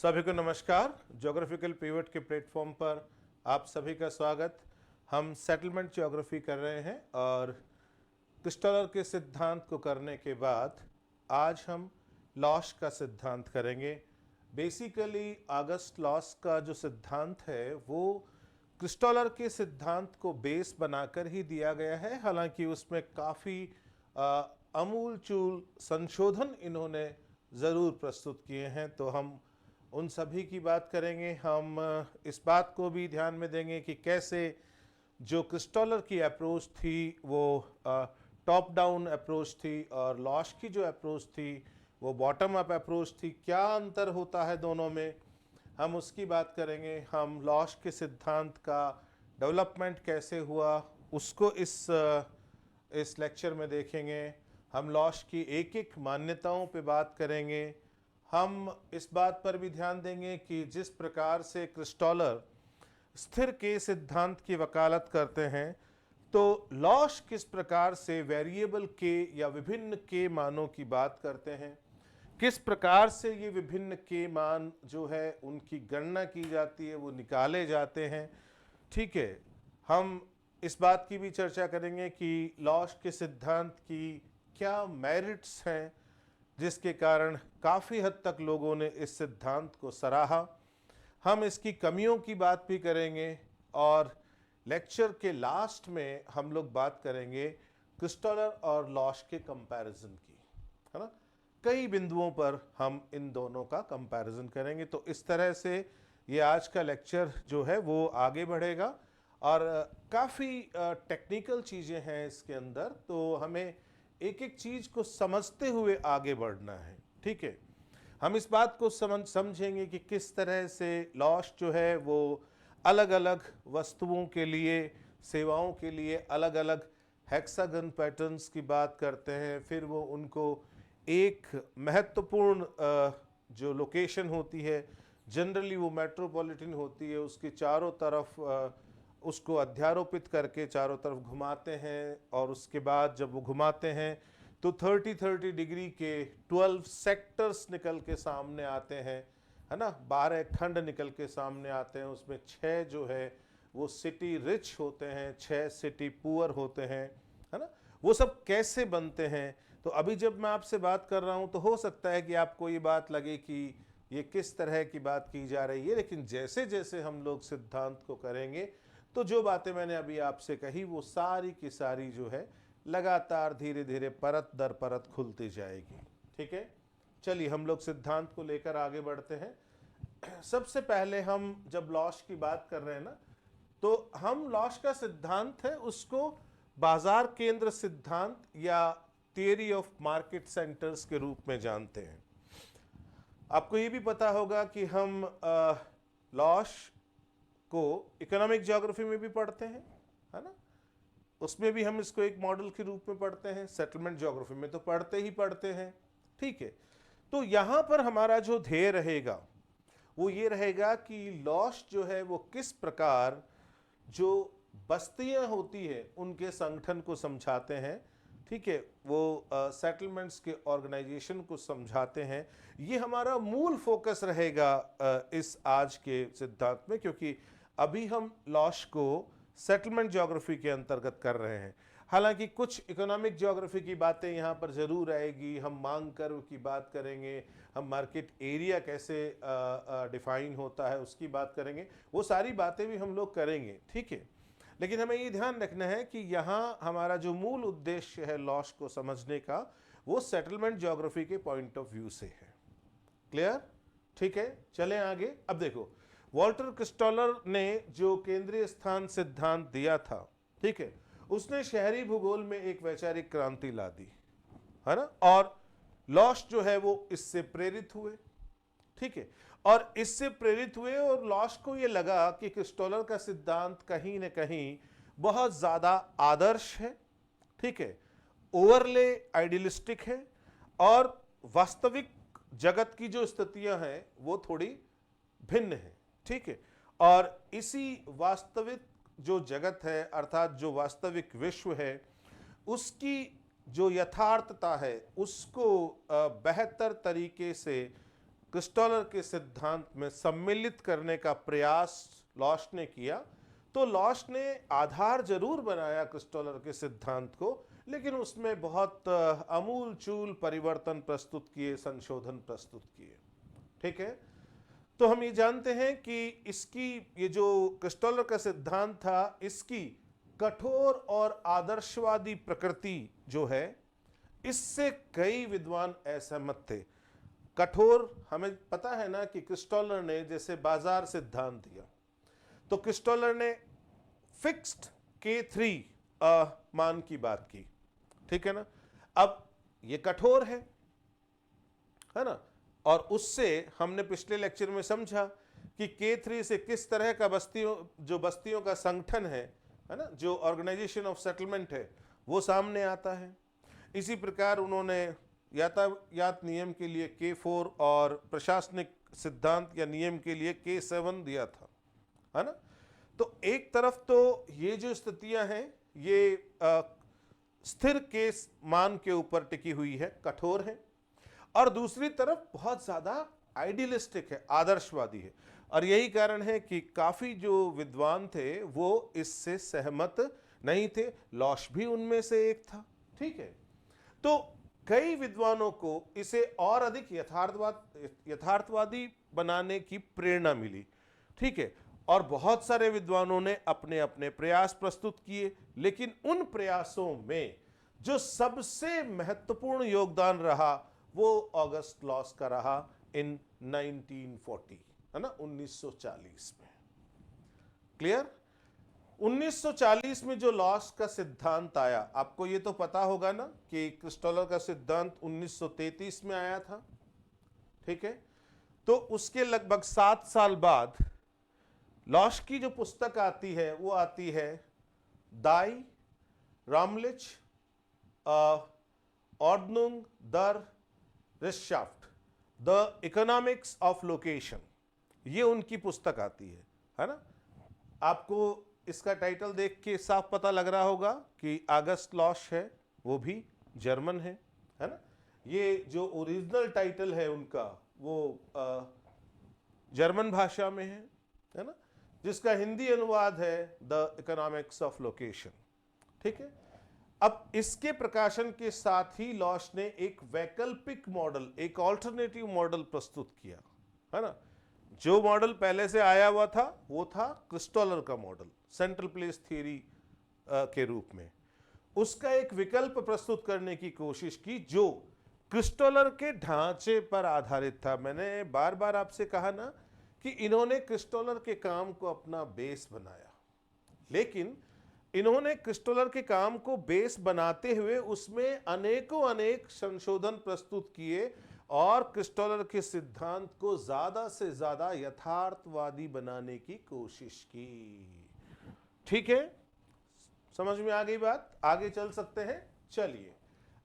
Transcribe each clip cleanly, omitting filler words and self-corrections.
सभी को नमस्कार। ज्योग्राफिकल पिवट के प्लेटफॉर्म पर आप सभी का स्वागत। हम सेटलमेंट ज्योग्राफी कर रहे हैं और क्रिस्टलर के सिद्धांत को करने के बाद आज हम लॉश का सिद्धांत करेंगे। बेसिकली ऑगस्ट लॉश का जो सिद्धांत है वो क्रिस्टलर के सिद्धांत को बेस बनाकर ही दिया गया है। हालांकि उसमें काफ़ी अमूलचूल संशोधन इन्होंने ज़रूर प्रस्तुत किए हैं, तो हम उन सभी की बात करेंगे। हम इस बात को भी ध्यान में देंगे कि कैसे जो क्रिस्टलर की अप्रोच थी वो टॉप डाउन अप्रोच थी और लॉश की जो अप्रोच थी वो बॉटम अप अप्रोच थी। क्या अंतर होता है दोनों में, हम उसकी बात करेंगे। हम लॉश के सिद्धांत का डेवलपमेंट कैसे हुआ उसको इस लेक्चर में देखेंगे। हम लॉश की एक एक मान्यताओं पे बात करेंगे। हम इस बात पर भी ध्यान देंगे कि जिस प्रकार से क्रिस्टलर स्थिर के सिद्धांत की वकालत करते हैं, तो लॉश किस प्रकार से वेरिएबल के या विभिन्न के मानों की बात करते हैं, किस प्रकार से ये विभिन्न के मान जो है उनकी गणना की जाती है, वो निकाले जाते हैं। ठीक है, हम इस बात की भी चर्चा करेंगे कि लॉश के सिद्धांत की क्या मेरिट्स हैं जिसके कारण काफ़ी हद तक लोगों ने इस सिद्धांत को सराहा। हम इसकी कमियों की बात भी करेंगे और लेक्चर के लास्ट में हम लोग बात करेंगे क्रिस्टलर और लॉश के कंपैरिजन की, है ना। कई बिंदुओं पर हम इन दोनों का कंपैरिजन करेंगे। तो इस तरह से ये आज का लेक्चर जो है वो आगे बढ़ेगा और काफ़ी टेक्निकल चीज़ें हैं इसके अंदर, तो हमें एक एक चीज़ को समझते हुए आगे बढ़ना है। ठीक है, हम इस बात को समझेंगे कि किस तरह से लॉश जो है वो अलग अलग वस्तुओं के लिए, सेवाओं के लिए अलग अलग हेक्सागन पैटर्न्स की बात करते हैं। फिर वो उनको एक महत्वपूर्ण जो लोकेशन होती है, जनरली वो मेट्रोपॉलिटन होती है, उसके चारों तरफ उसको अध्यारोपित करके चारों तरफ घुमाते हैं और उसके बाद जब वो घुमाते हैं तो 30 डिग्री के 12 सेक्टर्स निकल के सामने आते हैं, है ना। 12 खंड निकल के सामने आते हैं। उसमें 6 जो है वो सिटी रिच होते हैं, 6 सिटी पुअर होते हैं, है ना। वो सब कैसे बनते हैं, तो अभी जब मैं आपसे बात कर रहा हूँ तो हो सकता है कि आपको ये बात लगे कि ये किस तरह की बात की जा रही है, लेकिन जैसे जैसे हम लोग सिद्धांत को करेंगे तो जो बातें मैंने अभी आपसे कही वो सारी की सारी जो है लगातार धीरे धीरे परत दर परत खुलती जाएगी। ठीक है, चलिए हम लोग सिद्धांत को लेकर आगे बढ़ते हैं। सबसे पहले हम जब लॉश की बात कर रहे हैं ना, तो हम लॉश का सिद्धांत है उसको बाजार केंद्र सिद्धांत या थियरी ऑफ मार्केट सेंटर्स के रूप में जानते हैं। आपको ये भी पता होगा कि हम लॉश को इकोनॉमिक ज्योग्राफी में भी पढ़ते हैं, है ना। उसमें भी हम इसको एक मॉडल के रूप में पढ़ते हैं। सेटलमेंट ज्योग्राफी में तो पढ़ते ही पढ़ते हैं। ठीक है, तो यहाँ पर हमारा जो ध्येय रहेगा वो ये रहेगा कि लॉश जो है वो किस प्रकार जो बस्तियां होती है उनके संगठन को समझाते हैं। ठीक है, वो सेटलमेंट्स के ऑर्गेनाइजेशन को समझाते हैं। ये हमारा मूल फोकस रहेगा इस आज के सिद्धांत में, क्योंकि अभी हम लॉश को सेटलमेंट ज्योग्राफी के अंतर्गत कर रहे हैं। हालांकि कुछ इकोनॉमिक ज्योग्राफी की बातें यहाँ पर ज़रूर आएगी। हम मांग कर्व की बात करेंगे, हम मार्केट एरिया कैसे डिफाइन होता है उसकी बात करेंगे, वो सारी बातें भी हम लोग करेंगे। ठीक है, लेकिन हमें ये ध्यान रखना है कि यहाँ हमारा जो मूल उद्देश्य है लॉश को समझने का वो सेटलमेंट ज्योग्राफी के पॉइंट ऑफ व्यू से है। क्लियर? ठीक है, चलें आगे। अब देखो, वॉल्टर क्रिस्टलर ने जो केंद्रीय स्थान सिद्धांत दिया था, ठीक है, उसने शहरी भूगोल में एक वैचारिक क्रांति ला दी, है ना। और लॉश जो है वो इससे प्रेरित हुए। ठीक है, और इससे प्रेरित हुए और लॉश को ये लगा कि क्रिस्टलर का सिद्धांत कहीं ना कहीं बहुत ज्यादा आदर्श है। ठीक है, ओवरले आइडियलिस्टिक है और वास्तविक जगत की जो स्थितियां हैं वो थोड़ी भिन्न है। ठीक है, और इसी वास्तविक जो जगत है अर्थात जो वास्तविक विश्व है उसकी जो यथार्थता है उसको बेहतर तरीके से क्रिस्टोलर के सिद्धांत में सम्मिलित करने का प्रयास लॉश ने किया, तो लॉश ने आधार जरूर बनाया क्रिस्टोलर के सिद्धांत को, लेकिन उसमें बहुत अमूल चूल परिवर्तन प्रस्तुत किए, संशोधन प्रस्तुत किए। ठीक है, तो हम ये जानते हैं कि इसकी ये जो क्रिस्टोलर का सिद्धांत था, इसकी कठोर और आदर्शवादी प्रकृति जो है, इससे कई विद्वान असहमत थे। कठोर, हमें पता है ना कि क्रिस्टोलर ने जैसे बाजार सिद्धांत दिया, तो क्रिस्टोलर ने फिक्स्ड K3 मान की बात की। ठीक है ना, अब ये कठोर है ना, और उससे हमने पिछले लेक्चर में समझा कि K3 से किस तरह का बस्तियों का संगठन है ना, जो ऑर्गेनाइजेशन ऑफ सेटलमेंट है, वो सामने आता है। इसी प्रकार उन्होंने यातायात नियम के लिए K4 और प्रशासनिक सिद्धांत या नियम के लिए K7 दिया था, है ना। तो एक तरफ तो ये जो स्थितियां हैं ये स्थिर केस मान के ऊपर टिकी हुई है, कठोर है, और दूसरी तरफ बहुत ज्यादा आइडियलिस्टिक है, आदर्शवादी है। और यही कारण है कि काफी जो विद्वान थे वो इससे सहमत नहीं थे। लॉश भी उनमें से एक था। ठीक है, तो कई विद्वानों को इसे और अधिक यथार्थवादी बनाने की प्रेरणा मिली। ठीक है, और बहुत सारे विद्वानों ने अपने अपने प्रयास प्रस्तुत किए, लेकिन उन प्रयासों में जो सबसे महत्वपूर्ण योगदान रहा वो ऑगस्ट लॉस का रहा इन 1940, है ना, 1940 में। क्लियर? 1940 में जो लॉस का सिद्धांत आया, आपको ये तो पता होगा ना कि क्रिस्टोलर का सिद्धांत 1933 में आया था। ठीक है, तो उसके लगभग 7 साल बाद लॉश की जो पुस्तक आती है वो आती है दाई रामलिच ऑर्डनुंग दर रिश्चाफ्ट, द इकोनॉमिक्स ऑफ लोकेशन, ये उनकी पुस्तक आती है ना। आपको इसका टाइटल देख के साफ पता लग रहा होगा कि ऑगस्ट लॉश है, वो भी जर्मन है ना। ये जो ओरिजिनल टाइटल है उनका वो जर्मन भाषा में है ना, जिसका हिंदी अनुवाद है द इकोनॉमिक्स ऑफ लोकेशन। ठीक है, अब इसके प्रकाशन के साथ ही लॉश ने एक वैकल्पिक मॉडल, एक ऑल्टरनेटिव मॉडल प्रस्तुत किया, है ना। जो मॉडल पहले से आया हुआ था वो था क्रिस्टोलर का मॉडल, सेंट्रल प्लेस थ्योरी के रूप में। उसका एक विकल्प प्रस्तुत करने की कोशिश की जो क्रिस्टोलर के ढांचे पर आधारित था। मैंने बार बार आपसे कहा ना कि इन्होंने क्रिस्टोलर के काम को अपना बेस बनाया, लेकिन इन्होंने क्रिस्टोलर के काम को बेस बनाते हुए उसमें अनेक संशोधन प्रस्तुत किए और क्रिस्टोलर के सिद्धांत को ज्यादा से ज्यादा यथार्थवादी बनाने की कोशिश की। ठीक है, समझ में आ गई बात? आगे चल सकते हैं। चलिए,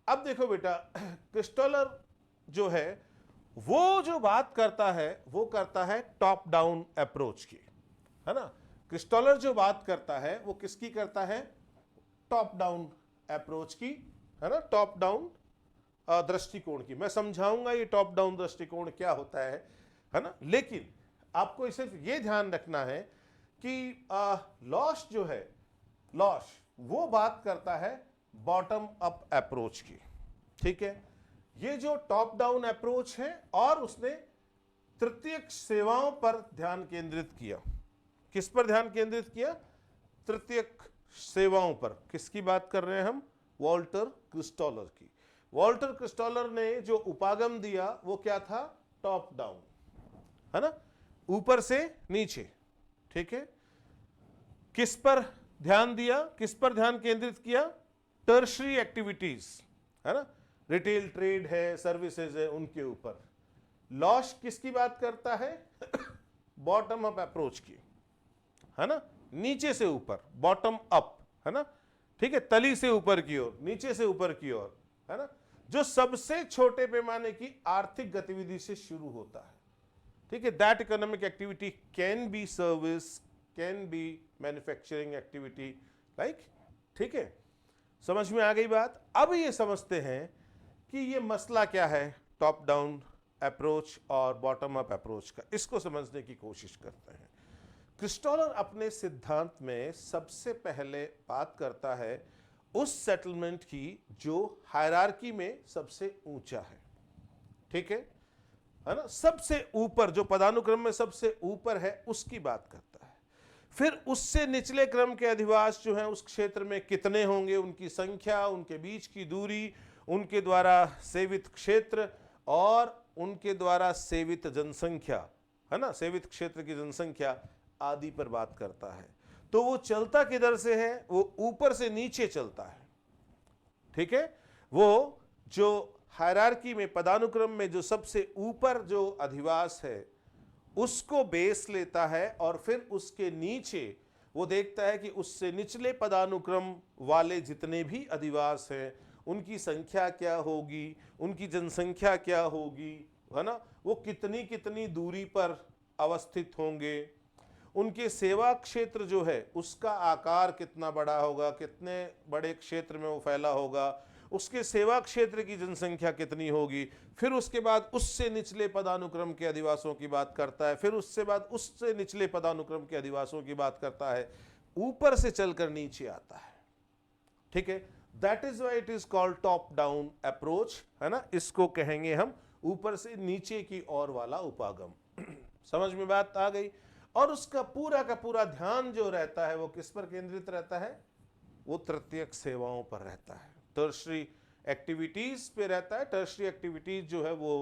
अब देखो बेटा, क्रिस्टोलर जो है वो जो बात करता है वो करता है टॉप डाउन अप्रोच की, है ना। क्रिस्टोलर जो बात करता है वो किसकी करता है? टॉप डाउन अप्रोच की, है ना, टॉप डाउन दृष्टिकोण की। मैं समझाऊंगा ये टॉप डाउन दृष्टिकोण क्या होता है ना। लेकिन आपको सिर्फ ये ध्यान रखना है कि लॉश जो है, लॉश वो बात करता है बॉटम अप अप्रोच की। ठीक है, ये जो टॉप डाउन अप्रोच है, और उसने तृतीयक सेवाओं पर ध्यान केंद्रित किया। किस पर ध्यान केंद्रित किया? तृतीयक सेवाओं पर। किसकी बात कर रहे हैं हम? वॉल्टर क्रिस्टोलर की। वॉल्टर क्रिस्टोलर ने जो उपागम दिया वो क्या था? टॉप डाउन, है ना, ऊपर से नीचे। ठीक है, किस पर ध्यान दिया, किस पर ध्यान केंद्रित किया? टर्शरी एक्टिविटीज, है ना, रिटेल ट्रेड है, सर्विसेज है, उनके ऊपर। लॉश किसकी बात करता है? बॉटम अप अप्रोच की, है ना, नीचे से ऊपर, बॉटम अप, है ना। ठीक है, तली से ऊपर की ओर, नीचे से ऊपर की ओर, है ना, जो सबसे छोटे पैमाने की आर्थिक गतिविधि से शुरू होता है। ठीक है, that economic activity can be service, can be manufacturing activity, like. ठीक है, समझ में आ गई बात? अब ये समझते हैं कि ये मसला क्या है टॉप डाउन अप्रोच और बॉटम अप अप्रोच का, इसको समझने की कोशिश करते हैं। क्रिस्टोलर अपने सिद्धांत में सबसे पहले बात करता है उस सेटलमेंट की जो हायरार्की में सबसे ऊंचा है, ठीक है ना, सबसे ऊपर, जो पदानुक्रम में सबसे ऊपर है उसकी बात करता है। फिर उससे निचले क्रम के अधिवास जो हैं उस क्षेत्र में कितने होंगे, उनकी संख्या, उनके बीच की दूरी, उनके द्वारा सेवित क्षेत्र और उनके द्वारा सेवित जनसंख्या, है ना, सेवित क्षेत्र की जनसंख्या आदि पर बात करता है। तो वो चलता किधर से है, वो ऊपर से नीचे चलता है, ठीक है। वो जो हायरार्की में, पदानुक्रम में जो सबसे ऊपर जो अधिवास है उसको बेस लेता है और फिर उसके नीचे वो देखता है कि उससे निचले पदानुक्रम वाले जितने भी अधिवास हैं उनकी संख्या क्या होगी, उनकी जनसंख्या क्या होगी, है ना, वो कितनी कितनी दूरी पर अवस्थित होंगे, उनके सेवा क्षेत्र जो है उसका आकार कितना बड़ा होगा, कितने बड़े क्षेत्र में वो फैला होगा, उसके सेवा क्षेत्र की जनसंख्या कितनी होगी। फिर उसके बाद उससे निचले पदानुक्रम के अधिवासों की बात करता है, फिर उससे बाद उससे निचले पदानुक्रम के अधिवासों की बात करता है, ऊपर से चलकर नीचे आता है, ठीक है। That is why it is called top down approach, है ना, इसको कहेंगे हम ऊपर से नीचे की ओर वाला उपागम। समझ में बात आ गई। और उसका पूरा का पूरा ध्यान जो रहता है वो किस पर केंद्रित रहता है, वो तृतीयक सेवाओं पर रहता है, टर्शरी एक्टिविटीज पे रहता है। टर्शरी एक्टिविटीज जो है वो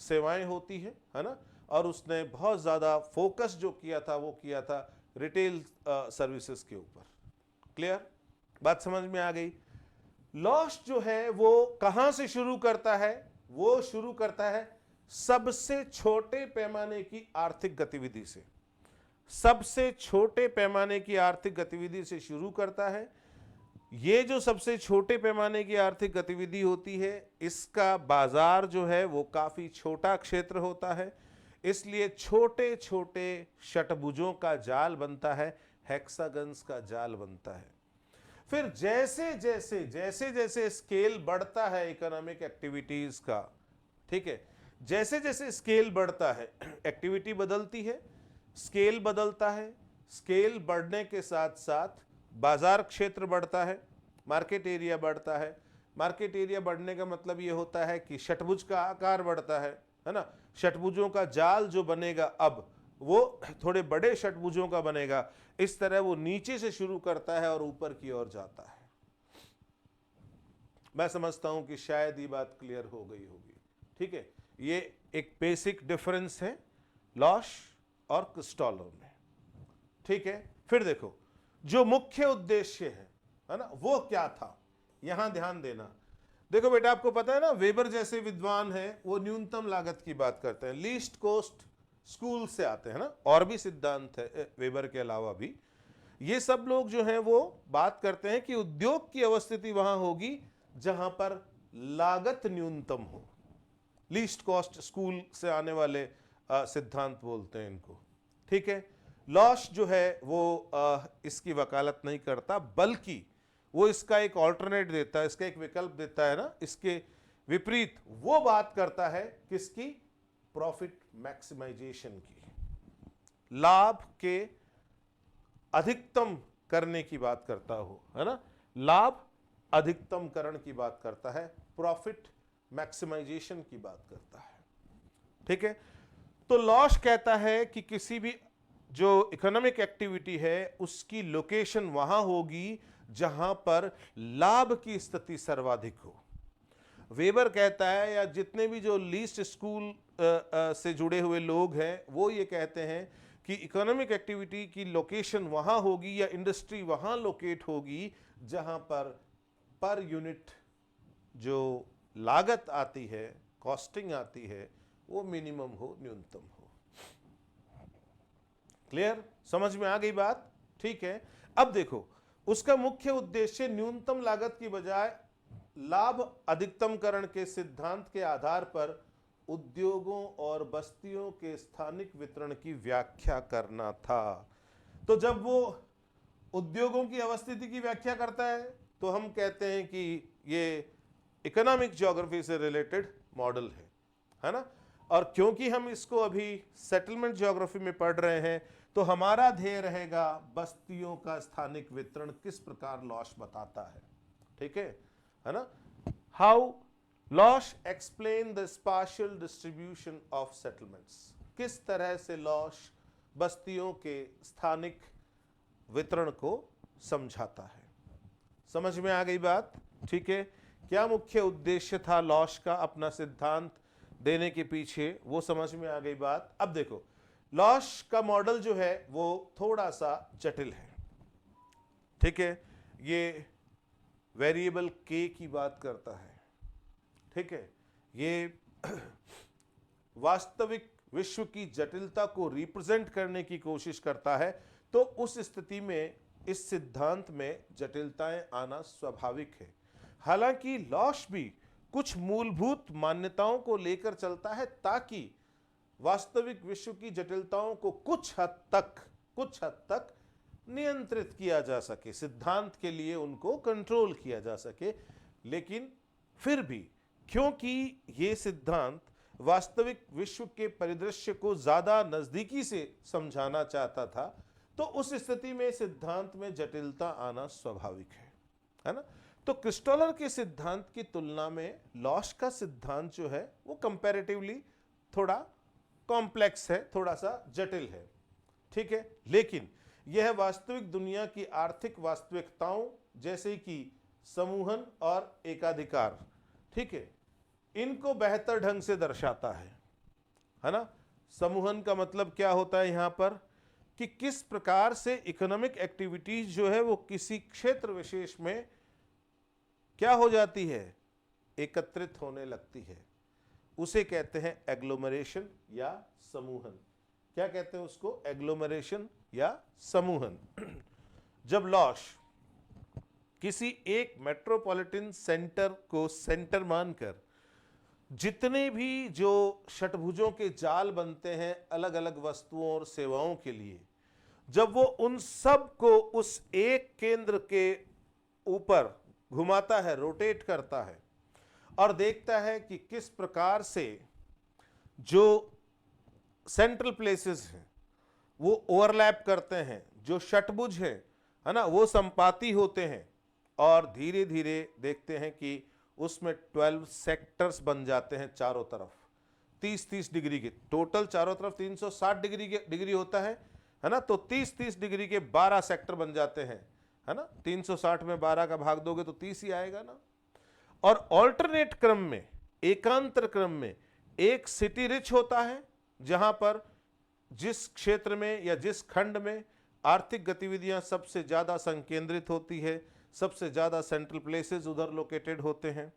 सेवाएं होती है ना, और उसने बहुत ज्यादा फोकस जो किया था वो किया था रिटेल सर्विसेज के ऊपर। क्लियर, बात समझ में आ गई। लॉस जो है वो कहां से शुरू करता है, वो शुरू करता है सबसे छोटे पैमाने की आर्थिक गतिविधि से, सबसे छोटे पैमाने की आर्थिक गतिविधि से शुरू करता है। ये जो सबसे छोटे पैमाने की आर्थिक गतिविधि होती है इसका बाजार जो है वो काफी छोटा क्षेत्र होता है, इसलिए छोटे छोटे षटभुजों का जाल बनता है, हेक्सागन्स का जाल बनता है। फिर जैसे जैसे जैसे जैसे स्केल बढ़ता है इकोनॉमिक एक्टिविटीज का, ठीक है, जैसे जैसे स्केल बढ़ता है एक्टिविटी बदलती है, स्केल बदलता है, स्केल बढ़ने के साथ साथ बाजार क्षेत्र बढ़ता है, मार्केट एरिया बढ़ता है। मार्केट एरिया बढ़ने का मतलब ये होता है कि षटभुज का आकार बढ़ता है ना, षटभुजों का जाल जो बनेगा अब वो थोड़े बड़े षटभुजों का बनेगा। इस तरह वो नीचे से शुरू करता है और ऊपर की ओर जाता है। मैं समझता हूं कि शायद ये बात क्लियर हो गई होगी, ठीक है। ये एक बेसिक डिफरेंस है लॉश और क्रिस्टोलर में, ठीक है। फिर देखो जो मुख्य उद्देश्य है ना, वो क्या था, यहां ध्यान देना। देखो बेटा, आपको पता है ना, वेबर जैसे विद्वान हैं वो न्यूनतम लागत की बात करते हैं, लीस्ट कॉस्ट स्कूल से आते हैं ना, और भी सिद्धांत है वेबर के अलावा भी। ये सब लोग जो हैं वो बात करते हैं कि उद्योग की अवस्थिति वहां होगी जहां पर लागत न्यूनतम हो। लीस्ट कॉस्ट स्कूल से आने वाले सिद्धांत बोलते हैं इनको, ठीक है। लॉश जो है वो इसकी वकालत नहीं करता, बल्कि वो इसका एक ऑल्टरनेट देता है, इसका एक विकल्प देता है ना, इसके विपरीत वो बात करता है किसकी, प्रॉफिट मैक्सिमाइजेशन की, लाभ के अधिकतम करने की बात करता हो, है ना, लाभ अधिकतम करण की बात करता है, प्रॉफिट मैक्सिमाइजेशन की बात करता है, ठीक है। तो लॉश कहता है कि किसी भी जो इकोनॉमिक एक्टिविटी है उसकी लोकेशन वहां होगी जहां पर लाभ की स्थिति सर्वाधिक हो। वेबर कहता है, या जितने भी जो लीस्ट स्कूल से जुड़े हुए लोग हैं वो ये कहते हैं कि इकोनॉमिक एक्टिविटी की लोकेशन वहां होगी या इंडस्ट्री वहां लोकेट होगी जहां पर यूनिट जो लागत आती है, कॉस्टिंग आती है, वो मिनिमम हो, न्यूनतम हो। क्लियर, समझ में आ गई बात, ठीक है। अब देखो, उसका मुख्य उद्देश्य न्यूनतम लागत की बजाय लाभ अधिकतमकरण के सिद्धांत के आधार पर उद्योगों और बस्तियों के स्थानिक वितरण की व्याख्या करना था। तो जब वो उद्योगों की अवस्थिति की व्याख्या करता है तो हम कहते हैं कि ये इकोनॉमिक ज्योग्राफी से रिलेटेड मॉडल है ना। और क्योंकि हम इसको अभी सेटलमेंट ज्योग्राफी में पढ़ रहे हैं तो हमारा ध्येय रहेगा बस्तियों का स्थानिक वितरण किस प्रकार लॉश बताता है। ठीक है ना। हाउ लॉश explain the spatial distribution of settlements, किस तरह से लॉश बस्तियों के स्थानिक वितरण को समझाता है। समझ में आ गई बात। ठीक है, क्या मुख्य उद्देश्य था लॉश का अपना सिद्धांत देने के पीछे, वो समझ में आ गई बात। अब देखो, लॉश का मॉडल जो है वो थोड़ा सा जटिल है। ठीक है, ये वेरिएबल के की बात करता है। ठीक है, ये वास्तविक विश्व की जटिलता को रिप्रेजेंट करने की कोशिश करता है। तो उस स्थिति में इस सिद्धांत में जटिलताएं आना स्वाभाविक है। हालांकि लॉश भी कुछ मूलभूत मान्यताओं को लेकर चलता है ताकि वास्तविक विश्व की जटिलताओं को कुछ हद तक नियंत्रित किया जा सके, सिद्धांत के लिए उनको कंट्रोल किया जा सके। लेकिन फिर भी क्योंकि ये सिद्धांत वास्तविक विश्व के परिदृश्य को ज्यादा नजदीकी से समझाना चाहता था, तो उस स्थिति में सिद्धांत में जटिलता आना स्वाभाविक है ना। तो क्रिस्टोलर के सिद्धांत की तुलना में लॉश का सिद्धांत जो है वो कंपैरेटिवली थोड़ा कॉम्प्लेक्स है, थोड़ा सा जटिल है। ठीक है, लेकिन यह वास्तविक दुनिया की आर्थिक वास्तविकताओं जैसे कि समूहन और एकाधिकार, ठीक है, इनको बेहतर ढंग से दर्शाता है ना। समूहन का मतलब क्या होता है यहां पर कि किस प्रकार से इकोनॉमिक एक्टिविटीज जो है वो किसी क्षेत्र विशेष में क्या हो जाती है, एकत्रित होने लगती है। उसे कहते हैं एग्लोमरेशन या समूहन। क्या कहते हैं उसको, एग्लोमरेशन या समूहन। जब लॉश किसी एक मेट्रोपॉलिटन सेंटर को सेंटर मानकर जितने भी जो षटभुजों के जाल बनते हैं अलग अलग वस्तुओं और सेवाओं के लिए, जब वो उन सब को उस एक केंद्र के ऊपर घुमाता है, रोटेट करता है और देखता है कि किस प्रकार से जो सेंट्रल प्लेसेस हैं वो ओवरलैप करते हैं, जो षटभुज है ना, वो संपाती होते हैं, और धीरे धीरे देखते हैं कि उसमें 12 सेक्टर्स बन जाते हैं चारों तरफ, 30-30 डिग्री के, टोटल चारों तरफ 360 डिग्री होता है ना। तो 30-30 डिग्री के 12 सेक्टर बन जाते हैं, है ना। 360 में 12 का भाग दोगे तो 30 ही आएगा ना। और ऑल्टरनेट क्रम में, एकांतर क्रम में एक सिटी रिच होता है जहां पर जिस क्षेत्र में या जिस खंड में आर्थिक गतिविधियां सबसे ज्यादा संकेंद्रित होती है, सबसे ज्यादा सेंट्रल प्लेसेस उधर लोकेटेड होते हैं,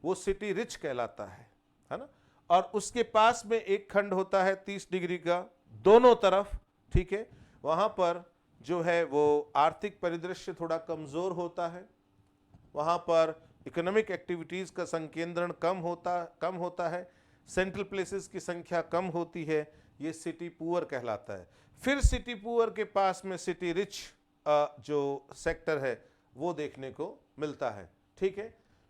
वो सिटी रिच कहलाता है ना। और उसके पास में एक खंड होता है 30 डिग्री का दोनों तरफ, ठीक है, वहां पर जो है वो आर्थिक परिदृश्य थोड़ा कमजोर होता है, वहां पर इकोनॉमिक एक्टिविटीज का संकेंद्रण कम होता है, सेंट्रल प्लेसेस की संख्या कम होती है, ये सिटी पुअर कहलाता है। फिर सिटी पुअर के पास में सिटी रिच जो सेक्टर है वो देखने को मिलता है। ठीक है,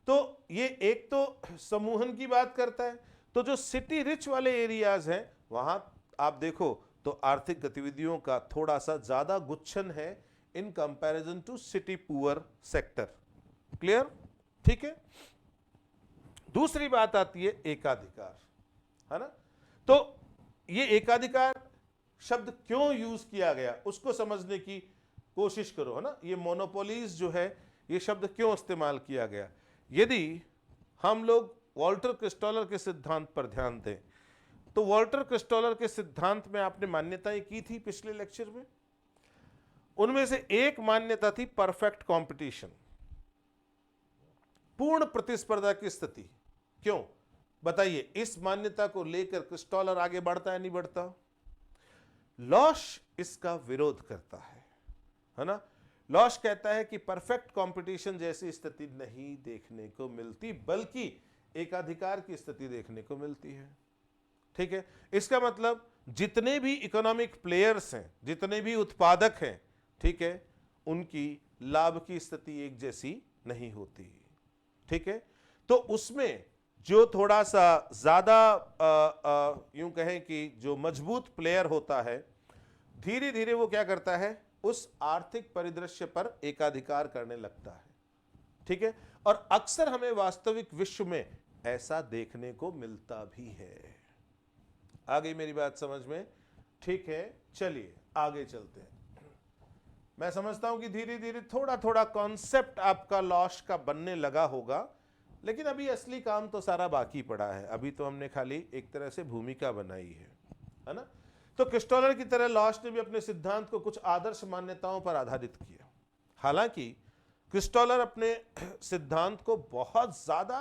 तो ये एक तो समूहन की बात करता है। तो जो सिटी रिच वाले एरियाज हैं वहां आप देखो तो आर्थिक गतिविधियों का थोड़ा सा ज्यादा गुच्छन है in comparison to city poor sector. Clear? ठीक है। दूसरी बात आती है एकाधिकार, है ना। तो ये एकाधिकार शब्द क्यों यूज किया गया उसको समझने की कोशिश करो, है ना। ये मोनोपोलीज जो है ये शब्द क्यों इस्तेमाल किया गया। यदि हम लोग वॉल्टर क्रिस्टोलर के सिद्धांत पर ध्यान दें तो वॉल्टर क्रिस्टोलर के सिद्धांत में आपने मान्यताएं की थी पिछले लेक्चर में। उनमें से एक मान्यता थी परफेक्ट कंपटीशन, पूर्ण प्रतिस्पर्धा की स्थिति। क्यों बताइए, इस मान्यता को लेकर क्रिस्टोलर आगे बढ़ता है नहीं बढ़ता? लॉश इसका विरोध करता है ना। लॉश कहता है कि परफेक्ट कंपटीशन जैसी स्थिति नहीं देखने को मिलती, बल्कि एकाधिकार की स्थिति देखने को मिलती है। ठीक है, इसका मतलब जितने भी इकोनॉमिक प्लेयर्स हैं, जितने भी उत्पादक हैं, ठीक है, उनकी लाभ की स्थिति एक जैसी नहीं होती। ठीक है, तो उसमें जो थोड़ा सा ज्यादा यूं कहें कि जो मजबूत प्लेयर होता है, धीरे धीरे वो क्या करता है, उस आर्थिक परिदृश्य पर एकाधिकार करने लगता है। ठीक है, और अक्सर हमें वास्तविक विश्व में ऐसा देखने को मिलता भी है। आ गई मेरी बात समझ में? ठीक है, चलिए आगे चलते हैं। मैं समझता हूं कि धीरे धीरे थोड़ा थोड़ा कॉन्सेप्ट आपका लॉश का बनने लगा होगा, लेकिन अभी असली काम तो सारा बाकी पड़ा है। अभी तो हमने खाली एक तरह से भूमिका बनाई है ना। तो क्रिस्टोलर की तरह लॉश ने भी अपने सिद्धांत को कुछ आदर्श मान्यताओं पर आधारित किया। हालांकि क्रिस्टोलर अपने सिद्धांत को बहुत ज्यादा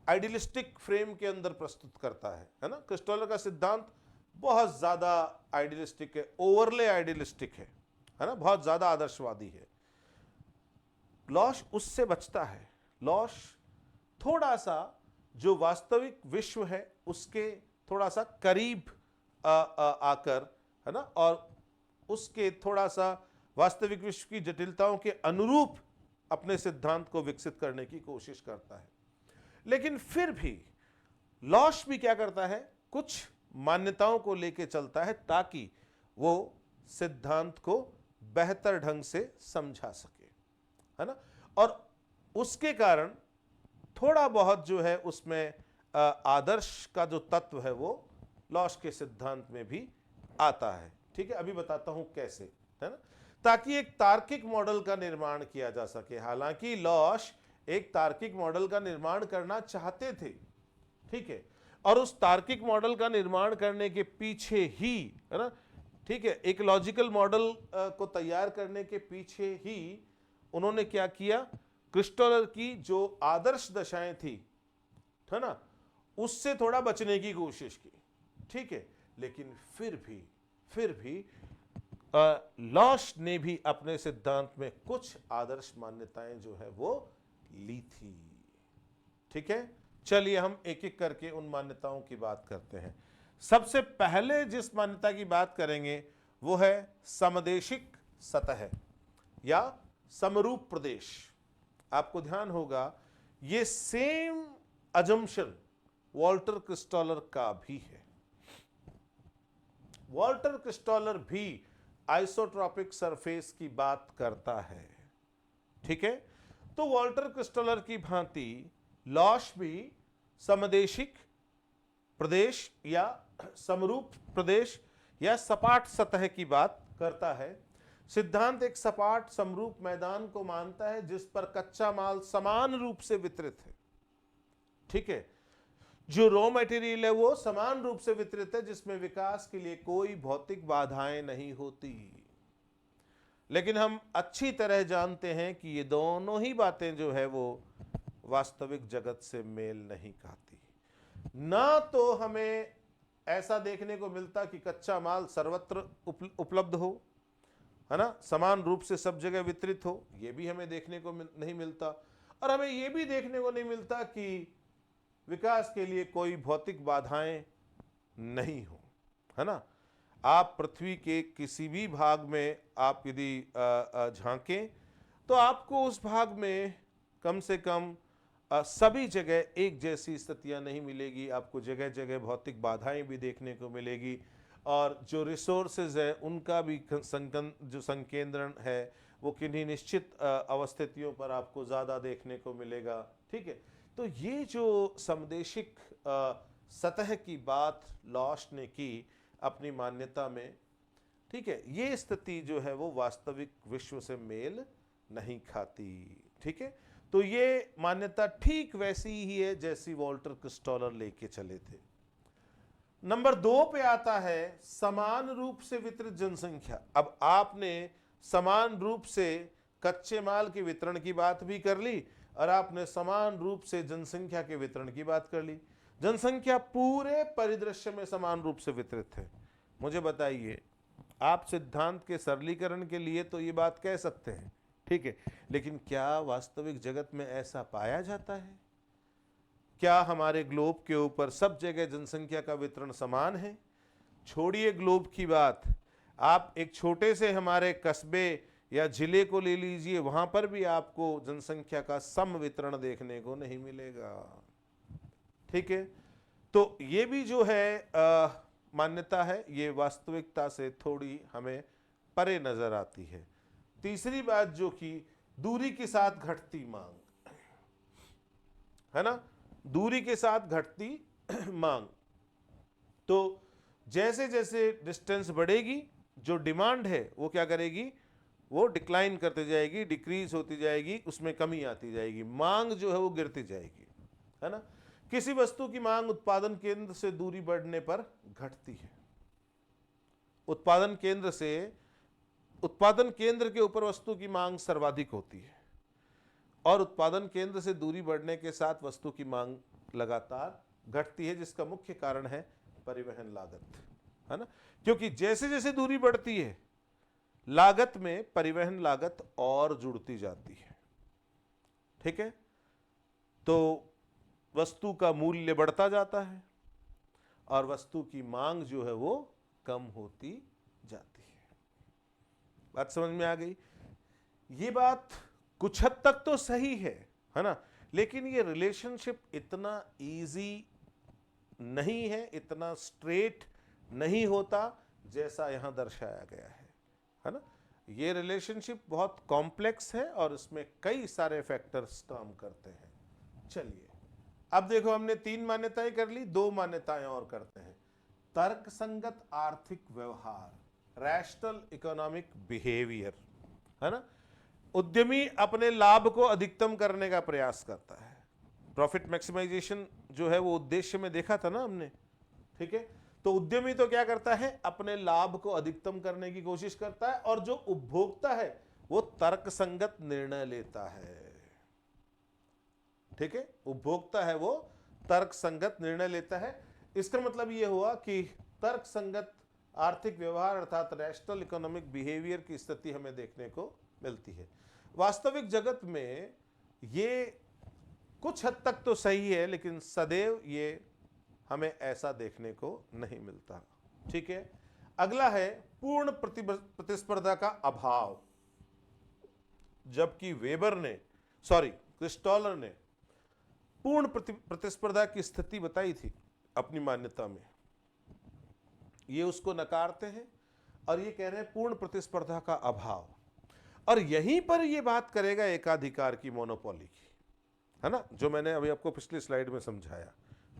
आइडियलिस्टिक फ्रेम के अंदर प्रस्तुत करता है ना। क्रिस्टोलर का सिद्धांत बहुत ज्यादा आइडियलिस्टिक है, ओवरले आइडियलिस्टिक है ना, बहुत ज्यादा आदर्शवादी है। लॉश उससे बचता है। लॉश थोड़ा सा जो वास्तविक विश्व है उसके थोड़ा सा करीब आकर, है ना, और उसके थोड़ा सा वास्तविक विश्व की जटिलताओं के अनुरूप अपने सिद्धांत को विकसित करने की कोशिश करता है। लेकिन फिर भी लॉश भी क्या करता है, कुछ मान्यताओं को लेके चलता है ताकि वो सिद्धांत को बेहतर ढंग से समझा सके, है ना। और उसके कारण थोड़ा बहुत जो है उसमें आदर्श का जो तत्व है वो लॉश के सिद्धांत में भी आता है। ठीक है, अभी बताता हूं कैसे, है ना, ताकि एक तार्किक मॉडल का निर्माण किया जा सके। हालांकि लॉश एक तार्किक मॉडल का निर्माण करना चाहते थे, ठीक है, और उस तार्किक मॉडल का निर्माण करने के पीछे ही, है ना, ठीक है, एक लॉजिकल मॉडल को तैयार करने के पीछे ही उन्होंने क्या किया, क्रिस्टोलर की जो आदर्श दशाएं थी, है ना, उससे थोड़ा बचने की कोशिश की। ठीक है, लेकिन फिर भी लॉश ने भी अपने सिद्धांत में कुछ आदर्श मान्यताएं जो है वो ली थी। ठीक है, चलिए हम एक एक करके उन मान्यताओं की बात करते हैं। सबसे पहले जिस मान्यता की बात करेंगे वो है समदेशिक सतह या समरूप प्रदेश। आपको ध्यान होगा ये सेम अजम्पशन वॉल्टर क्रिस्टोलर का भी है। वॉल्टर क्रिस्टोलर भी आइसोट्रॉपिक सरफेस की बात करता है। ठीक है, तो वॉल्टर क्रिस्टोलर की भांति लॉश भी समदेशिक प्रदेश या समरूप प्रदेश या सपाट सतह की बात करता है। सिद्धांत एक सपाट समरूप मैदान को मानता है जिस पर कच्चा माल समान रूप से वितरित है। ठीक है, जो रॉ मटेरियल है वो समान रूप से वितरित है, जिसमें विकास के लिए कोई भौतिक बाधाएं नहीं होती। लेकिन हम अच्छी तरह जानते हैं कि ये दोनों ही बातें जो है वो वास्तविक जगत से मेल नहीं खाती। ना तो हमें ऐसा देखने को मिलता कि कच्चा माल सर्वत्र उपलब्ध हो, है ना, समान रूप से सब जगह वितरित हो, ये भी हमें देखने को नहीं मिलता। और हमें ये भी देखने को नहीं मिलता कि विकास के लिए कोई भौतिक बाधाएं नहीं हो, है ना। आप पृथ्वी के किसी भी भाग में आप यदि झांकें तो आपको उस भाग में कम से कम सभी जगह एक जैसी स्थितियां नहीं मिलेगी। आपको जगह जगह भौतिक बाधाएं भी देखने को मिलेगी, और जो रिसोर्सेज है उनका भी जो संकेंद्रण है वो किन्हीं निश्चित अवस्थितियों पर आपको ज़्यादा देखने को मिलेगा। ठीक है, तो ये जो समदेशिक सतह की बात लॉश ने की अपनी मान्यता में, ठीक है, ये स्थिति जो है वो वास्तविक विश्व से मेल नहीं खाती। ठीक है, तो ये मान्यता ठीक वैसी ही है जैसी वॉल्टर क्रिस्टोलर लेके चले थे। नंबर 2 पे आता है समान रूप से वितरित जनसंख्या। अब आपने समान रूप से कच्चे माल के वितरण की बात भी कर ली और आपने समान रूप से जनसंख्या के वितरण की बात कर ली। जनसंख्या पूरे परिदृश्य में समान रूप से वितरित है। मुझे बताइए, आप सिद्धांत के सरलीकरण के लिए तो ये बात कह सकते हैं, ठीक है, लेकिन क्या वास्तविक जगत में ऐसा पाया जाता है? क्या हमारे ग्लोब के ऊपर सब जगह जनसंख्या का वितरण समान है? छोड़िए ग्लोब की बात, आप एक छोटे से हमारे कस्बे या जिले को ले लीजिए, वहां पर भी आपको जनसंख्या का सम वितरण देखने को नहीं मिलेगा। ठीक है, तो ये भी जो है मान्यता है, ये वास्तविकता से थोड़ी हमें परे नजर आती है। तीसरी बात जो कि दूरी के साथ घटती मांग, है ना, दूरी के साथ घटती मांग। तो जैसे जैसे डिस्टेंस बढ़ेगी, जो डिमांड है वो क्या करेगी, वो डिक्लाइन करती जाएगी, डिक्रीज होती जाएगी, उसमें कमी आती जाएगी, मांग जो है वो गिरती जाएगी, है ना। किसी वस्तु की मांग उत्पादन केंद्र से दूरी बढ़ने पर घटती है। उत्पादन केंद्र के ऊपर वस्तु की मांग सर्वाधिक होती है, और उत्पादन केंद्र से दूरी बढ़ने के साथ वस्तु की मांग लगातार घटती है, जिसका मुख्य कारण है परिवहन लागत, है ना। क्योंकि जैसे जैसे दूरी बढ़ती है, लागत में परिवहन लागत और जुड़ती जाती है, ठीक है। तो वस्तु का मूल्य बढ़ता जाता है और वस्तु की मांग जो है वो कम होती जाती है। बात समझ में आ गई? ये बात कुछ हद तक तो सही है ना, लेकिन ये रिलेशनशिप इतना इजी नहीं है, इतना स्ट्रेट नहीं होता जैसा यहां दर्शाया गया है ना। ये रिलेशनशिप बहुत कॉम्प्लेक्स है और इसमें कई सारे फैक्टर्स काम करते हैं। चलिए अब देखो, हमने 3 मान्यताएं कर ली, 2 मान्यताएं और करते हैं। तर्कसंगत आर्थिक व्यवहार, रैशनल इकोनॉमिक बिहेवियर, है ना। उद्यमी अपने लाभ को अधिकतम करने का प्रयास करता है। प्रॉफिट मैक्सिमाइजेशन जो है वो उद्देश्य में देखा था ना हमने, ठीक है। तो उद्यमी तो क्या करता है, अपने लाभ को अधिकतम करने की कोशिश करता है, और जो उपभोक्ता है वो तर्कसंगत निर्णय लेता है, ठीक है। उपभोक्ता है वो तर्कसंगत निर्णय लेता है। इसका मतलब ये हुआ कि तर्कसंगत आर्थिक व्यवहार अर्थात रैशनल इकोनॉमिक बिहेवियर की स्थिति हमें देखने को मिलती है। वास्तविक जगत में ये कुछ हद तक तो सही है, लेकिन सदैव ये हमें ऐसा देखने को नहीं मिलता, ठीक है। अगला है पूर्ण प्रतिस्पर्धा का अभाव। जबकि क्रिस्टॉलर ने पूर्ण प्रतिस्पर्धा की स्थिति बताई थी अपनी मान्यता में, ये उसको नकारते हैं और ये कह रहे हैं पूर्ण प्रतिस्पर्धा का अभाव। और यहीं पर ये बात करेगा एकाधिकार की, मोनोपोली की, है ना, जो मैंने अभी आपको पिछली स्लाइड में समझाया,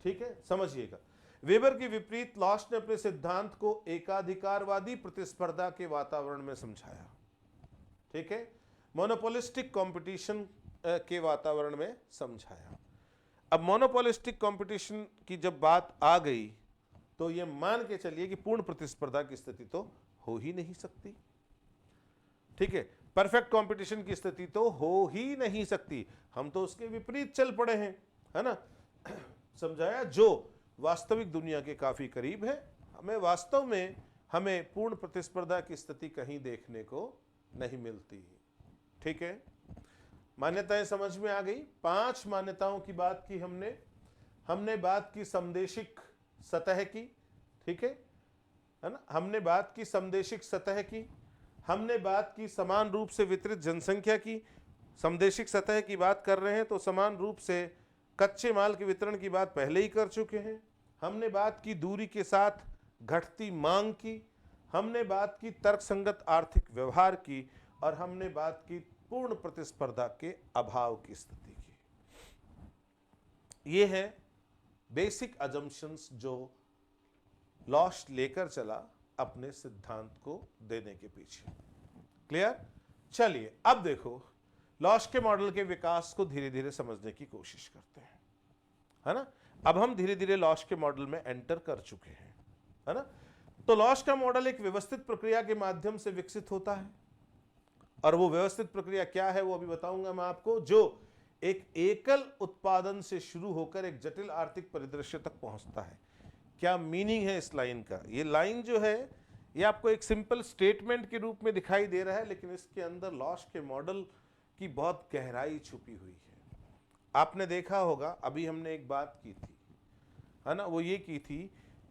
ठीक है। समझिएगा, वेबर के विपरीत लॉश ने अपने सिद्धांत को एकाधिकारवादी प्रतिस्पर्धा के वातावरण में समझाया, ठीक है, मोनोपोलिस्टिक कंपटीशन के वातावरण में समझाया। अब मोनोपोलिस्टिक कंपटीशन की जब बात आ गई तो ये मान के चलिए कि पूर्ण प्रतिस्पर्धा की स्थिति तो हो ही नहीं सकती, ठीक है। परफेक्ट कंपटीशन की स्थिति तो हो ही नहीं सकती, हम तो उसके विपरीत चल पड़े हैं, है ना। समझाया, जो वास्तविक दुनिया के काफी करीब है। हमें पूर्ण प्रतिस्पर्धा की स्थिति कहीं देखने को नहीं मिलती, ठीक है। मान्यताएं समझ में आ गई। 5 मान्यताओं की बात की हमने बात की समदेशिक सतह की, ठीक है ना। हमने बात की समदेशिक सतह की, हमने बात की समान रूप से वितरित जनसंख्या की। समदेशिक सतह की बात कर रहे हैं तो समान रूप से कच्चे माल के वितरण की बात पहले ही कर चुके हैं। हमने बात की दूरी के साथ घटती मांग की, हमने बात की तर्कसंगत आर्थिक व्यवहार की, और हमने बात की पूर्ण प्रतिस्पर्धा के अभाव की स्थिति की। ये है बेसिक अजम्पशंस जो लॉश लेकर चला अपने सिद्धांत को देने के पीछे। क्लियर? चलिए अब देखो, लॉश के मॉडल के विकास को धीरे धीरे समझने की कोशिश करते हैं, है ना। अब हम धीरे धीरे लॉश के मॉडल में एंटर कर चुके हैं, है ना। तो लॉश का मॉडल एक व्यवस्थित प्रक्रिया के माध्यम से विकसित होता है, और वो व्यवस्थित प्रक्रिया क्या है वो अभी बताऊंगा मैं आपको, जो एक एकल उत्पादन से शुरू होकर एक जटिल आर्थिक परिदृश्य तक पहुंचता है। क्या मीनिंग है इस लाइन का? ये लाइन जो है ये आपको एक सिंपल स्टेटमेंट के रूप में दिखाई दे रहा है, लेकिन इसके अंदर लॉश के मॉडल की बहुत गहराई छुपी हुई है। आपने देखा होगा, अभी हमने एक बात की थी, है ना, वो ये की थी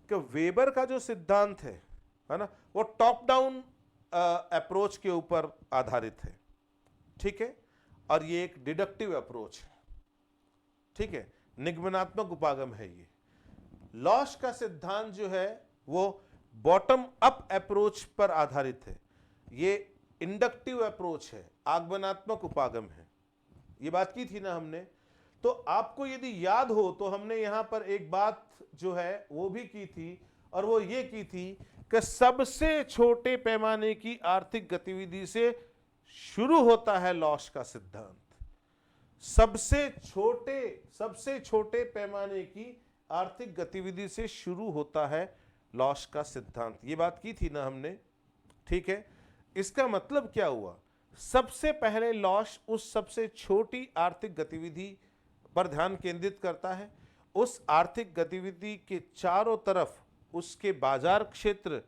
कि वेबर का जो सिद्धांत है ना, वो टॉप डाउन अप्रोच के ऊपर आधारित है, ठीक है, और ये एक डिडक्टिव अप्रोच है, ठीक है। निगमनात्मक उपागम है ये। लॉश का सिद्धांत जो है वो बॉटम अप अप्रोच पर आधारित है, ये इंडक्टिव अप्रोच है, आगमनात्मक उपागम है। ये बात की थी ना हमने। तो आपको यदि याद हो तो हमने यहां पर एक बात जो है वो भी की थी, और वो ये की थी कि सबसे छोटे पैमाने की आर्थिक गतिविधि से शुरू होता है लॉश का सिद्धांत। सबसे छोटे पैमाने की आर्थिक गतिविधि से शुरू होता है लॉश का सिद्धांत। ये बात की थी ना हमने, ठीक है। इसका मतलब क्या हुआ, सबसे पहले लॉश उस सबसे छोटी आर्थिक गतिविधि पर ध्यान केंद्रित करता है, उस आर्थिक गतिविधि के चारों तरफ उसके बाजार क्षेत्र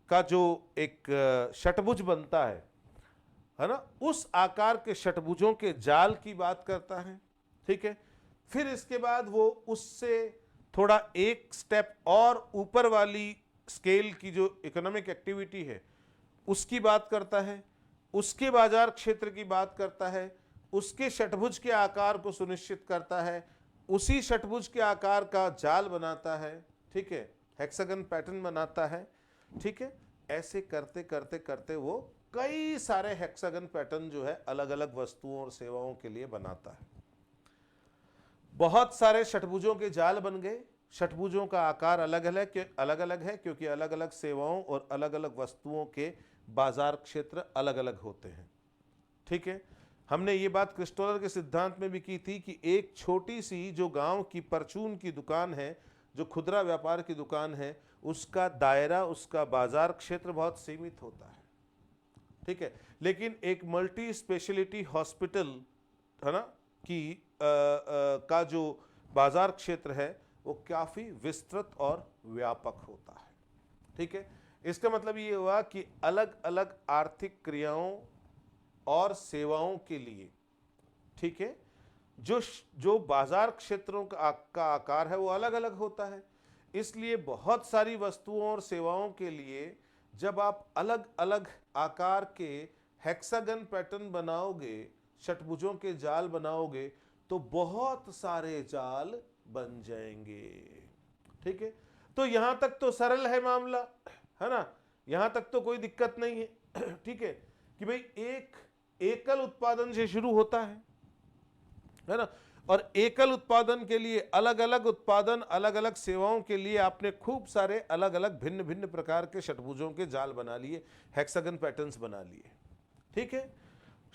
का जो एक षटभुज बनता है ना, उस आकार के षटभुजों के जाल की बात करता है, ठीक है। फिर इसके बाद वो उससे थोड़ा एक स्टेप और ऊपर वाली स्केल की जो इकोनॉमिक एक्टिविटी है उसकी बात करता है, उसके बाजार क्षेत्र की बात करता है, उसके षटभुज के आकार को सुनिश्चित करता है, उसी षटभुज के आकार का जाल बनाता है, ठीक है, हेक्सागन पैटर्न बनाता है, ठीक है। ऐसे करते करते करते वो कई सारे हेक्सागन पैटर्न जो है अलग अलग वस्तुओं और सेवाओं के लिए बनाता है। बहुत सारे षटभुजों के जाल बन गए। षटभुजों का आकार अलग अलग है क्योंकि अलग अलग सेवाओं और अलग अलग वस्तुओं के बाजार क्षेत्र अलग अलग होते हैं, ठीक है। हमने ये बात क्रिस्टोलर के सिद्धांत में भी की थी कि एक छोटी सी जो गांव की परचून की दुकान है, जो खुदरा व्यापार की दुकान है, उसका दायरा, उसका बाजार क्षेत्र बहुत सीमित होता है, ठीक है। लेकिन एक मल्टी स्पेशलिटी हॉस्पिटल है ना का जो बाजार क्षेत्र है वो काफी विस्तृत और व्यापक होता है, ठीक है। इसका मतलब ये हुआ कि अलग अलग आर्थिक क्रियाओं और सेवाओं के लिए, ठीक है, जो बाजार क्षेत्रों का आकार है वो अलग अलग होता है। इसलिए बहुत सारी वस्तुओं और सेवाओं के लिए जब आप अलग अलग आकार के हेक्सागन पैटर्न बनाओगे, षटभुजों के जाल बनाओगे, तो बहुत सारे जाल बन जाएंगे, ठीक है। तो यहां तक तो सरल है मामला, है ना, यहां तक तो कोई दिक्कत नहीं है, ठीक है, कि भाई एक एकल उत्पादन से शुरू होता है ना, और एकल उत्पादन के लिए अलग अलग उत्पादन, अलग अलग सेवाओं के लिए आपने खूब सारे अलग अलग भिन्न भिन्न प्रकार के षटभुजों के जाल बना लिए, हेक्सागन पैटर्न्स बना लिए, ठीक है।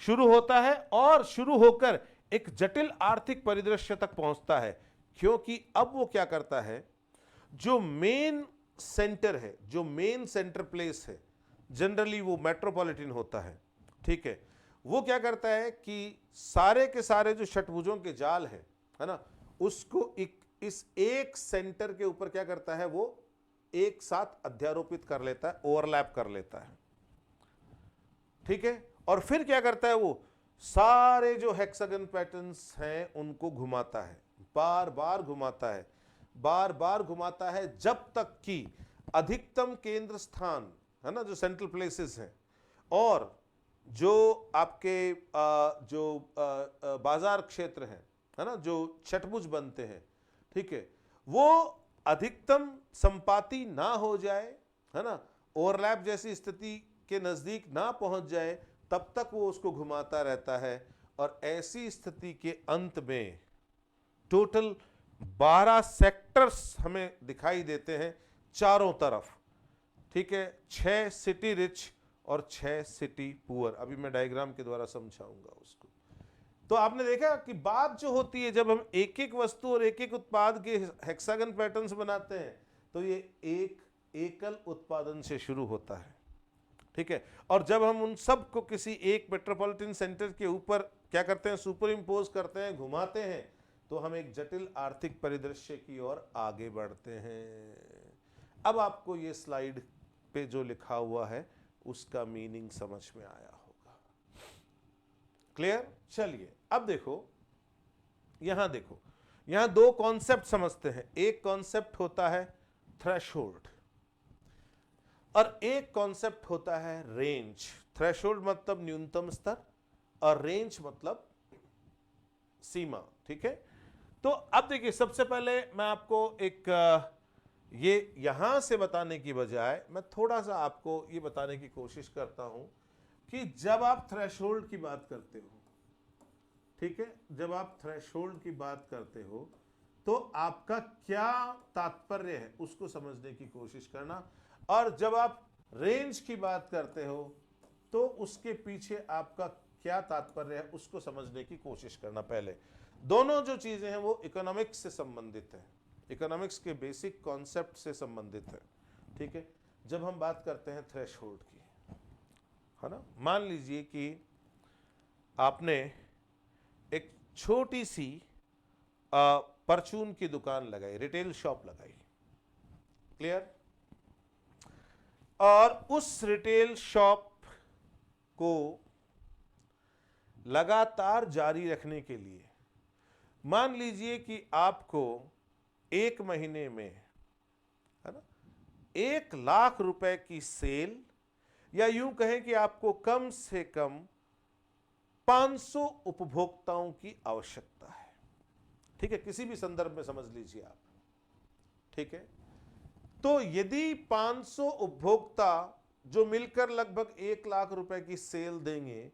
शुरू होता है और शुरू होकर एक जटिल आर्थिक परिदृश्य तक पहुंचता है, क्योंकि अब वो क्या करता है, जो मेन सेंटर है, जो मेन सेंटर प्लेस है, जनरली वो मेट्रोपॉलिटन होता है, ठीक है। वो क्या करता है कि सारे के सारे जो षटभुजों के जाल है ना, उसको इस एक सेंटर के ऊपर क्या करता है, वो एक साथ अध्यारोपित कर लेता है, ओवरलैप कर लेता है, ठीक है। और फिर क्या करता है, वो सारे जो हेक्सागन पैटर्न्स हैं उनको घुमाता है, बार बार घुमाता है, बार बार घुमाता है, जब तक कि अधिकतम केंद्र स्थान है ना, जो सेंट्रल प्लेसेस हैं, और जो आपके बाजार क्षेत्र है ना, जो षटभुज बनते हैं, ठीक है, वो अधिकतम संपाती ना हो जाए, है ना, ओवरलैप जैसी स्थिति के नजदीक ना पहुंच जाए, तब तक वो उसको घुमाता रहता है। और ऐसी स्थिति के अंत में टोटल 12 सेक्टर्स हमें दिखाई देते हैं चारों तरफ, ठीक है, 6 सिटी रिच और 6 सिटी पुअर। अभी मैं डायग्राम के द्वारा समझाऊंगा उसको। तो आपने देखा कि बात जो होती है, जब हम एक एक वस्तु और एक एक उत्पाद के हेक्सागन पैटर्न्स बनाते हैं, तो ये एक एकल उत्पादन से शुरू होता है, ठीक है। और जब हम उन सब को किसी एक मेट्रोपॉलिटन सेंटर के ऊपर क्या करते हैं, सुपर इम्पोज करते हैं, घुमाते हैं, तो हम एक जटिल आर्थिक परिदृश्य की ओर आगे बढ़ते हैं। अब आपको ये स्लाइड पे जो लिखा हुआ है उसका मीनिंग समझ में आया होगा, क्लियर। चलिए अब देखो, यहां दो कॉन्सेप्ट समझते हैं। एक कॉन्सेप्ट होता है थ्रेशोल्ड और एक कॉन्सेप्ट होता है रेंज। थ्रेशोल्ड मतलब न्यूनतम स्तर और रेंज मतलब सीमा, ठीक है। तो अब देखिए, सबसे पहले मैं आपको एक ये यहां से बताने की बजाय मैं थोड़ा सा आपको ये बताने की कोशिश करता हूं कि जब आप थ्रेशोल्ड की बात करते हो, ठीक है, जब आप थ्रेशोल्ड की बात करते हो तो आपका क्या तात्पर्य है उसको समझने की कोशिश करना, और जब आप रेंज की बात करते हो तो उसके पीछे आपका क्या तात्पर्य है उसको समझने की कोशिश करना। पहले दोनों जो चीजें हैं वो इकोनॉमिक्स से संबंधित है, इकोनॉमिक्स के बेसिक कॉन्सेप्ट से संबंधित है, ठीक है। जब हम बात करते हैं थ्रेशोल्ड की, है ना, मान लीजिए कि आपने एक छोटी सी परचून की दुकान लगाई, रिटेल शॉप लगाई, क्लियर, और उस रिटेल शॉप को लगातार जारी रखने के लिए मान लीजिए कि आपको एक महीने में, है ना, 1,00,000 रुपए की सेल, या यूं कहें कि आपको कम से कम 500 उपभोक्ताओं की आवश्यकता है, ठीक है, किसी भी संदर्भ में समझ लीजिए आप, ठीक है। तो यदि 500 उपभोक्ता जो मिलकर लगभग 1,00,000 रुपए की सेल देंगे,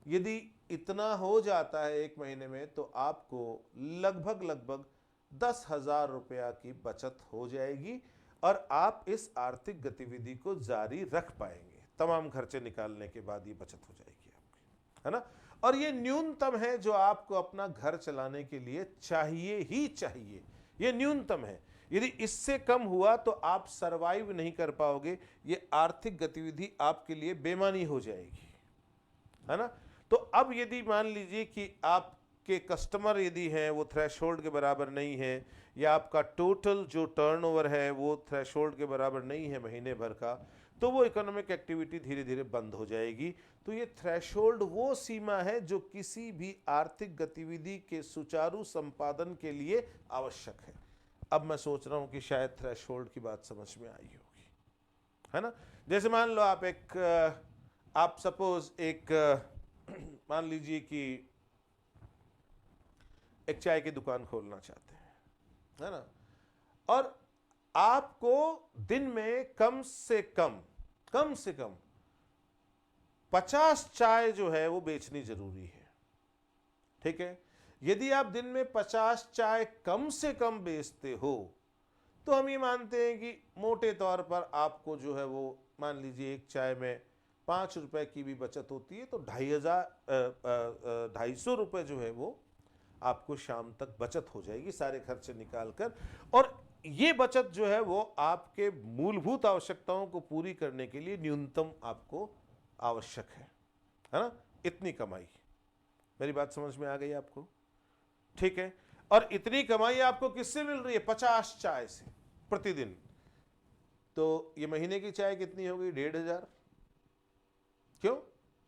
यदि इतना हो जाता है एक महीने में, तो आपको लगभग 10,000 रुपया की बचत हो जाएगी और आप इस आर्थिक गतिविधि को जारी रख पाएंगे। तमाम खर्चे निकालने के बाद ये बचत हो जाएगी आपकी, है ना। और ये न्यूनतम है जो आपको अपना घर चलाने के लिए चाहिए ही चाहिए, ये न्यूनतम है। यदि इससे कम हुआ तो आप सरवाइव नहीं कर पाओगे, ये आर्थिक गतिविधि आपके लिए बेमानी हो जाएगी, है ना। तो अब यदि मान लीजिए कि आपके कस्टमर यदि हैं वो थ्रेशोल्ड के बराबर नहीं है, या आपका टोटल जो टर्नओवर है वो थ्रेशोल्ड के बराबर नहीं है महीने भर का, तो वो इकोनॉमिक एक्टिविटी धीरे धीरे बंद हो जाएगी। तो ये थ्रेशोल्ड वो सीमा है जो किसी भी आर्थिक गतिविधि के सुचारू संपादन के लिए आवश्यक है। अब मैं सोच रहा हूं कि शायद थ्रेशोल्ड की बात समझ में आई होगी, है ना। जैसे मान लो आप सपोज एक मान लीजिए कि एक चाय की दुकान खोलना चाहते हैं, है ना, और आपको दिन में कम से कम 50 चाय जो है वो बेचनी जरूरी है, ठीक है। यदि आप दिन में 50 चाय कम से कम बेचते हो तो हम ये मानते हैं कि मोटे तौर पर आपको जो है वो मान लीजिए एक चाय में 5 रुपए की भी बचत होती है, तो 250 रुपए जो है वो आपको शाम तक बचत हो जाएगी सारे खर्चे निकालकर। और ये बचत जो है वो आपके मूलभूत आवश्यकताओं को पूरी करने के लिए न्यूनतम आपको आवश्यक है ना। इतनी कमाई, मेरी बात समझ में आ गई आपको, ठीक है। और इतनी कमाई आपको किससे मिल रही है? 50 चाय से प्रतिदिन। तो ये महीने की चाय कितनी हो गई? 1,500। क्यों?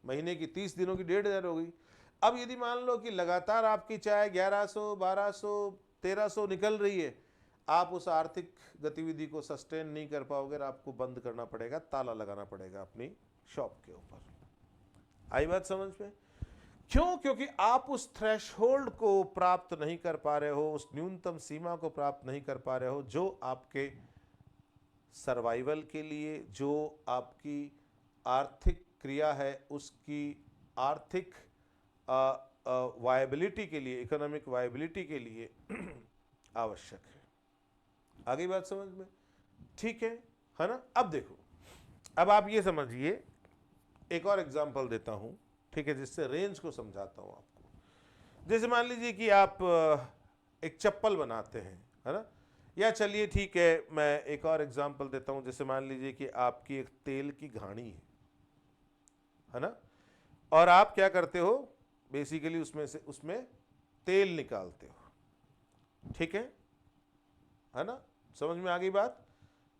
महीने की 30 दिनों की 1,500 हो गई। अब यदि मान लो कि लगातार आपकी चाय 1100, 1200, 1300 निकल रही है, आप उस आर्थिक गतिविधि को सस्टेन नहीं कर पाओगे और आपको बंद करना पड़ेगा, ताला लगाना पड़ेगा अपनी शॉप के ऊपर। आई बात समझ में? क्यों? क्योंकि आप उस थ्रेशहोल्ड को प्राप्त नहीं कर पा रहे हो, उस न्यूनतम सीमा को प्राप्त नहीं कर पा रहे हो जो आपके सर्वाइवल के लिए, जो आपकी आर्थिक क्रिया है उसकी आर्थिक वायबिलिटी के लिए, इकोनॉमिक वायबिलिटी के लिए आवश्यक है। आगे बात समझ में? ठीक है ना। अब देखो, अब आप ये समझिए, एक और एग्जांपल देता हूं, ठीक है, जिससे रेंज को समझाता हूं आपको। जैसे मान लीजिए कि आप एक चप्पल बनाते हैं, है ना, या चलिए ठीक है मैं एक और एग्जांपल देता हूं। जैसे मान लीजिए कि आपकी एक तेल की घानी है ना, और आप क्या करते हो, बेसिकली उसमें तेल निकालते हो, ठीक है ना, समझ में आ गई बात?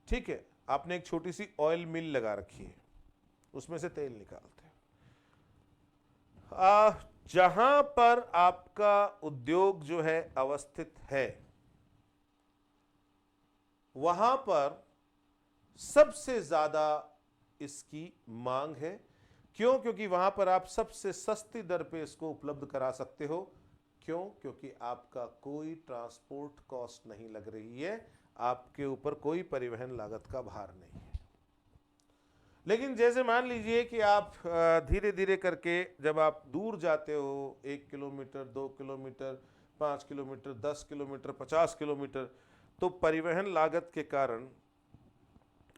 ठीक है, आपने एक छोटी सी ऑयल मिल लगा रखी है, उसमें से तेल निकालते हो। जहां पर आपका उद्योग जो है अवस्थित है, वहां पर सबसे ज्यादा इसकी मांग है। क्यों? क्योंकि वहां पर आप सबसे सस्ती दर पे इसको उपलब्ध करा सकते हो। क्यों? क्योंकि आपका कोई ट्रांसपोर्ट कॉस्ट नहीं लग रही है, आपके ऊपर कोई परिवहन लागत का भार नहीं है। लेकिन जैसे मान लीजिए कि आप धीरे धीरे करके जब आप दूर जाते हो, 1 kilometre, 2 kilometre, 5 kilometre, 10 kilometre, 50 kilometre, तो परिवहन लागत के कारण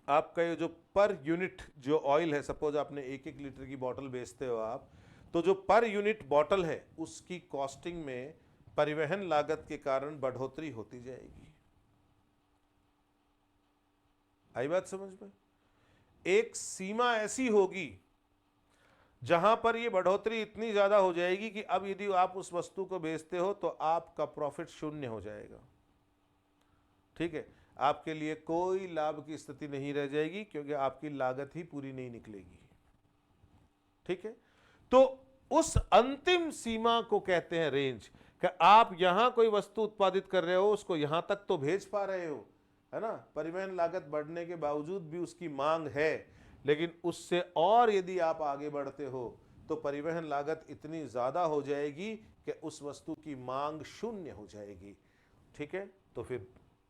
आपका ये जो पर यूनिट जो ऑयल है, सपोज आपने 1-1 लीटर की बोतल बेचते हो आप, तो जो पर यूनिट बोतल है उसकी कॉस्टिंग में परिवहन लागत के कारण बढ़ोतरी होती जाएगी। आई बात समझ में? एक सीमा ऐसी होगी जहां पर ये बढ़ोतरी इतनी ज्यादा हो जाएगी कि अब यदि आप उस वस्तु को बेचते हो तो आपका प्रॉफिट शून्य हो जाएगा। ठीक है, आपके लिए कोई लाभ की स्थिति नहीं रह जाएगी क्योंकि आपकी लागत ही पूरी नहीं निकलेगी। ठीक है, तो उस अंतिम सीमा को कहते हैं रेंज। कि आप यहां कोई वस्तु उत्पादित कर रहे हो, उसको यहां तक तो भेज पा रहे हो, है ना, परिवहन लागत बढ़ने के बावजूद भी उसकी मांग है, लेकिन उससे और यदि आप आगे बढ़ते हो तो परिवहन लागत इतनी ज्यादा हो जाएगी कि उस वस्तु की मांग शून्य हो जाएगी। ठीक है, तो फिर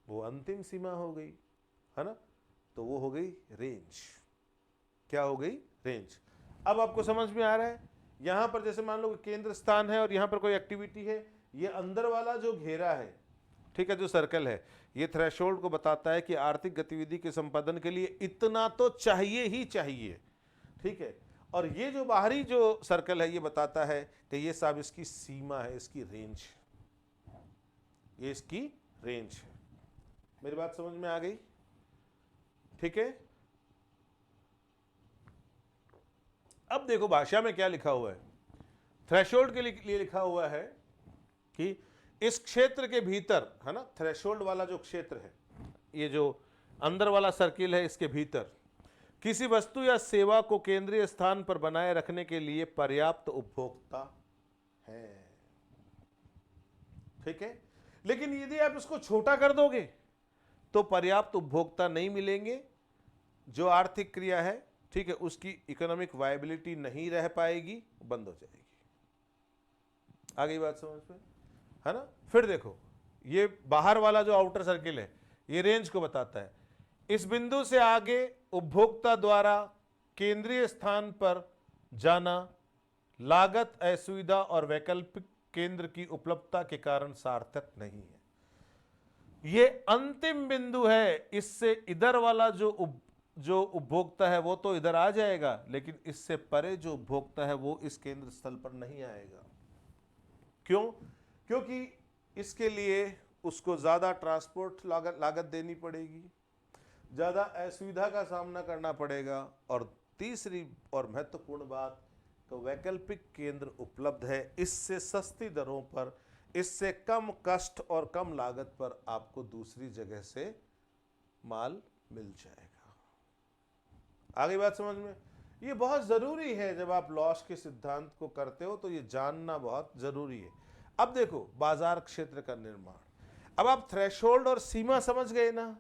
वो अंतिम सीमा हो गई, है ना, तो वो हो गई रेंज। क्या हो गई? रेंज। अब आपको समझ में आ रहा है? यहां पर जैसे मान लो केंद्र स्थान है और यहां पर कोई एक्टिविटी है, ये अंदर वाला जो घेरा है, ठीक है, जो सर्कल है, ये थ्रेशोल्ड को बताता है कि आर्थिक गतिविधि के संपादन के लिए इतना तो चाहिए ही चाहिए। ठीक है, और ये जो बाहरी जो सर्कल है ये बताता है कि ये साहब इसकी सीमा है, इसकी रेंज, ये इसकी रेंज है। मेरी बात समझ में आ गई? ठीक है, अब देखो भाषा में क्या लिखा हुआ है। थ्रेशोल्ड के लिए लिखा हुआ है कि इस क्षेत्र के भीतर, है ना, थ्रेशोल्ड वाला जो क्षेत्र है, ये जो अंदर वाला सर्किल है, इसके भीतर किसी वस्तु या सेवा को केंद्रीय स्थान पर बनाए रखने के लिए पर्याप्त उपभोक्ता है। ठीक है, लेकिन यदि आप इसको छोटा कर दोगे तो पर्याप्त उपभोक्ता नहीं मिलेंगे, जो आर्थिक क्रिया है, ठीक है, उसकी इकोनॉमिक वायबिलिटी नहीं रह पाएगी, बंद हो जाएगी। आ गई बात समझ में, है ना? फिर देखो, ये बाहर वाला जो आउटर सर्किल है ये रेंज को बताता है। इस बिंदु से आगे उपभोक्ता द्वारा केंद्रीय स्थान पर जाना लागत, असुविधा और वैकल्पिक केंद्र की उपलब्धता के कारण सार्थक नहीं है। ये अंतिम बिंदु है, इससे इधर वाला जो उपभोक्ता है वो तो इधर आ जाएगा, लेकिन इससे परे जो उपभोक्ता है वो इस केंद्र स्थल पर नहीं आएगा। क्यों? क्योंकि इसके लिए उसको ज्यादा ट्रांसपोर्ट लागत देनी पड़ेगी, ज्यादा असुविधा का सामना करना पड़ेगा, और तीसरी और महत्वपूर्ण बात, तो वैकल्पिक केंद्र उपलब्ध है, इससे सस्ती दरों पर, इससे कम कष्ट और कम लागत पर आपको दूसरी जगह से माल मिल जाएगा। आगे बात समझ में? ये बहुत जरूरी है, जब आप लॉस के सिद्धांत को करते हो तो ये जानना बहुत जरूरी है। अब देखो, बाजार क्षेत्र का निर्माण, अब आप थ्रेशोल्ड और सीमा समझ गए ना,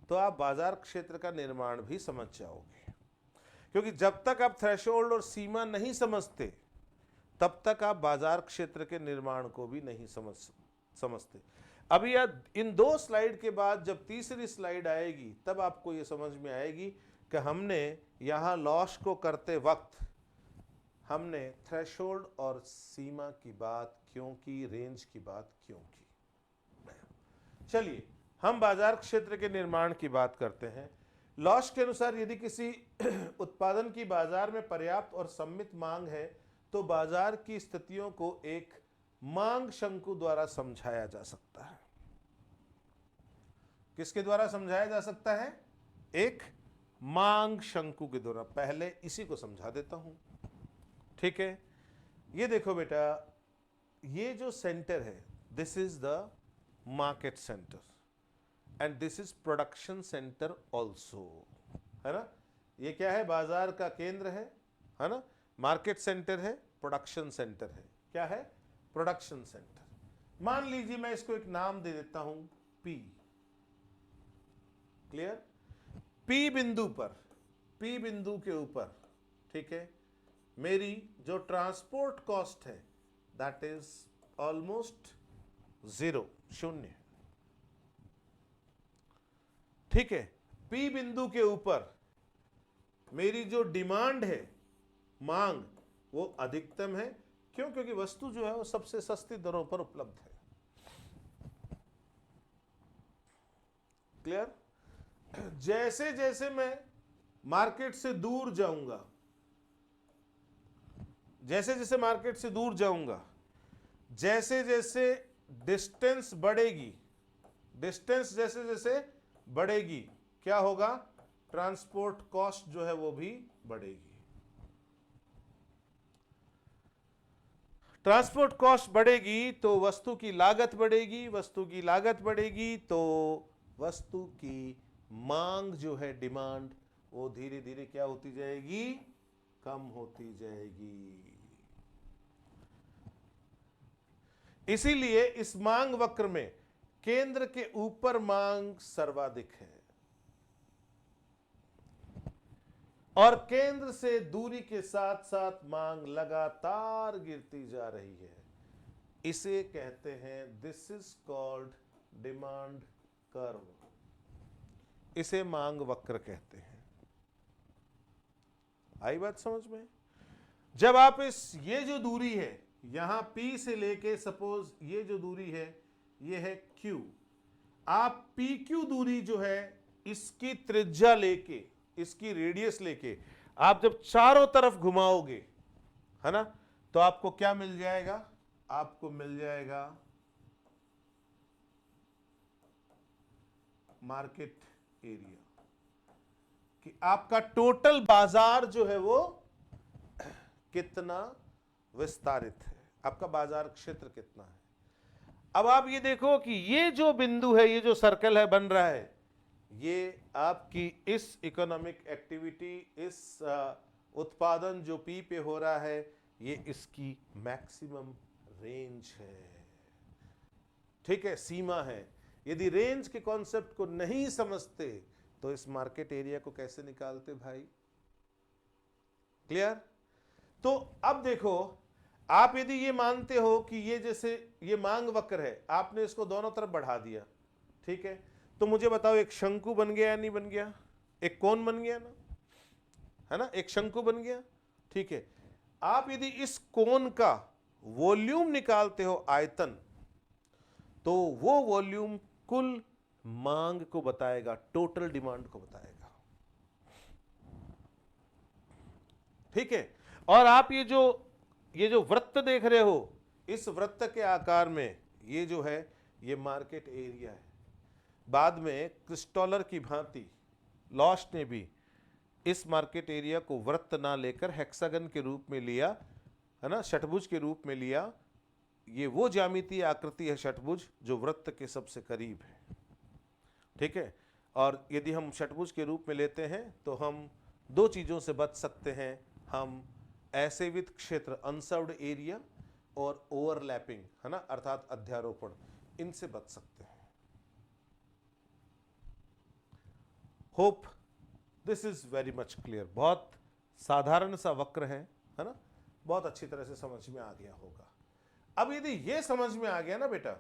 तो आप बाजार क्षेत्र का निर्माण भी समझ जाओगे। क्योंकि जब तक आप थ्रेशोल्ड और सीमा नहीं समझते तब तक आप बाजार क्षेत्र के निर्माण को भी नहीं समझते। अभी इन दो स्लाइड के बाद जब तीसरी स्लाइड आएगी तब आपको ये समझ में आएगी कि हमने यहां लॉस को करते वक्त हमने थ्रेशोल्ड और सीमा की बात क्यों की, रेंज की बात क्यों की। चलिए हम बाजार क्षेत्र के निर्माण की बात करते हैं। लॉस के अनुसार यदि किसी उत्पादन की बाजार में पर्याप्त और सम्मित मांग है तो बाजार की स्थितियों को एक मांग शंकु द्वारा समझाया जा सकता है। किसके द्वारा समझाया जा सकता है? एक मांग शंकु के द्वारा। पहले इसी को समझा देता हूं, ठीक है। ये देखो बेटा, ये जो सेंटर है, this is the market centre and this is production centre also, है ना। ये क्या है? बाजार का केंद्र है ना। मार्केट सेंटर है, प्रोडक्शन सेंटर है। क्या है? Production centre. मान लीजिए मैं इसको एक नाम दे देता हूं पी। क्लियर? पी बिंदु पर, पी बिंदु के ऊपर, ठीक है, मेरी जो ट्रांसपोर्ट कॉस्ट है दैट इज ऑलमोस्ट 0, शून्य। ठीक है, पी बिंदु के ऊपर मेरी जो डिमांड है, मांग, वो अधिकतम है। क्यों? क्योंकि वस्तु जो है वो सबसे सस्ती दरों पर उपलब्ध है। क्लियर? जैसे जैसे मैं मार्केट से दूर जाऊंगा, जैसे जैसे मार्केट से दूर जाऊंगा, जैसे जैसे डिस्टेंस बढ़ेगी, डिस्टेंस जैसे जैसे बढ़ेगी, क्या होगा? ट्रांसपोर्ट कॉस्ट जो है वो भी बढ़ेगी। ट्रांसपोर्ट कॉस्ट बढ़ेगी तो वस्तु की लागत बढ़ेगी, वस्तु की लागत बढ़ेगी तो वस्तु की मांग जो है, डिमांड, वो धीरे धीरे क्या होती जाएगी? कम होती जाएगी। इसीलिए इस मांग वक्र में केंद्र के ऊपर मांग सर्वाधिक है और केंद्र से दूरी के साथ साथ मांग लगातार गिरती जा रही है। इसे कहते हैं, this is called demand curve. इसे मांग वक्र कहते हैं। आई बात समझ में? जब आप ये जो दूरी है, यहां P से लेके सपोज ये जो दूरी है, ये है Q। आप PQ दूरी जो है, इसकी त्रिज्या लेके, इसकी रेडियस लेके आप जब चारों तरफ घुमाओगे, है ना, तो आपको क्या मिल जाएगा? आपको मिल जाएगा मार्केट एरिया, कि आपका टोटल बाजार जो है वो कितना विस्तारित है, आपका बाजार क्षेत्र कितना है। अब आप ये देखो कि ये जो बिंदु है, ये जो सर्कल है बन रहा है, ये आपकी इस इकोनॉमिक एक्टिविटी, इस उत्पादन जो P पे हो रहा है, ये इसकी मैक्सिमम रेंज है। ठीक है, सीमा है। यदि रेंज के कॉन्सेप्ट को नहीं समझते तो इस मार्केट एरिया को कैसे निकालते भाई? क्लियर? तो अब देखो, आप यदि ये मानते हो कि ये जैसे ये मांग वक्र है, आपने इसको दोनों तरफ बढ़ा दिया, ठीक है, तो मुझे बताओ एक शंकु बन गया या नहीं बन गया? एक कोण बन गया ना, है ना, एक शंकु बन गया। ठीक है, आप यदि इस कोण का वॉल्यूम निकालते हो, आयतन, तो वो वॉल्यूम कुल मांग को बताएगा, टोटल डिमांड को बताएगा। ठीक है, और आप ये जो वृत्त देख रहे हो, इस वृत्त के आकार में ये जो है, ये मार्केट एरिया है। बाद में क्रिस्टॉलर की भांति लॉश ने भी इस मार्केट एरिया को वृत्त ना लेकर हेक्सागन के रूप में लिया, है ना, षटभुज के रूप में लिया। ये वो ज्यामितीय आकृति है षटभुज जो वृत्त के सबसे करीब है। ठीक है, और यदि हम षटभुज के रूप में लेते हैं तो हम दो चीजों से बच सकते हैं। हम असेवित क्षेत्र, अनसर्व्ड एरिया, और ओवरलैपिंग, है ना, अर्थात अध्यारोपण, इनसे बच सकते हैं। Hope this is very much clear. बहुत साधारण सा वक्र है ना, बहुत अच्छी तरह से समझ में आ गया होगा। अब यदि ये समझ में आ गया ना बेटा,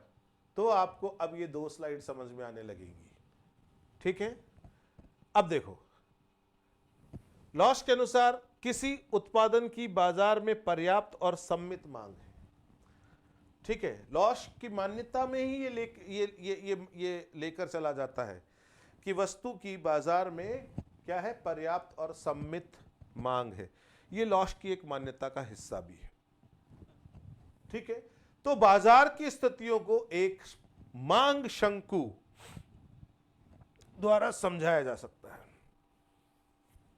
तो आपको अब ये दो स्लाइड समझ में आने लगेंगी। ठीक है, अब देखो, लॉश के अनुसार किसी उत्पादन की बाजार में पर्याप्त और सम्मित मांग है। ठीक है, लॉश की मान्यता में ही ये लेकर चला जाता है कि वस्तु की बाजार में क्या है? पर्याप्त और सम्मित मांग है। ये लॉश की एक मान्यता का हिस्सा भी है। ठीक है, तो बाजार की स्थितियों को एक मांग शंकु द्वारा समझाया जा सकता है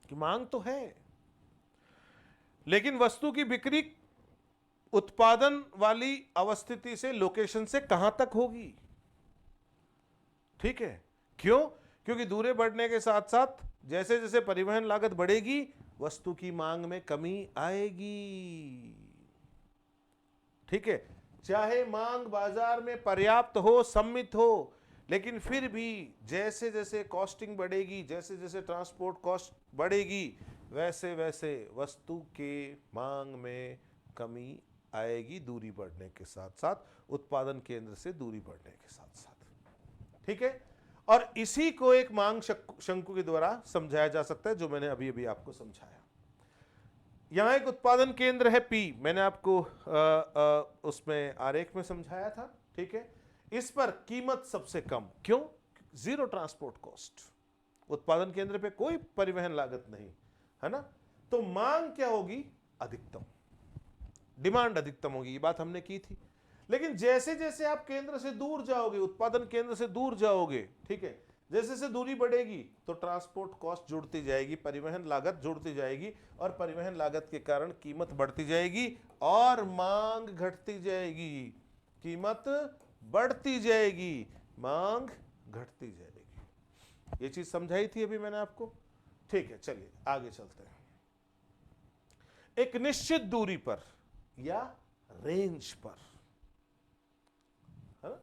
कि मांग तो है, लेकिन वस्तु की बिक्री उत्पादन वाली अवस्थिति से, लोकेशन से कहां तक होगी? ठीक है, क्यों? क्योंकि दूरी बढ़ने के साथ साथ जैसे जैसे परिवहन लागत बढ़ेगी, वस्तु की मांग में कमी आएगी। ठीक है, चाहे मांग बाजार में पर्याप्त हो, सम्मित हो, लेकिन फिर भी जैसे जैसे कॉस्टिंग बढ़ेगी, जैसे जैसे ट्रांसपोर्ट कॉस्ट बढ़ेगी, वैसे वैसे वस्तु के मांग में कमी आएगी दूरी बढ़ने के साथ साथ, उत्पादन केंद्र से दूरी बढ़ने के साथ साथ। ठीक है, और इसी को एक मांग शंकु के द्वारा समझाया जा सकता है, जो मैंने अभी अभी आपको समझाया। यहां एक उत्पादन केंद्र है P, मैंने आपको उसमें आरेख में समझाया था। ठीक है, इस पर कीमत सबसे कम, क्यों? जीरो ट्रांसपोर्ट कॉस्ट, उत्पादन केंद्र पे कोई परिवहन लागत नहीं है ना। तो मांग क्या होगी? अधिकतम, डिमांड अधिकतम होगी, ये बात हमने की थी। लेकिन जैसे जैसे आप केंद्र से दूर जाओगे, उत्पादन केंद्र से दूर जाओगे, ठीक है, जैसे जैसे दूरी बढ़ेगी तो ट्रांसपोर्ट कॉस्ट जुड़ती जाएगी, परिवहन लागत जुड़ती जाएगी, और परिवहन लागत के कारण कीमत बढ़ती जाएगी और मांग घटती जाएगी। कीमत बढ़ती जाएगी, मांग घटती जाएगी। ये चीज समझाई थी अभी मैंने आपको। ठीक है, चलिए आगे चलते हैं। एक निश्चित दूरी पर या रेंज पर, है ना,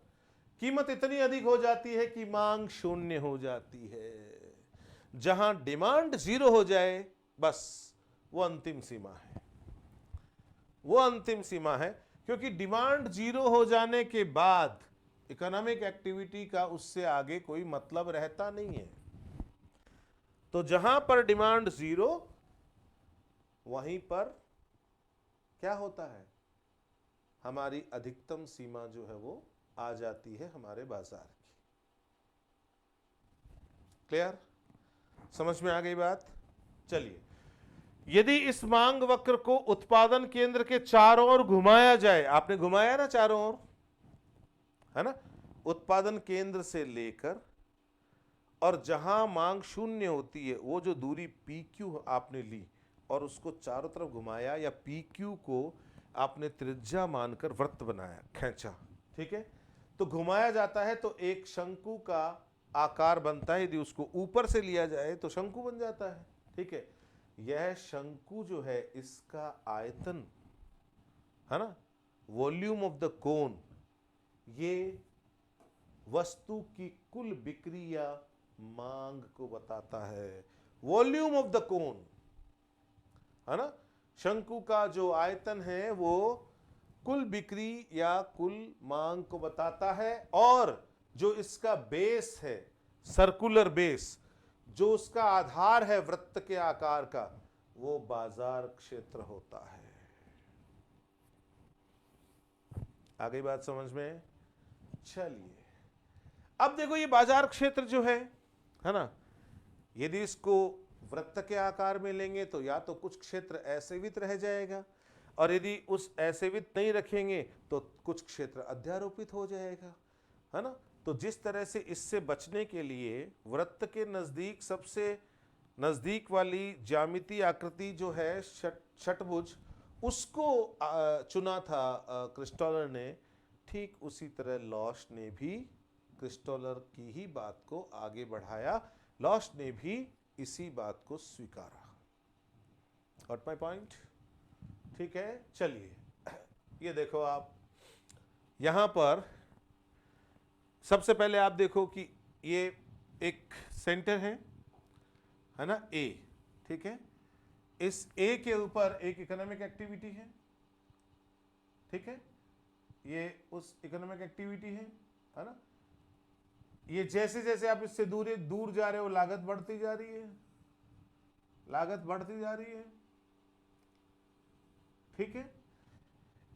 कीमत इतनी अधिक हो जाती है कि मांग शून्य हो जाती है। जहां डिमांड जीरो हो जाए, बस वो अंतिम सीमा है, वो अंतिम सीमा है। क्योंकि डिमांड जीरो हो जाने के बाद इकोनॉमिक एक्टिविटी का उससे आगे कोई मतलब रहता नहीं है। तो जहां पर डिमांड जीरो, वहीं पर क्या होता है? हमारी अधिकतम सीमा जो है वो आ जाती है हमारे बाजार की। क्लियर? समझ में आ गई बात? चलिए, यदि इस मांग वक्र को उत्पादन केंद्र के चारों ओर घुमाया जाए, आपने घुमाया ना चारों ओर, है ना, उत्पादन केंद्र से लेकर और जहां मांग शून्य होती है, वो जो दूरी PQ आपने ली और उसको चारों तरफ घुमाया, या PQ को आपने त्रिज्या मानकर वृत्त बनाया, खींचा, ठीक है, तो घुमाया जाता है तो एक शंकु का आकार बनता है। यदि उसको ऊपर से लिया जाए तो शंकु बन जाता है। ठीक है, यह शंकु जो है, इसका आयतन, है ना, वॉल्यूम ऑफ द कोन, ये वस्तु की कुल बिक्री या मांग को बताता है। वॉल्यूम ऑफ द कोन, है ना, शंकु का जो आयतन है वो कुल बिक्री या कुल मांग को बताता है। और जो इसका बेस है, सर्कुलर बेस, जो उसका आधार है वृत्त के आकार का, वो बाजार क्षेत्र होता है। आ गई बात समझ में? चलिए, अब देखो ये बाजार क्षेत्र जो है ना, यदि इसको वृत्त के आकार में लेंगे तो या तो कुछ क्षेत्र ऐसेवित रह जाएगा, और यदि उस ऐसेवित नहीं रखेंगे तो कुछ क्षेत्र अध्यारोपित हो जाएगा, है ना। तो जिस तरह से इससे बचने के लिए वृत्त के नजदीक सबसे नजदीक वाली ज्यामितीय आकृति जो है षटभुज, उसको चुना था क्रिस्टोलर ने, ठीक उसी तरह लॉश ने भी क्रिस्टोलर की ही बात को आगे बढ़ाया। लॉश ने भी इसी बात को स्वीकारा। Got my point? ठीक है, चलिए ये देखो, आप यहां पर सबसे पहले आप देखो कि ये एक सेंटर है ना, ए, ठीक है, इस ए के ऊपर एक इकोनॉमिक एक्टिविटी है, ठीक है, ये उस इकोनॉमिक एक्टिविटी है ना। ये जैसे जैसे आप इससे दूर जा रहे हो, लागत बढ़ती जा रही है, लागत बढ़ती जा रही है, ठीक है।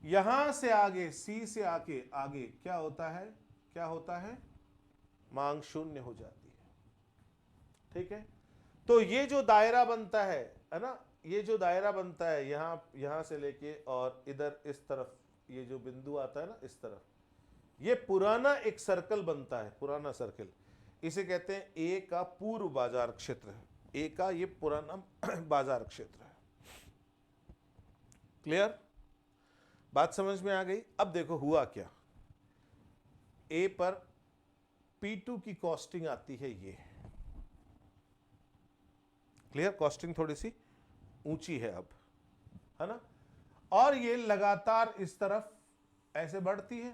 यहां से आगे, सी से आके आगे क्या होता है? क्या होता है? मांग शून्य हो जाती है, ठीक है। तो ये जो दायरा बनता है ना, ये जो दायरा बनता है यहां से लेके और इधर इस तरफ, ये जो बिंदु आता है ना इस तरफ, ये पुराना एक सर्कल बनता है, पुराना सर्कल, इसे कहते हैं ए का पूर्व बाजार क्षेत्र है। ए का ये पुराना बाजार क्षेत्र है। क्लियर? बात समझ में आ गई? अब देखो हुआ क्या, ए पर P2 की कॉस्टिंग आती है, ये क्लियर, कॉस्टिंग थोड़ी सी ऊंची है अब, है ना, और ये लगातार इस तरफ ऐसे बढ़ती है,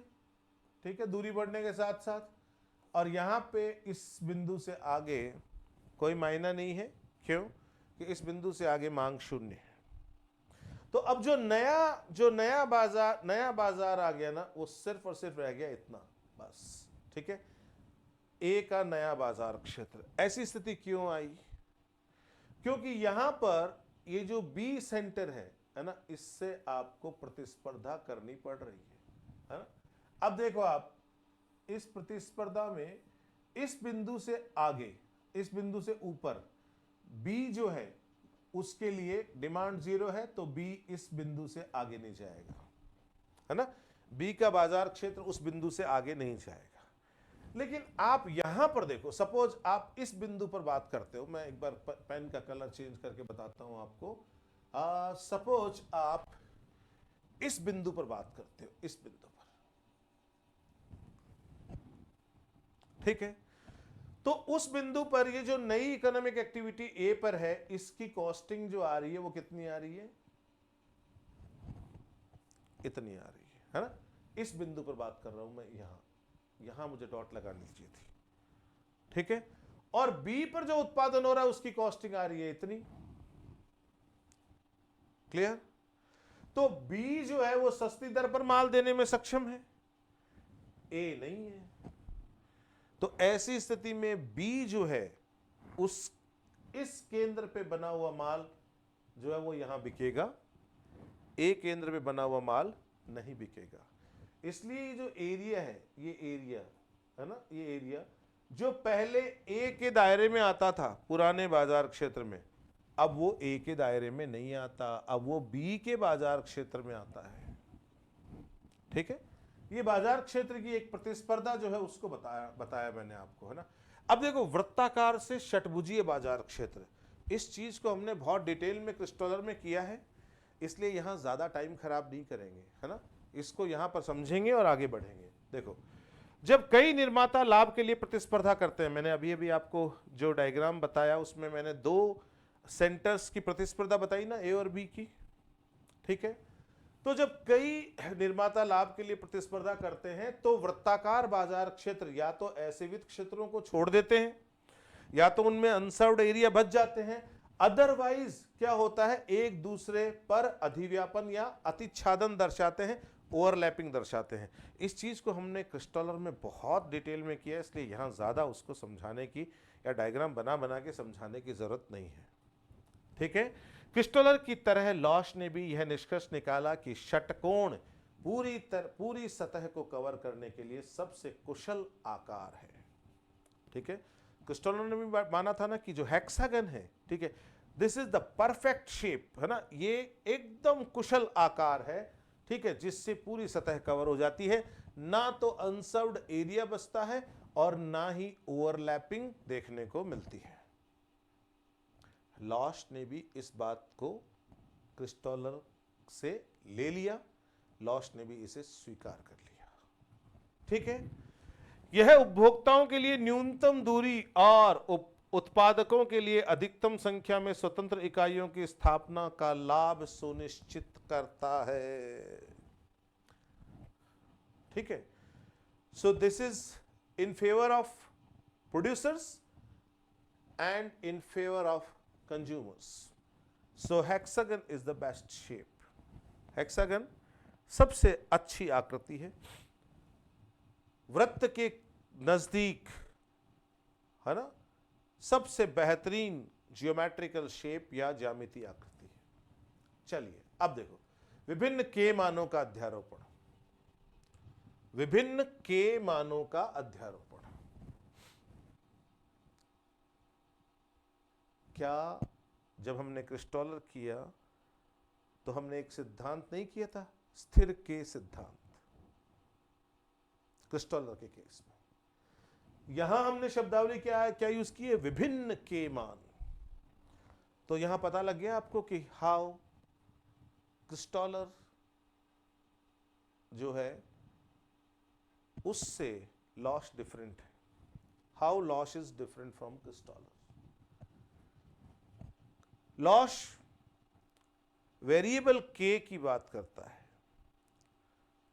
ठीक है, दूरी बढ़ने के साथ साथ, और यहां पे इस बिंदु से आगे कोई मायना नहीं है, क्यों कि इस बिंदु से आगे मांग शून्य है। तो अब जो नया बाजार आ गया ना, वो सिर्फ और सिर्फ रह गया इतना बस, ठीक है, ए का नया बाजार क्षेत्र। ऐसी स्थिति क्यों आई? क्योंकि यहां पर ये जो बी सेंटर है ना, इससे आपको प्रतिस्पर्धा करनी पड़ रही है ना। अब देखो आप इस प्रतिस्पर्धा में इस बिंदु से आगे, इस बिंदु से ऊपर बी जो है उसके लिए डिमांड 0 है, तो बी इस बिंदु से आगे नहीं जाएगा, है ना। बी का बाजार क्षेत्र उस बिंदु से आगे नहीं जाएगा। लेकिन आप यहां पर देखो, सपोज आप इस बिंदु पर बात करते हो, मैं एक बार पेन का कलर चेंज करके बताता हूं आपको। सपोज आप इस बिंदु पर बात करते हो, इस बिंदु पर, ठीक है। तो उस बिंदु पर ये जो नई इकोनॉमिक एक्टिविटी ए पर है, इसकी कॉस्टिंग जो आ रही है वो कितनी आ रही है? इतनी आ रही है ना। इस बिंदु पर बात कर रहा हूं मैं, यहां मुझे डॉट लगानी चाहिए थी, ठीक है। और बी पर जो उत्पादन हो रहा है उसकी कॉस्टिंग आ रही है इतनी। क्लियर? तो बी जो है वो सस्ती दर पर माल देने में सक्षम है, ए नहीं है। तो ऐसी स्थिति में बी जो है इस केंद्र पे बना हुआ माल जो है वो यहां बिकेगा, ए केंद्र पे बना हुआ माल नहीं बिकेगा। इसलिए जो एरिया है, ये एरिया है ना, ये एरिया जो पहले ए के दायरे में आता था पुराने बाजार क्षेत्र में, अब वो ए के दायरे में नहीं आता, अब वो बी के बाजार क्षेत्र में आता है, ठीक है। ये बाजार क्षेत्र की एक प्रतिस्पर्धा जो है उसको बताया मैंने आपको, है ना। अब देखो, वृत्ताकार से षटभुजीय बाजार क्षेत्र, इस चीज को हमने बहुत डिटेल में क्रिस्टोलर में किया है, इसलिए यहां ज्यादा टाइम खराब नहीं करेंगे, है ना। इसको यहां पर समझेंगे और आगे बढ़ेंगे। देखो, जब कई निर्माता लाभ के लिए प्रतिस्पर्धा करते हैं, मैंने अभी अभी आपको जो डायग्राम बताया उसमें मैंने 2 सेंटर्स की प्रतिस्पर्धा बताई ना, ए और बी की, ठीक है। तो जब कई निर्माता लाभ के लिए प्रतिस्पर्धा करते हैं तो वृत्ताकार बाजार क्षेत्र या तो ऐसे वित्त क्षेत्रों को छोड़ देते हैं, या तो उनमें अनसर्व्ड एरिया बच जाते हैं, अदरवाइज क्या होता है, एक दूसरे पर अधिव्यापन या अतिच्छादन दर्शाते हैं, ओवरलैपिंग दर्शाते हैं। इस चीज को हमने क्रिस्टोलर में बहुत डिटेल में किया, इसलिए यहां ज्यादा उसको समझाने की या डायग्राम बना के समझाने की जरूरत नहीं है, ठीक है। क्रिस्टोलर की तरह लॉश ने भी यह निष्कर्ष निकाला कि षटकोण पूरी सतह को कवर करने के लिए सबसे कुशल आकार है, ठीक है। क्रिस्टोलर ने भी माना था ना कि जो हेक्सागन है, ठीक है, this is the perfect shape, है ना, ये एकदम कुशल आकार है, ठीक है, जिससे पूरी सतह कवर हो जाती है, ना तो अनसर्व्ड एरिया बचता है और ना ही ओवरलैपिंग देखने को मिलती है। लॉश ने भी इस बात को क्रिस्टोलर से ले लिया, लॉश ने भी इसे स्वीकार कर लिया, ठीक है। यह उपभोक्ताओं के लिए न्यूनतम दूरी और उत्पादकों के लिए अधिकतम संख्या में स्वतंत्र इकाइयों की स्थापना का लाभ सुनिश्चित करता है, ठीक है। So this is in favour of producers and in favour of consumers. So hexagon is the best shape. Hexagon सबसे अच्छी आकृति है, वृत्त के नजदीक, है ना, सबसे बेहतरीन जियोमेट्रिकल शेप या ज्यामिति आकृति है। चलिए अब देखो, विभिन्न के मानों का अध्यारोपण, विभिन्न के मानों का अध्यारोपण। क्या जब हमने क्रिस्टोलर किया तो हमने एक सिद्धांत नहीं किया था, स्थिर के सिद्धांत, क्रिस्टोलर के केस में यहां हमने शब्दावली क्या यूज की है, विभिन्न के मान। तो यहां पता लग गया आपको कि हाउ क्रिस्टोलर जो है उससे लॉश डिफरेंट है, how Losch is different from Christaller. Losch variable के की बात करता है,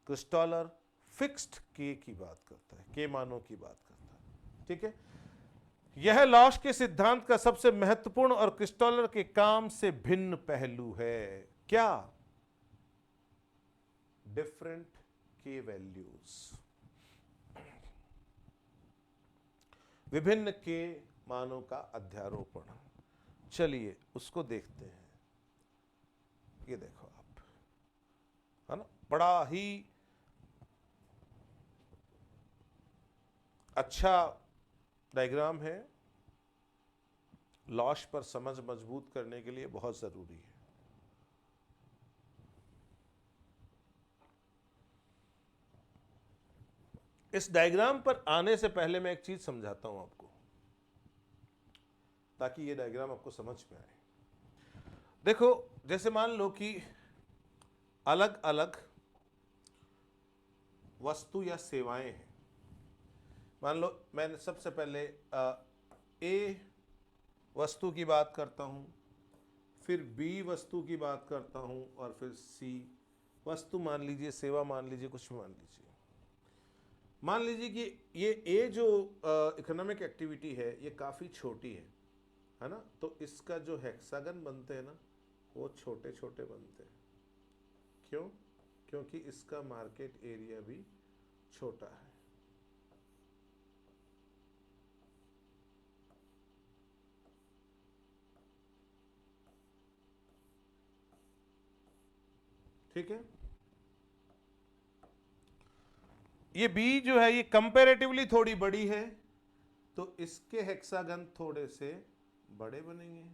क्रिस्टोलर फिक्स्ड के की बात करता है, के मानों की बात करता है, ठीक है। यह लॉश के सिद्धांत का सबसे महत्वपूर्ण और क्रिस्टोलर के काम से भिन्न पहलू है। क्या डिफरेंट के वैल्यूज, विभिन्न के मानों का अध्यारोपण। चलिए उसको देखते हैं। ये देखो आप, है ना, बड़ा ही अच्छा डायग्राम है, लॉस पर समझ मजबूत करने के लिए बहुत जरूरी है। इस डायग्राम पर आने से पहले मैं एक चीज समझाता हूं आपको, ताकि ये डायग्राम आपको समझ में आए। देखो, जैसे मान लो कि अलग अलग वस्तु या सेवाएं हैं। मान लो मैंने सबसे पहले ए वस्तु की बात करता हूं, फिर बी वस्तु की बात करता हूं, और फिर सी वस्तु मान लीजिए, सेवा मान लीजिए, कुछ मान लीजिए। मान लीजिए कि ये ए जो इकोनॉमिक एक्टिविटी है ये काफ़ी छोटी है ना, तो इसका जो हेक्सागन बनते हैं ना, वो छोटे छोटे बनते हैं। क्यों? क्योंकि इसका मार्केट एरिया भी छोटा है। ठीक है, ये बी जो है ये कंपैरेटिवली थोड़ी बड़ी है, तो इसके हेक्सागन थोड़े से बड़े बनेंगे।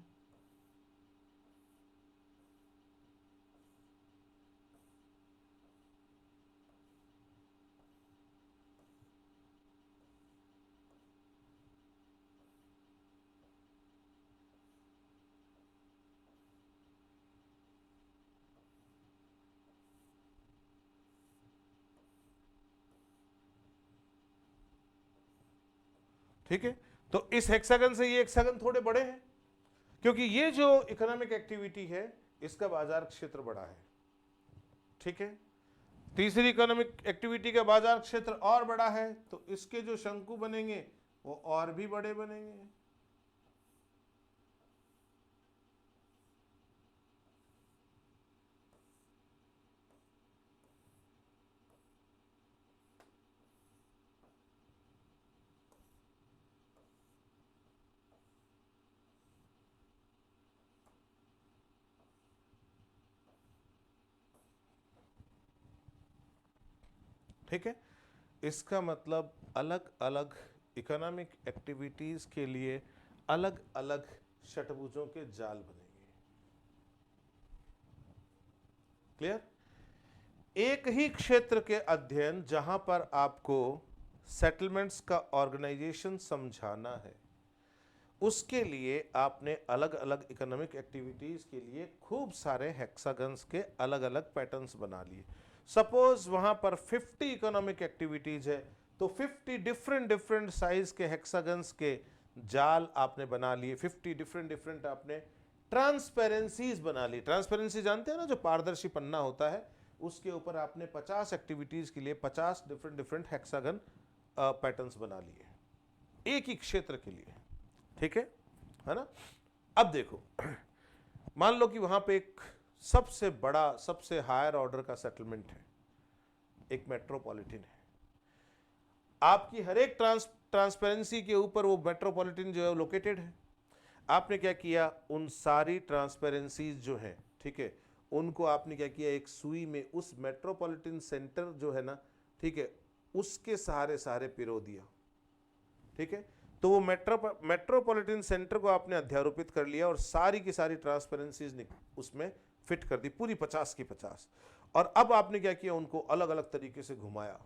ठीक है, तो इस हेक्सागन से ये हेक्सागन थोड़े बड़े हैं, क्योंकि ये जो इकोनॉमिक एक्टिविटी है इसका बाजार क्षेत्र बड़ा है। ठीक है, तीसरी इकोनॉमिक एक्टिविटी का बाजार क्षेत्र और बड़ा है, तो इसके जो शंकु बनेंगे वो और भी बड़े बनेंगे। ठीक है, इसका मतलब अलग अलग इकोनॉमिक एक्टिविटीज के लिए अलग अलग षटभुजों के जाल बनेंगे। क्लियर? एक ही क्षेत्र के अध्ययन जहां पर आपको सेटलमेंट्स का ऑर्गेनाइजेशन समझाना है, उसके लिए आपने अलग अलग इकोनॉमिक एक्टिविटीज के लिए खूब सारे हेक्सागन्स के अलग अलग पैटर्न्स बना लिए। सपोज वहां पर 50 इकोनॉमिक एक्टिविटीज है, तो 50 डिफरेंट डिफरेंट साइज के हेक्सागन्स के जाल आपने बना लिए। 50 डिफरेंट डिफरेंट आपने ट्रांसपेरेंसीज बना ली। ट्रांसपेरेंसी जानते हैं ना, जो पारदर्शी पन्ना होता है, उसके ऊपर आपने 50 एक्टिविटीज के लिए 50 डिफरेंट डिफरेंट हेक्सागन पैटर्न्स बना लिए एक ही क्षेत्र के लिए। ठीक है ना? अब देखो, मान लो कि वहां पे एक सबसे बड़ा, सबसे हायर ऑर्डर का सेटलमेंट है, एक मेट्रोपॉलिटन है। आपकी हर एक ट्रांसपेरेंसी के ऊपर वो मेट्रोपॉलिटन जो है लोकेटेड है। आपने क्या किया, उन सारी ट्रांसपेरेंसीज जो है, ठीक है, उनको आपने क्या किया, एक सुई में उस मेट्रोपॉलिटन सेंटर जो है ना, ठीक है, उसके सहारे सहारे पिरो दिया। ठीक है, तो वो मेट्रोपॉलिटन सेंटर को आपने अध्यारोपित कर लिया और सारी की सारी ट्रांसपेरेंसीज उसमें फिट कर दी, पूरी 50 की 50। और अब आपने क्या किया, उनको अलग अलग तरीके से घुमाया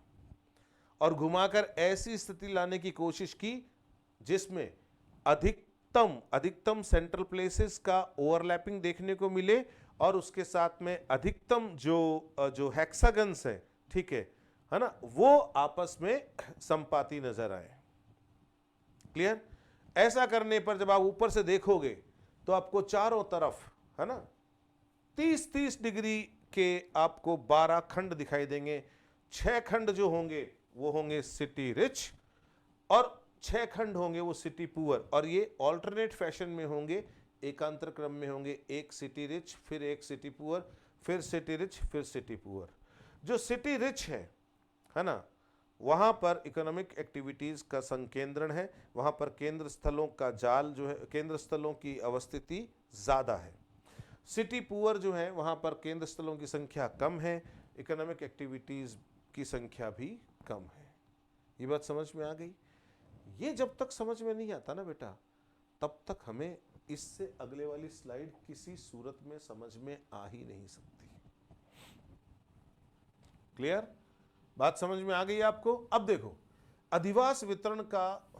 और घुमाकर ऐसी स्थिति लाने की कोशिश की जिसमें अधिकतम सेंट्रल प्लेसेस का ओवरलैपिंग देखने को मिले, और उसके साथ में अधिकतम जो हेक्सागन्स है, ठीक है ना, वो आपस में संपाती नजर आए। क्लियर? ऐसा करने पर जब आप ऊपर से देखोगे तो आपको चारों तरफ, है ना, 30-30 डिग्री के आपको 12 खंड दिखाई देंगे। 6 खंड जो होंगे वो होंगे सिटी रिच, और 6 खंड होंगे वो सिटी पुअर, और ये ऑल्टरनेट फैशन में होंगे, एकांतर क्रम में होंगे। एक सिटी रिच, फिर एक सिटी पुअर, फिर सिटी रिच, फिर सिटी पुअर। जो सिटी रिच है ना, वहां पर इकोनॉमिक एक्टिविटीज का संकेंद्रण है, वहां पर केंद्र स्थलों का जाल जो है, केंद्र स्थलों की अवस्थिति ज्यादा है। सिटी पुअर जो है वहां पर केंद्र स्थलों की संख्या कम है, इकोनॉमिक एक्टिविटीज की संख्या भी कम है। ये बात समझ में आ गई? ये जब तक समझ में नहीं आता ना बेटा, तब तक हमें इससे अगले वाली स्लाइड किसी सूरत में समझ में आ ही नहीं सकती। क्लियर? बात समझ में आ गई आपको? अब देखो, अधिवास वितरण का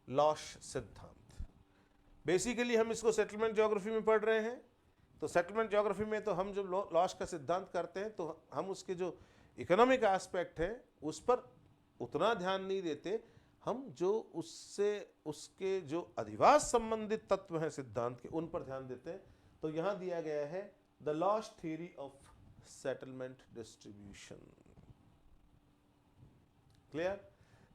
लॉश सिद्धांत, बेसिकली हम इसको सेटलमेंट ज्योग्राफी में पढ़ रहे हैं। तो सेटलमेंट ज्योग्राफी में तो हम जब लॉश का सिद्धांत करते हैं तो हम उसके जो इकोनॉमिक एस्पेक्ट है उस पर उतना ध्यान नहीं देते, हम जो उससे उसके जो अधिवास संबंधित तत्व हैं सिद्धांत के, उन पर ध्यान देते हैं। तो यहां दिया गया है the लॉश theory of settlement distribution. Clear?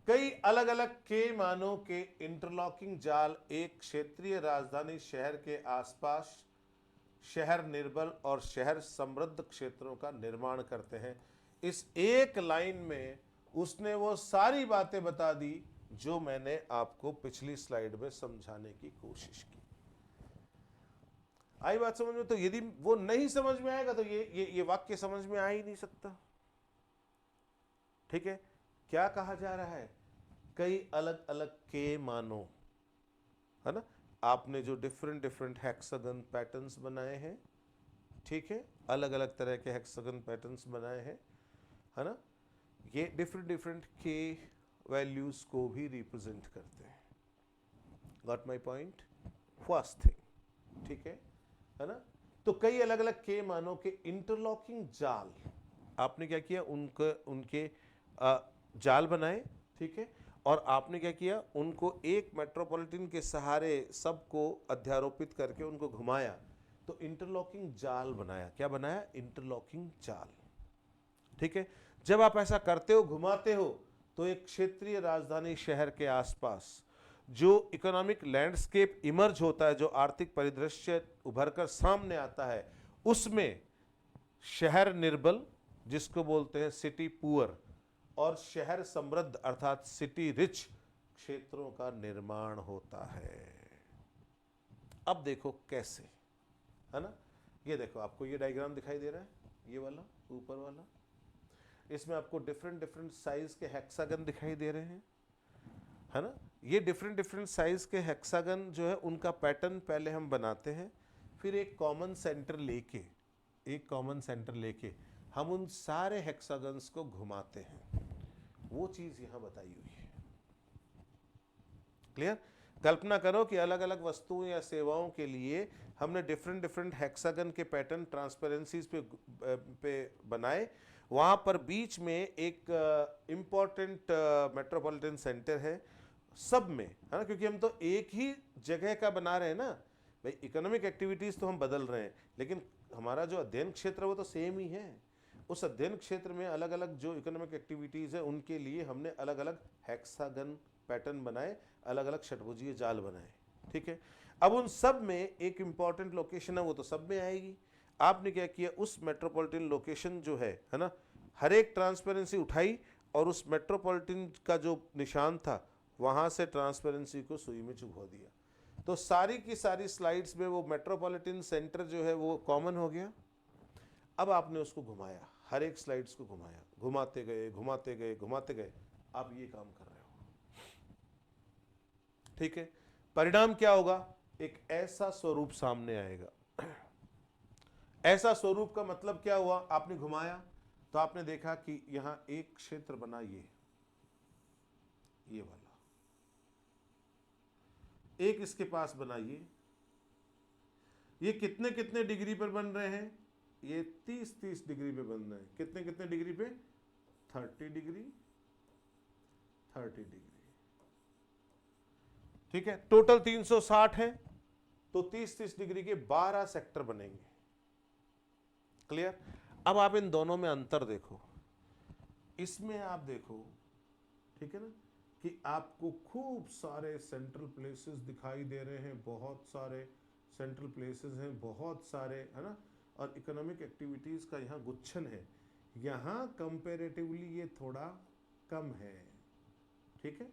कई अलग अलग के मानों के इंटरलॉकिंग जाल एक क्षेत्रीय राजधानी शहर के आसपास शहर निर्बल और शहर समृद्ध क्षेत्रों का निर्माण करते हैं। इस एक लाइन में उसने वो सारी बातें बता दी जो मैंने आपको पिछली स्लाइड में समझाने की कोशिश की। आई बात समझ में? तो यदि वो नहीं समझ में आएगा तो ये वाक्य समझ में आ ही नहीं सकता। ठीक है? क्या कहा जा रहा है? कई अलग अलग के मानो, है ना, आपने जो डिफरेंट डिफरेंट हेक्सागन पैटर्न्स बनाए हैं, ठीक है, अलग अलग तरह के हेक्सागन पैटर्न्स बनाए हैं, है ना, ये डिफरेंट डिफरेंट के वैल्यूज को भी रिप्रेजेंट करते हैं। Got my point? First thing, ठीक है ना। तो कई अलग अलग के मानों के इंटरलॉकिंग जाल, आपने क्या किया, उनके जाल बनाए, ठीक है, और आपने क्या किया, उनको एक मेट्रोपॉलिटन के सहारे सबको अध्यारोपित करके उनको घुमाया, तो इंटरलॉकिंग जाल बनाया। क्या बनाया? इंटरलॉकिंग जाल। ठीक है? जब आप ऐसा करते हो, घुमाते हो, तो एक क्षेत्रीय राजधानी शहर के आसपास जो इकोनॉमिक लैंडस्केप इमर्ज होता है, जो आर्थिक परिदृश्य उभरकर सामने आता है, उसमें शहर निर्बल, जिसको बोलते हैं सिटी पुअर, और शहर समृद्ध अर्थात सिटी रिच क्षेत्रों का निर्माण होता है। अब देखो कैसे, है ना। ये देखो, आपको ये डायग्राम दिखाई दे रहा है, ये वाला ऊपर वाला, इसमें आपको डिफरेंट डिफरेंट साइज के हेक्सागन दिखाई दे रहे हैं, है ना। ये डिफरेंट डिफरेंट साइज के हेक्सागन जो है, उनका पैटर्न पहले हम बनाते हैं, फिर एक कॉमन सेंटर लेके हम उन सारे हेक्सागन्स को घुमाते हैं। वो चीज यहां बताई हुई है। क्लियर? कल्पना करो कि अलग अलग वस्तुओं या सेवाओं के लिए हमने डिफरेंट डिफरेंट हेक्सागन के पैटर्न ट्रांसपेरेंसीज पे बनाए। वहां पर बीच में एक इंपॉर्टेंट मेट्रोपॉलिटन सेंटर है सब में, है ना, क्योंकि हम तो एक ही जगह का बना रहे हैं ना भाई। इकोनॉमिक एक्टिविटीज तो हम बदल रहे हैं, लेकिन हमारा जो अध्ययन क्षेत्र है वो तो सेम ही है। उस अध्ययन क्षेत्र में अलग अलग जो इकोनॉमिक एक्टिविटीज है, उनके लिए हमने अलग अलग हेक्सागन पैटर्न बनाए, अलग अलग षटभुजीय जाल बनाए। ठीक है? अब उन सब में एक इंपॉर्टेंट लोकेशन है, वो तो सब में आएगी। आपने क्या किया, उस मेट्रोपॉलिटन लोकेशन जो है ना, हर एक ट्रांसपेरेंसी उठाई और उस मेट्रोपॉलिटन का जो निशान था वहां से ट्रांसपेरेंसी को सुई में चुभा दिया। तो सारी की सारी स्लाइड्स में वो मेट्रोपॉलिटन सेंटर जो है वो कॉमन हो गया। अब आपने उसको घुमाया, हर एक स्लाइड्स को घुमाया, घुमाते गए घुमाते गए घुमाते गए, आप ये काम कर रहे हो। ठीक है? परिणाम क्या होगा? एक ऐसा स्वरूप सामने आएगा। ऐसा स्वरूप का मतलब क्या हुआ? आपने घुमाया तो आपने देखा कि यहां एक क्षेत्र बना, ये वाला, एक इसके पास बना, ये कितने कितने डिग्री पर बन रहे हैं? ये 30-30 डिग्री पे बन रहे हैं। कितने कितने डिग्री पे? 30 डिग्री, 30 डिग्री। ठीक है? टोटल 360 है, तो 30-30 डिग्री के 12 सेक्टर बनेंगे। क्लियर? अब आप इन दोनों में अंतर देखो। इसमें आप देखो, ठीक है ना, कि आपको खूब सारे सेंट्रल प्लेसेस दिखाई दे रहे हैं, बहुत सारे सेंट्रल प्लेसेस हैं, बहुत सारे, है ना, और इकोनॉमिक एक्टिविटीज का यहाँ गुच्छन है। यहां कंपेरेटिवली ये थोड़ा कम है, ठीक है।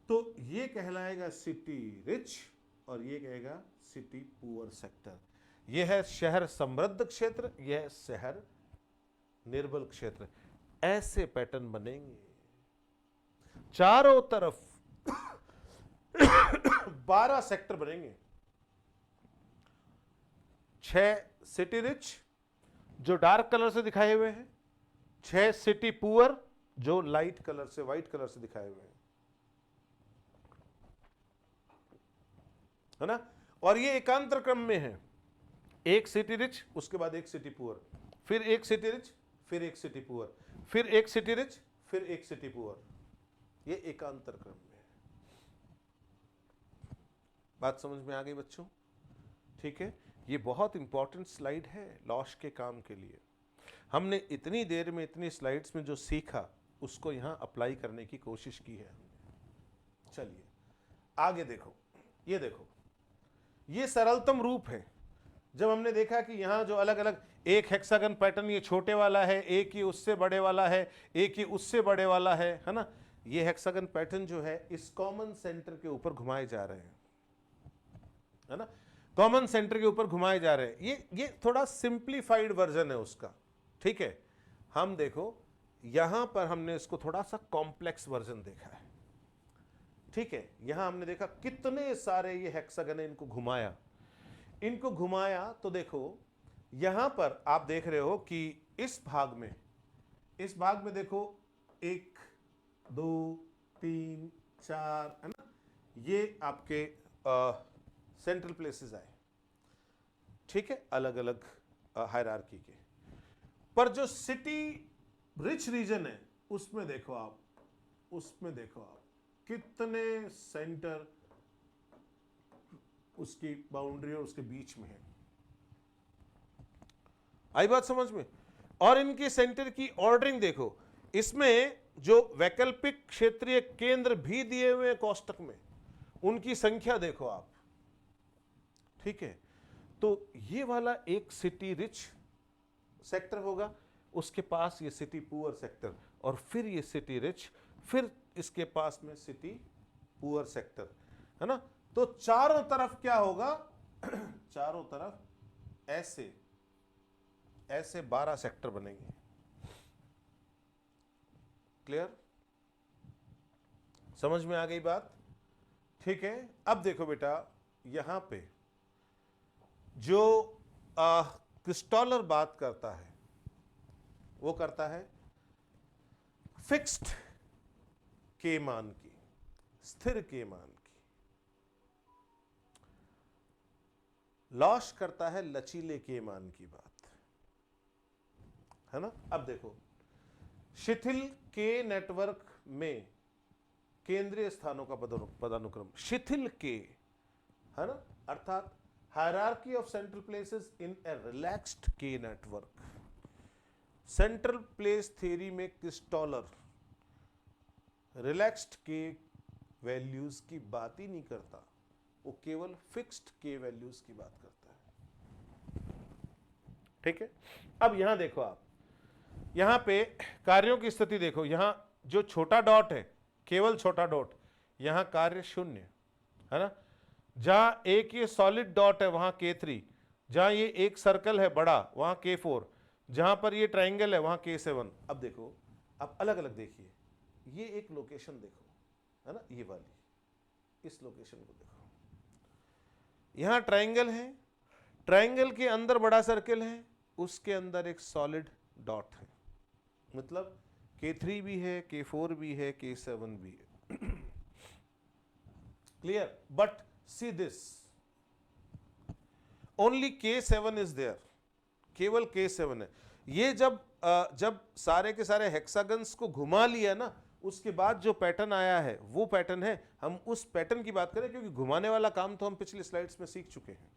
तो ये कहलाएगा सिटी रिच और ये कहेगा सिटी पुअर सेक्टर। ये है शहर समृद्ध क्षेत्र, यह है शहर निर्बल क्षेत्र। ऐसे पैटर्न बनेंगे चारों तरफ 12 सेक्टर बनेंगे। 6 सिटी रिच जो डार्क कलर से दिखाए हुए हैं, 6 सिटी पुअर जो लाइट कलर से, व्हाइट कलर से दिखाए हुए हैं, है ना। और ये एकांतर क्रम में है, एक सिटी रिच, उसके बाद एक सिटी पुअर, फिर एक सिटी रिच, फिर एक सिटी पुअर, फिर एक सिटी रिच, फिर एक सिटी पुअर। ये एकांतर क्रम में है। बात समझ में आ गई बच्चों? ठीक है। ये बहुत इंपॉर्टेंट स्लाइड है लॉश के काम के लिए। हमने इतनी देर में इतनी स्लाइड्स में जो सीखा उसको यहां अप्लाई करने की कोशिश की है हमने। चलिए आगे देखो, ये देखो, ये सरलतम रूप है। जब हमने देखा कि यहां जो अलग अलग एक हेक्सागन पैटर्न, ये छोटे वाला है, एक ही उससे बड़े वाला है, एक ही उससे बड़े वाला है ना। ये हेक्सागन पैटर्न जो है इस कॉमन सेंटर के ऊपर घुमाए जा रहे हैं, है ना। कॉमन सेंटर के ऊपर घुमाए जा रहे हैं। ये थोड़ा सिंप्लीफाइड वर्जन है उसका, ठीक है। हम देखो यहां पर हमने इसको थोड़ा सा कॉम्प्लेक्स वर्जन देखा है, ठीक है। यहां हमने देखा कितने सारे ये हेक्सागन है, इनको घुमाया तो देखो यहां पर आप देख रहे हो कि इस भाग में देखो 1 2 3 4, है ना। ये आपके सेंट्रल प्लेसेस आए, ठीक है, अलग अलग हायरार्की के। पर जो सिटी रिच रीजन है उसमें देखो आप कितने सेंटर उसकी बाउंड्री और उसके बीच में है। आई बात समझ में? और इनके सेंटर की ऑर्डरिंग देखो, इसमें जो वैकल्पिक क्षेत्रीय केंद्र भी दिए हुए हैं कोष्टक में, उनकी संख्या देखो आप, ठीक है। तो ये वाला एक सिटी रिच सेक्टर होगा, उसके पास ये सिटी पुअर सेक्टर, और फिर ये सिटी रिच, फिर इसके पास में सिटी पुअर सेक्टर, है ना। तो चारों तरफ क्या होगा चारों तरफ ऐसे 12 सेक्टर बनेंगे। क्लियर? समझ में आ गई बात? ठीक है। अब देखो बेटा, यहां पे जो क्रिस्टॉलर बात करता है वो करता है फिक्स्ड के मान की, स्थिर के मान की। लॉश करता है लचीले के मान की बात, है ना। अब देखो शिथिल के नेटवर्क में केंद्रीय स्थानों का पदानुक्रम, शिथिल के, है ना, अर्थात hierarchy of central places in A relaxed के नेटवर्क। सेंट्रल प्लेस थ्योरी में क्रिस्टॉलर रिलैक्स्ड के वैल्यूज की बात ही नहीं करता, वो केवल फिक्स्ड के वैल्यूज की बात करता है, ठीक है। अब यहां देखो आप, यहां पे कार्यों की स्थिति देखो, यहां जो छोटा डॉट है, केवल छोटा डॉट, यहां कार्य 0, है ना। जहां एक ये सॉलिड डॉट है वहां K3, जहां ये एक सर्कल है बड़ा वहां K4, जहां पर ये ट्राइंगल है वहां K7। अब देखो, अब अलग अलग देखिए, ये एक लोकेशन देखो, है ना, ये वाली, इस लोकेशन को देखो, यहां ट्राइंगल है, ट्राइंगल के अंदर बड़ा सर्कल है, उसके अंदर एक सॉलिड डॉट है, मतलब K3 भी है, K4 भी है, K7 भी है। Clear? But see this, only K7 is there, केवल K7 है। ये जब सारे के सारे हेक्सागन्स को घुमा लिया ना, उसके बाद जो पैटर्न आया है वो पैटर्न है। हम उस पैटर्न की बात करें, क्योंकि घुमाने वाला काम तो हम पिछले स्लाइड्स में सीख चुके हैं,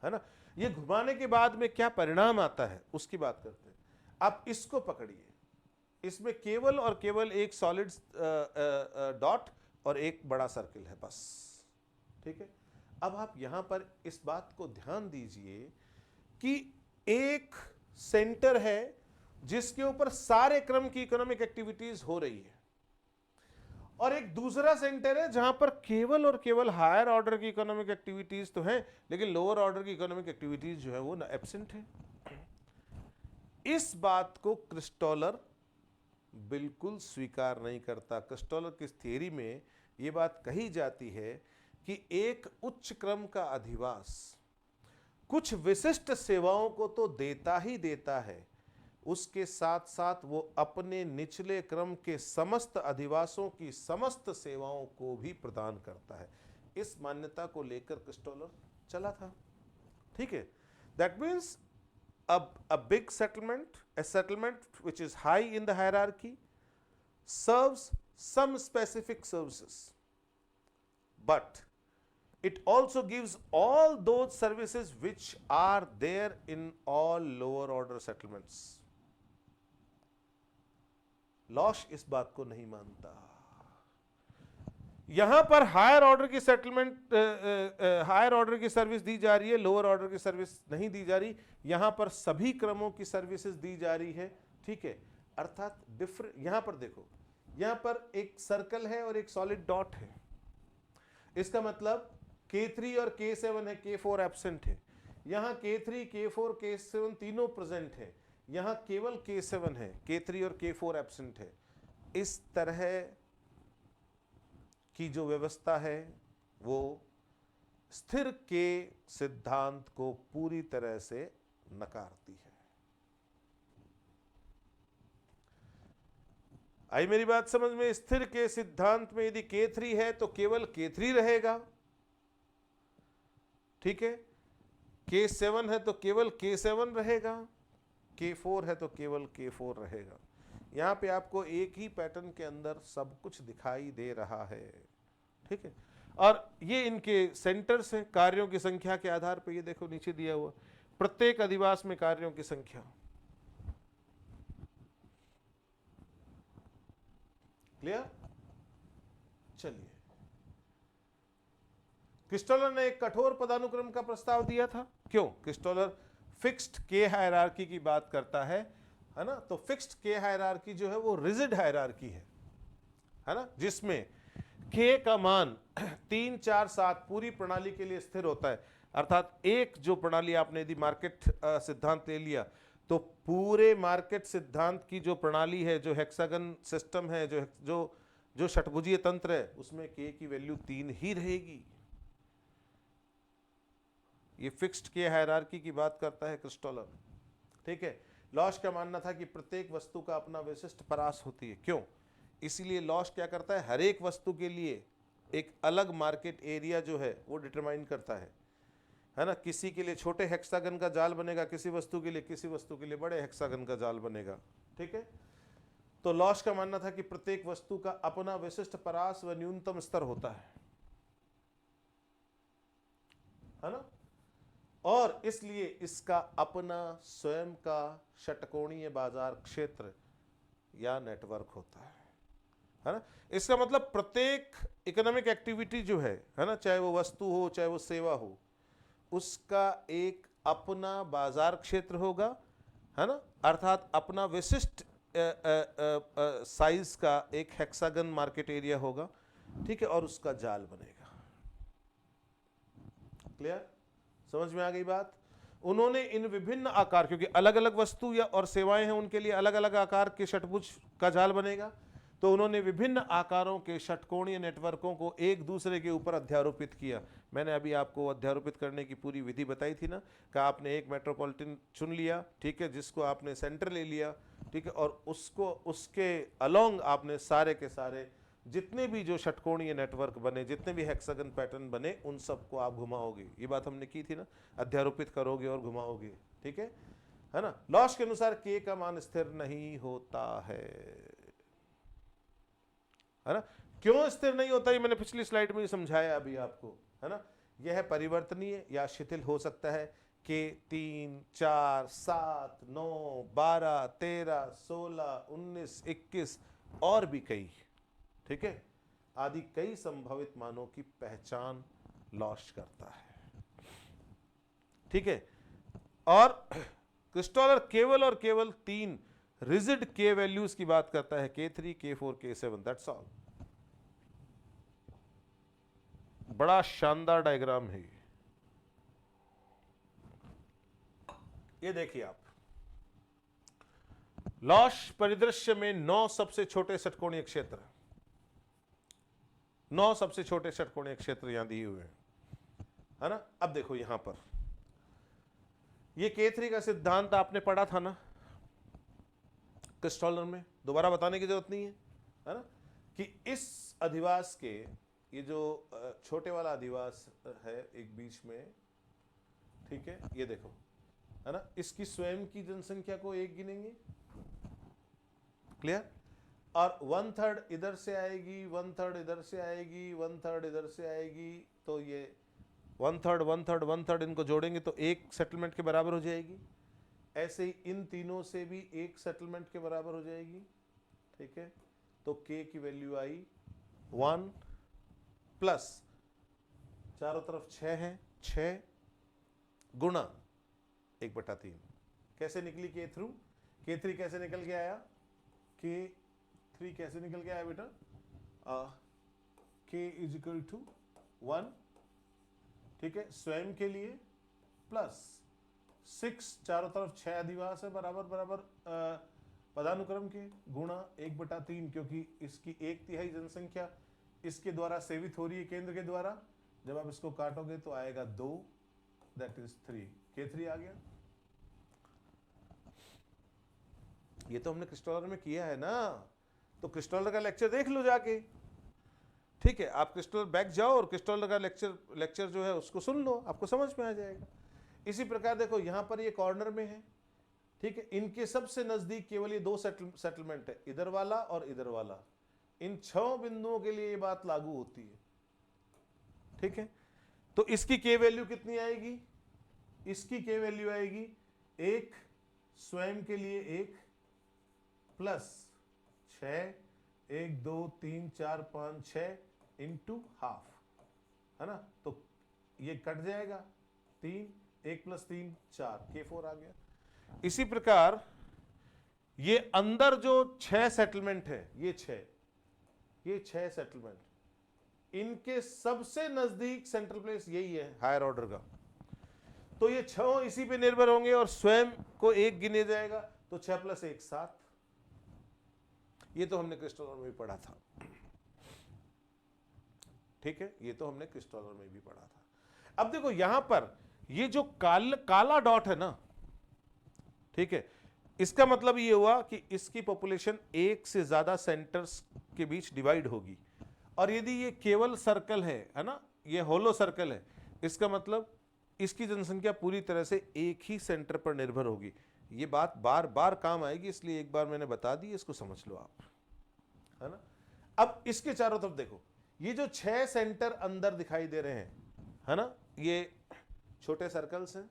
है ना। ये घुमाने के बाद में क्या परिणाम आता है उसकी बात करते हैं। आप इसको पकड़िए, इसमें केवल और केवल एक सॉलिड डॉट और एक बड़ा सर्किल है, बस, ठीक है। अब आप यहां पर इस बात को ध्यान दीजिए कि एक सेंटर है जिसके ऊपर सारे क्रम की इकोनॉमिक एक्टिविटीज हो रही है, और एक दूसरा सेंटर है जहां पर केवल और केवल हायर ऑर्डर की इकोनॉमिक एक्टिविटीज तो हैं, लेकिन लोअर ऑर्डर की इकोनॉमिक एक्टिविटीज जो है वो एब्सेंट है। इस बात को क्रिस्टोलर बिल्कुल स्वीकार नहीं करता। क्रिस्टोलर की थियरी में यह बात कही जाती है कि एक उच्च क्रम का अधिवास कुछ विशिष्ट सेवाओं को तो देता ही देता है, उसके साथ साथ वो अपने निचले क्रम के समस्त अधिवासों की समस्त सेवाओं को भी प्रदान करता है। इस मान्यता को लेकर क्रिस्टोलर चला था। ठीक है, that means a big settlement, a settlement which is high in the hierarchy, serves some specific services, but it also gives all those services which are there in all lower order settlements. लॉश इस बात को नहीं मानता। यहां पर higher order की settlement, higher order की service दी जा रही है, लोअर ऑर्डर की सर्विस नहीं दी जा रही। यहां पर सभी क्रमों की सर्विसेज दी जा रही है। ठीक है, अर्थात डिफरेंट, यहां पर देखो, यहां पर एक सर्कल है और एक सॉलिड डॉट है। इसका मतलब K3 और K7 है, K4 एब्सेंट है। यहां K3, K4, K7 तीनों प्रेजेंट है, यहां केवल K7 है, K3 और K4 एब्सेंट है। इस तरह की जो व्यवस्था है वो स्थिर के सिद्धांत को पूरी तरह से नकारती है। आई मेरी बात समझ में? स्थिर के सिद्धांत में यदि K3 है तो केवल K3 रहेगा। ठीक है, K7 है तो केवल K7 रहेगा, K4 है तो केवल K4 रहेगा। यहां पे आपको एक ही पैटर्न के अंदर सब कुछ दिखाई दे रहा है। ठीक है, और ये इनके सेंटर्स हैं कार्यों की संख्या के आधार पर। ये देखो नीचे दिया हुआ, प्रत्येक अधिवास में कार्यों की संख्या। क्लियर? चलिए, क्रिस्टोलर ने एक कठोर पदानुक्रम का प्रस्ताव दिया था। क्यों? क्रिस्टोलर फिक्स्ड के हायरार्की की बात करता है ना? तो फिक्स्ड के हायरार्की जो है वो रिजिड हायरार्की है ना, जिसमें के का मान 3, 4, 7 पूरी प्रणाली के लिए स्थिर होता है। अर्थात एक जो प्रणाली आपने यदि मार्केट सिद्धांत ले लिया तो पूरे मार्केट सिद्धांत की जो प्रणाली है, जो हेक्सागन सिस्टम है, जो षटभुजीय तंत्र है, उसमें के की वैल्यू 3 ही रहेगी। ये फिक्स्ड के हायरार्की की बात करता है क्रिस्टोलर। ठीक है, लॉश का मानना था कि प्रत्येक वस्तु का अपना विशिष्ट परास होती है। क्यों? इसीलिए लॉश क्या करता है, हर एक वस्तु के लिए एक अलग मार्केट एरिया जो है वो डिटरमाइन करता है ना। किसी के लिए छोटे हेक्सागन का जाल बनेगा, किसी वस्तु के लिए बड़े हेक्सागन का जाल बनेगा। ठीक है, तो लॉश का मानना था कि प्रत्येक वस्तु का अपना विशिष्ट परास व न्यूनतम स्तर होता है ना, और इसलिए इसका अपना स्वयं का षटकोणीय बाजार क्षेत्र या नेटवर्क होता है ना। इसका मतलब प्रत्येक इकोनॉमिक एक्टिविटी जो है ना, चाहे वो वस्तु हो चाहे वो सेवा हो, उसका एक अपना बाजार क्षेत्र होगा, है ना, अर्थात अपना विशिष्ट साइज का एक हेक्सागन मार्केट एरिया होगा। ठीक है, और उसका जाल बनेगा। क्लियर? समझ में आ गई बात? उन्होंने इन विभिन्न आकार, क्योंकि अलग अलग वस्तु या और सेवाएं हैं, उनके लिए अलग अलग आकार के षटभुज का जाल बनेगा, तो उन्होंने विभिन्न आकारों के षटकोणीय नेटवर्कों को एक दूसरे के ऊपर अध्यारोपित किया। मैंने अभी आपको अध्यारोपित करने की पूरी विधि बताई थी ना, कि आपने एक मेट्रोपॉलिटन चुन लिया, ठीक है, जिसको आपने सेंटर ले लिया, ठीक है, और उसको उसके अलोंग आपने सारे के सारे जितने भी जो षटकोणीय नेटवर्क बने, जितने भी हेक्सागन पैटर्न बने, उन सबको आप घुमाओगे। ये बात हमने की थी ना, अध्यारोपित करोगे और घुमाओगे। ठीक है ना। लॉश के अनुसार के का मान स्थिर नहीं होता है ना। क्यों स्थिर नहीं होता, ये मैंने पिछली स्लाइड में समझाया अभी आपको, है ना। यह परिवर्तनीय या शिथिल हो सकता है कि 3, 4, 7, 9, 12, 13, 16, 19, 21 और भी कई, ठीक है, आदि कई संभावित मानों की पहचान लॉश करता है। ठीक है, और क्रिस्टोलर केवल और केवल 3 रिजिड के वैल्यूज की बात करता है, K3, K4, K7, that's all. बड़ा शानदार डायग्राम है ये देखिए आप, लॉश परिदृश्य में 9 सबसे छोटे षटकोणीय क्षेत्र, 9 सबसे छोटे षटकोणीय क्षेत्र यहां दिए हुए हैं, है ना। अब देखो यहां पर ये K3 का सिद्धांत आपने पढ़ा था ना क्रिस्टॉलर में, दोबारा बताने की जरूरत नहीं है ना, कि इस अधिवास के, ये जो छोटे वाला अधिवास है एक बीच में, ठीक है, ये देखो, है ना, इसकी स्वयं की जनसंख्या को 1 गिनेंगे, क्लियर, और 1/3 इधर से आएगी, 1/3 इधर से आएगी, 1/3 इधर से आएगी, तो ये 1/3 1/3 1/3 इनको जोड़ेंगे तो एक सेटलमेंट के बराबर हो जाएगी। ऐसे ही इन तीनों से भी एक सेटलमेंट के बराबर हो जाएगी, ठीक है। तो K की वैल्यू आई 1 प्लस चारों तरफ 6 है, 6 गुणा 1/3। कैसे निकली K3 कैसे निकल के आया, K3 कैसे निकल के आया बेटा, K = 1, ठीक है, स्वयं के लिए प्लस 6, चारों तरफ 6 अधिवास है बराबर बराबर पदानुक्रम के, गुणा 1/3, क्योंकि इसकी 1/3 जनसंख्या इसके द्वारा सेवित हो रही है केंद्र के द्वारा, जब आप इसको काटोगे तो आएगा 2, दैट इज 3, K3 आ गया। ये तो हमने क्रिस्टॉलर में किया है ना, तो क्रिस्टॉलर का लेक्चर देख लो जाके, ठीक है, आप क्रिस्टॉलर बैक जाओ और क्रिस्टॉलर का लेक्चर जो है उसको सुन लो, आपको समझ में आ जाएगा। इसी प्रकार देखो यहां पर ये कॉर्नर में है, ठीक है, इनके सबसे नजदीक केवल ये 2 सेटलमेंट है, इधर वाला और इधर वाला, इन 6 बिंदुओं के लिए ये बात लागू होती है, ठीक है। तो इसकी के वैल्यू कितनी आएगी, इसकी के वैल्यू आएगी 1, स्वयं के लिए 1 प्लस 6, 1 2 3 4 5 6 इंटू हाफ, है ना, तो ये कट जाएगा 3, 1 + 3 4, K4 आ गया। इसी प्रकार ये अंदर जो 6 सेटलमेंट है, ये 6 सेटलमेंट, इनके सबसे नजदीक सेंट्रल प्लेस यही है हायर ऑर्डर का, तो ये 6 इसी पे निर्भर होंगे और स्वयं को 1 गिने जाएगा, तो 6 + 1 7। ये तो हमने क्रिस्टॉलर में भी पढ़ा था, ठीक है, ये तो हमने क्रिस्टॉलर में भी पढ़ा था। अब देखो यहां पर ये जो काला डॉट है ना, ठीक है, इसका मतलब ये हुआ कि इसकी पॉपुलेशन 1 से ज्यादा सेंटर्स के बीच डिवाइड होगी, और यदि ये केवल सर्कल है ना, ये होलो सर्कल है, इसका मतलब इसकी जनसंख्या पूरी तरह से एक ही सेंटर पर निर्भर होगी। ये बात बार बार काम आएगी, इसलिए एक बार मैंने बता दी, इसको समझ लो आप, है ना। अब इसके चारों तरफ देखो, ये जो 6 सेंटर अंदर दिखाई दे रहे हैं, है ना, ये छोटे सर्कल्स हैं,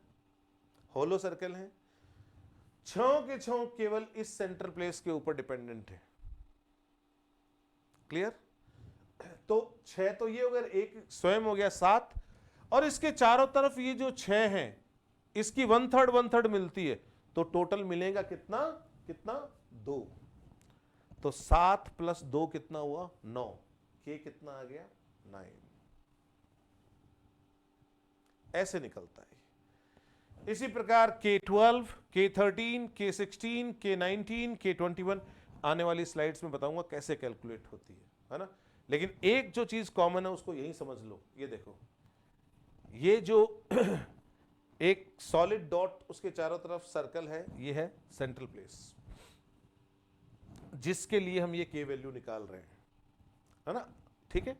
होलो सर्कल हैं, 6 के 6 केवल इस सेंटर प्लेस के ऊपर डिपेंडेंट है, क्लियर। तो 6 तो ये हो गया, एक स्वयं हो गया 7, और इसके चारों तरफ ये जो 6 हैं, इसकी 1/3 1/3 मिलती है, तो टोटल मिलेगा कितना 2, तो 7 + 2 कितना हुआ 9, K कितना आ गया 9, ऐसे निकलता है। इसी प्रकार K12, K13, K16, K19, K21 आने वाली स्लाइड्स में बताऊंगा कैसे कैलकुलेट होती है ना। लेकिन एक जो चीज कॉमन है उसको यही समझ लो, ये देखो, ये जो एक सॉलिड डॉट उसके चारों तरफ सर्कल है, ये है सेंट्रल प्लेस, जिसके लिए हम ये के वैल्यू निकाल रहे हैं, है ना, ठीक है।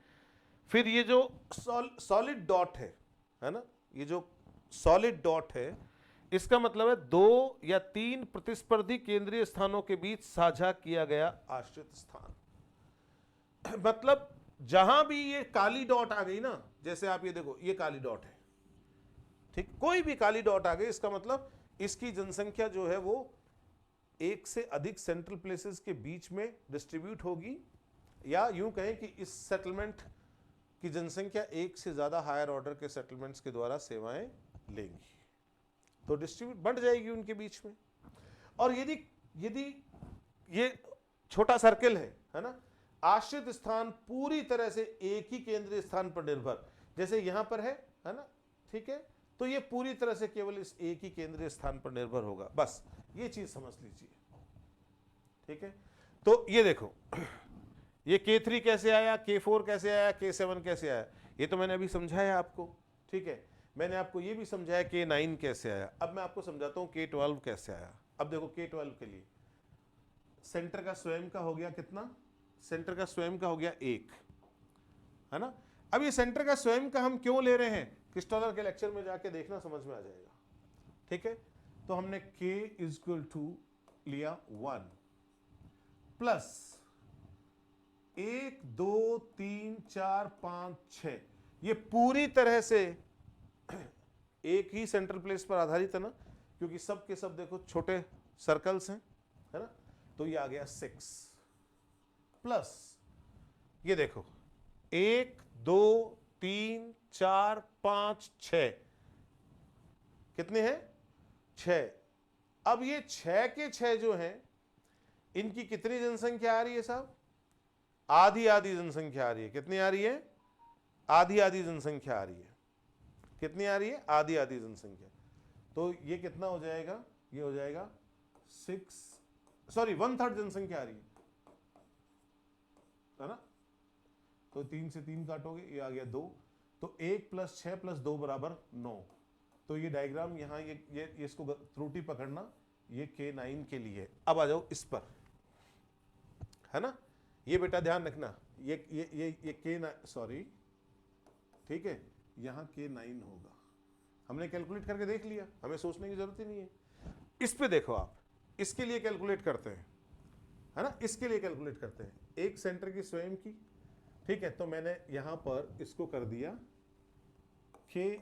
फिर ये जो सॉलिड डॉट है ना, ये जो सॉलिड डॉट है, इसका मतलब है 2 या 3 प्रतिस्पर्धी केंद्रीय स्थानों के बीच साझा किया गया आश्रित स्थान। मतलब जहां भी ये काली डॉट आ गई ना, जैसे आप ये देखो, ये काली डॉट है, ठीक, कोई भी काली डॉट आ गई, इसका मतलब इसकी जनसंख्या जो है वो एक से अधिक सेंट्रल प्लेसेस के बीच में डिस्ट्रीब्यूट होगी, या यूं कहें कि इस सेटलमेंट की जनसंख्या एक से ज्यादा हायर ऑर्डर के सेटलमेंट्स के द्वारा सेवाएं लेंगी, तो डिस्ट्रीब्यूट बढ़ जाएगी उनके बीच में। और यदि ये छोटा सर्किल है ना। आश्रित स्थान पूरी तरह से एक ही केंद्रीय स्थान पर निर्भर, जैसे यहां पर है ना, ठीक है। तो ये पूरी तरह से केवल इस एक ही केंद्रीय स्थान पर निर्भर होगा, बस ये चीज समझ लीजिए, ठीक है। तो ये देखो, ये K3 कैसे आया, K4 कैसे आया, K7 कैसे आया, ये तो मैंने अभी समझाया आपको, ठीक है। मैंने आपको ये भी समझाया K9 कैसे आया। अब मैं आपको समझाता हूं K12 कैसे आया। अब देखो K12 के लिए सेंटर का स्वयं का हो गया कितना, सेंटर का स्वयं का हो गया 1, है ना। अब ये सेंटर का स्वयं का हम क्यों ले रहे हैं, क्रिस्टोलर के लेक्चर में जाके देखना, समझ में आ जाएगा, ठीक है। तो हमने K = लिया 1 प्लस 1 2 3 4 5 6, ये पूरी तरह से एक ही सेंट्रल प्लेस पर आधारित है ना, क्योंकि सब के सब देखो छोटे सर्कल्स हैं, है ना। तो ये आ गया 6 प्लस ये देखो 1 2 3 4 5 6, कितने हैं 6। अब ये 6 के 6 जो हैं, इनकी कितनी जनसंख्या आ रही है साहब, आधी आधी जनसंख्या आ रही है। कितनी आ रही है, आधी आधी जनसंख्या आ रही है। कितनी आ रही है, आधी आधी जनसंख्या। तो ये कितना हो जाएगा, ये हो जाएगा 1/3 जनसंख्या आ रही है ना। तो 3 से 3 काटोगे, ये आ गया 2, तो 1 + 6 + 2 = 9। तो ये डायग्राम यहाँ ये इसको त्रुटि पकड़ना, ये K9 के लिए। अब आ जाओ इस पर, है ना। ये बेटा ध्यान रखना, ये K9, सॉरी, ठीक है, यहाँ K9 होगा। हमने कैलकुलेट करके देख लिया, हमें सोचने की जरूरत ही नहीं है। इस पे देखो आप, इसके लिए कैलकुलेट करते हैं, है ना, इसके लिए कैलकुलेट करते हैं एक सेंटर की स्वयं की, ठीक है। तो मैंने यहां पर इसको कर दिया K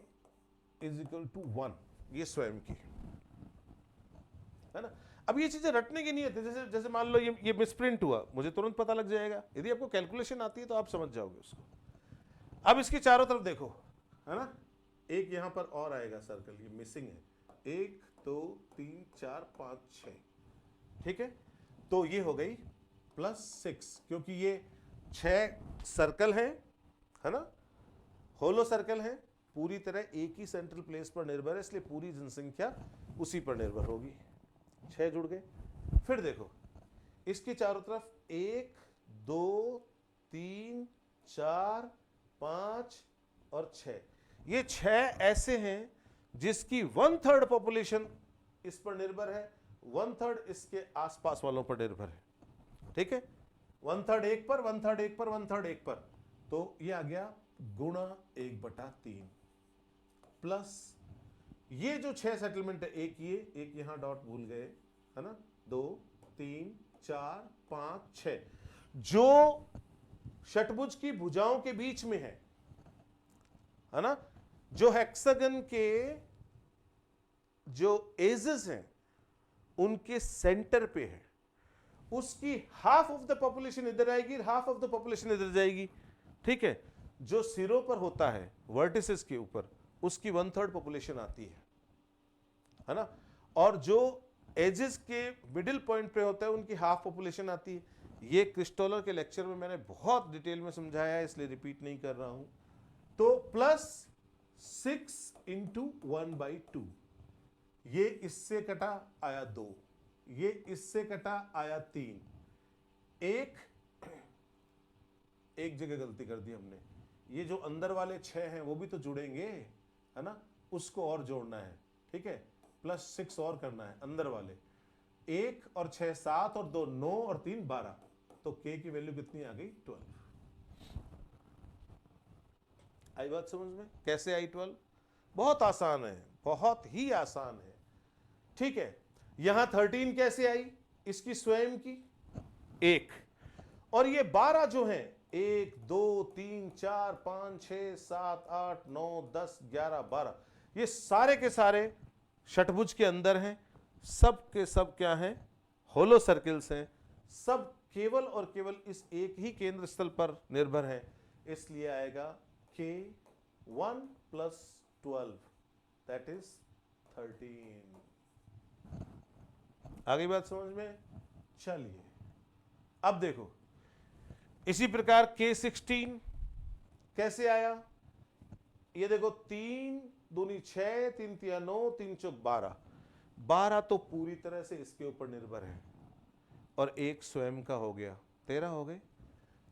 = 1, ये स्वयं की, है ना। अब ये चीजें रटने की नहीं है, जैसे जैसे मान लो ये मिसप्रिंट हुआ, मुझे तुरंत पता लग जाएगा। यदि आपको कैलकुलेशन आती है तो आप समझ जाओगे उसको। अब इसके चारों तरफ देखो, है ना, एक यहां पर और आएगा सर्कल, ये मिसिंग है, 1 2 3 4 5 6, ठीक है। तो ये हो गई +6, क्योंकि ये 6 सर्कल है ना, होलो सर्कल है, पूरी तरह एक ही सेंट्रल प्लेस पर निर्भर है, इसलिए पूरी जनसंख्या उसी पर निर्भर होगी। 6 जुड़ गए। फिर देखो इसके चारों तरफ 1 2 3 4 5 और 6, ये 6 ऐसे हैं जिसकी 1/3 पॉपुलेशन इस पर निर्भर है, 1/3 इसके आसपास वालों पर निर्भर है, ठीक है। 1/3 एक पर, 1/3 एक पर, 1/3 एक पर, तो ये आ गया गुणा 1/3 प्लस ये जो 6 सेटलमेंट है, एक यहां डॉट भूल गए, है ना, 2 3 4 5 6, जो षटभुज की भुजाओं के बीच में है ना, जो हेक्सागन के जो एजेस हैं उनके सेंटर पे है, उसकी हाफ ऑफ द पॉपुलेशन इधर आएगी, हाफ ऑफ द पॉपुलेशन इधर जाएगी, ठीक है। जो सिरों पर होता है वर्टिसेस के ऊपर, उसकी 1/3 पॉपुलेशन आती है ना, और जो एजेस के मिडिल पॉइंट पे होता है उनकी हाफ पॉपुलेशन आती है। ये क्रिस्टोलर के लेक्चर में मैंने बहुत डिटेल में समझाया है, इसलिए रिपीट नहीं कर रहा हूं। तो +6 × 1/2, ये इससे कटा आया 2, ये इससे कटा आया 3, एक जगह गलती कर दी हमने, ये जो अंदर वाले 6 हैं वो भी तो जुड़ेंगे, है ना, उसको और जोड़ना है, ठीक है, +6 और करना है अंदर वाले, 1 और 6 7 और 2 9 और 3 12, तो K की वैल्यू कितनी आ गई 12। आई बात समझ में, कैसे आई 12? बहुत आसान है, बहुत ही आसान है, ठीक है। यहां 13 कैसे आई, इसकी स्वयं की 1, और ये 12 जो है 1 2 3 4 5 6 7 8 9 10 11 12, ये सारे के सारे षटभुज के अंदर हैं, सब के सब क्या हैं, होलो सर्किल्स हैं, सब केवल और केवल इस एक ही केंद्र स्थल पर निर्भर है, इसलिए आएगा K1 + 12 दैट इज 13। आ गई बात समझ में? चलिए अब देखो इसी प्रकार K16 कैसे आया, ये देखो 3 दूनी 6, 3 तिया 9, 3 चौक 12, 12 तो पूरी तरह से इसके ऊपर निर्भर है और एक स्वयं का हो गया, 13 हो गए।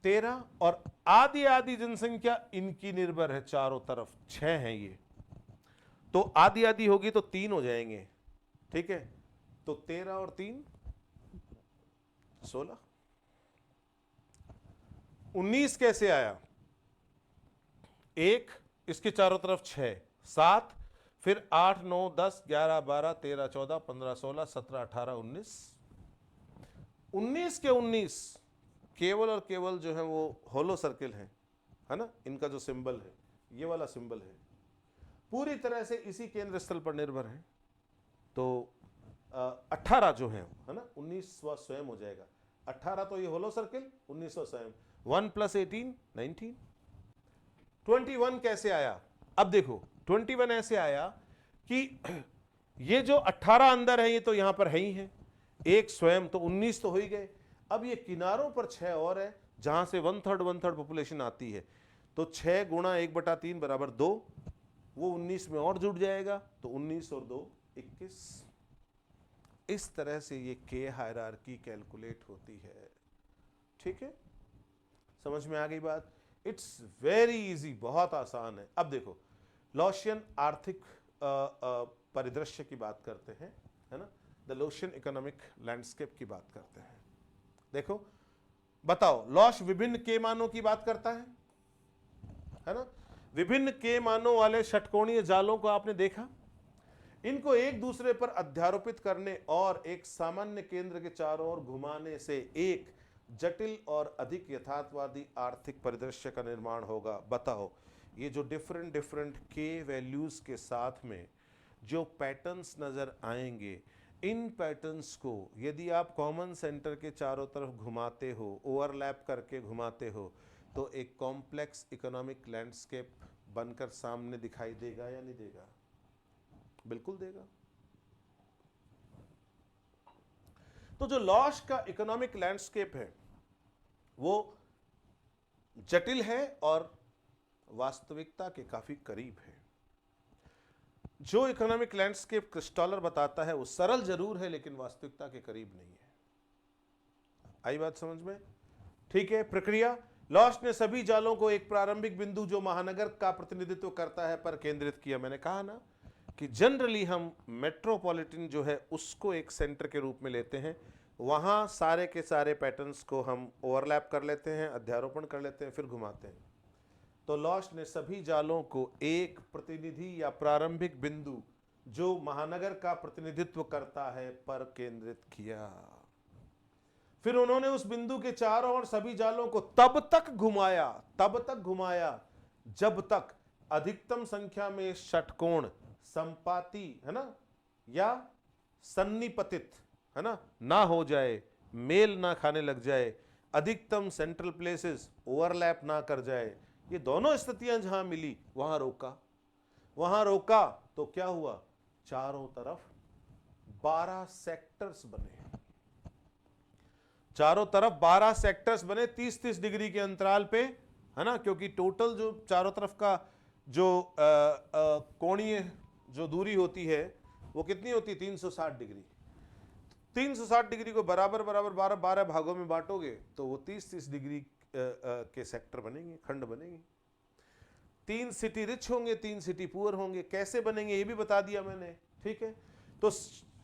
13 और आधी आधी जनसंख्या इनकी निर्भर है चारों तरफ, 6 है ये, तो आधी आधी होगी तो 3 हो जाएंगे, ठीक है। तो 13 और 3 16। 19 कैसे आया, 1 इसके चारों तरफ 6, 7, फिर 8 9 10 11 12 13 14 15 16 17 18 19। 19 के 19 केवल और केवल जो है वो होलो सर्किल है ना, इनका जो सिंबल है ये वाला सिंबल है, पूरी तरह से इसी केंद्र स्थल पर निर्भर है। तो 18 जो है ना, 19वां स्वयं हो जाएगा। 18 तो ये होलो सर्किल, 19वां स्वयं, 1 + 18 19। 21 कैसे आया, अब देखो 21 ऐसे आया कि ये जो 18 अंदर है ये तो यहां पर है ही है, एक स्वयं, तो 19 तो हो ही गए। अब ये किनारों पर 6 और है जहां से 1/3 पॉपुलेशन आती है, तो 6 × 1/3 = 2, वो 19 में और जुड़ जाएगा, तो 19 और 2 21। इस तरह से ये के हायरार्की कैलकुलेट होती है, ठीक है, समझ में आ गई बात। इट्स वेरी इजी, बहुत आसान है। अब देखो लॉशियन आर्थिक परिदृश्य की बात करते हैं, है ना, द लॉशियन इकोनॉमिक लैंडस्केप की बात करते हैं। देखो बताओ, लॉश विभिन्न के मानों की बात करता है ना, विभिन्न के मानों वाले षटकोणीय जालों को आपने देखा, इनको एक दूसरे पर अध्यारोपित करने और एक सामान्य केंद्र के चारों ओर घुमाने से एक जटिल और अधिक यथार्थवादी आर्थिक परिदृश्य का निर्माण होगा। बताओ ये जो डिफरेंट के वैल्यूज के साथ में जो पैटर्न्स नजर आएंगे, इन पैटर्न्स को यदि आप कॉमन सेंटर के चारों तरफ घुमाते हो, ओवरलैप करके घुमाते हो, तो एक कॉम्प्लेक्स इकोनॉमिक लैंडस्केप बनकर सामने दिखाई देगा या नहीं देगा? बिल्कुल देगा। तो जो लॉश का इकोनॉमिक लैंडस्केप है वो जटिल है और वास्तविकता के काफी करीब है। जो इकोनॉमिक लैंडस्केप क्रिस्टॉलर बताता है वो सरल जरूर है लेकिन वास्तविकता के करीब नहीं है। आई बात समझ में? ठीक है। प्रक्रिया, लॉश ने सभी जालों को एक प्रारंभिक बिंदु जो महानगर का प्रतिनिधित्व करता है पर केंद्रित किया। मैंने कहा ना कि जनरली हम मेट्रोपॉलिटन जो है उसको एक सेंटर के रूप में लेते हैं, वहां सारे के सारे पैटर्न्स को हम ओवरलैप कर लेते हैं, अध्यारोपण कर लेते हैं, फिर घुमाते हैं। तो लॉश ने सभी जालों को एक प्रतिनिधि या प्रारंभिक बिंदु जो महानगर का प्रतिनिधित्व करता है पर केंद्रित किया। फिर उन्होंने उस बिंदु के चारों ओर सभी जालों को तब तक घुमाया जब तक अधिकतम संख्या में षटकोण संपाती, है ना, या सन्निपतित, है ना हो जाए, मेल ना खाने लग जाए, अधिकतम सेंट्रल प्लेसेस ओवरलैप ना कर जाए। ये दोनों स्थितियां जहां मिली वहां रोका तो क्या हुआ? चारों तरफ 12 सेक्टर्स बने, चारों तरफ 12 सेक्टर्स बने 30-30 डिग्री के अंतराल पे, है ना, क्योंकि टोटल जो चारों तरफ का जो कोणीय जो दूरी होती है वो कितनी होती है? 360 डिग्री। 360 डिग्री को बराबर 12 भागों में बांटोगे तो वो 30-30 डिग्री के सेक्टर बनेंगे, खंड बनेंगे। 3 सिटी रिच होंगे, 3 सिटी पुअर होंगे। कैसे बनेंगे ये भी बता दिया मैंने, ठीक है। तो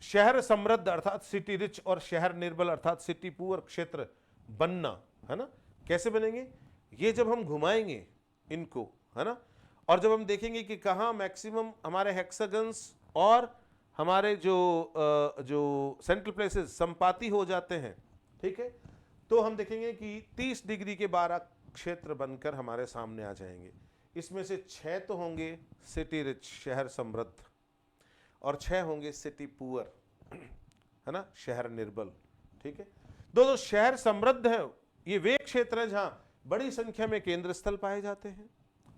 शहर समृद्ध अर्थात सिटी रिच और शहर निर्बल अर्थात सिटी पुअर क्षेत्र बनना, है ना, कैसे बनेंगे? ये जब हम घुमाएंगे इनको, है ना, और जब हम देखेंगे कि कहाँ मैक्सिमम हमारे हेक्सागन्स और हमारे जो सेंट्रल प्लेसेस संपाती हो जाते हैं, ठीक है, तो हम देखेंगे कि 30 डिग्री के 12 क्षेत्र बनकर हमारे सामने आ जाएंगे। इसमें से 6 तो होंगे सिटी रिच शहर समृद्ध और 6 होंगे सिटी पुअर, है ना, शहर निर्बल, ठीक है। दो शहर समृद्ध है, ये वे क्षेत्र हैं जहां बड़ी संख्या में केंद्र स्थल पाए जाते हैं,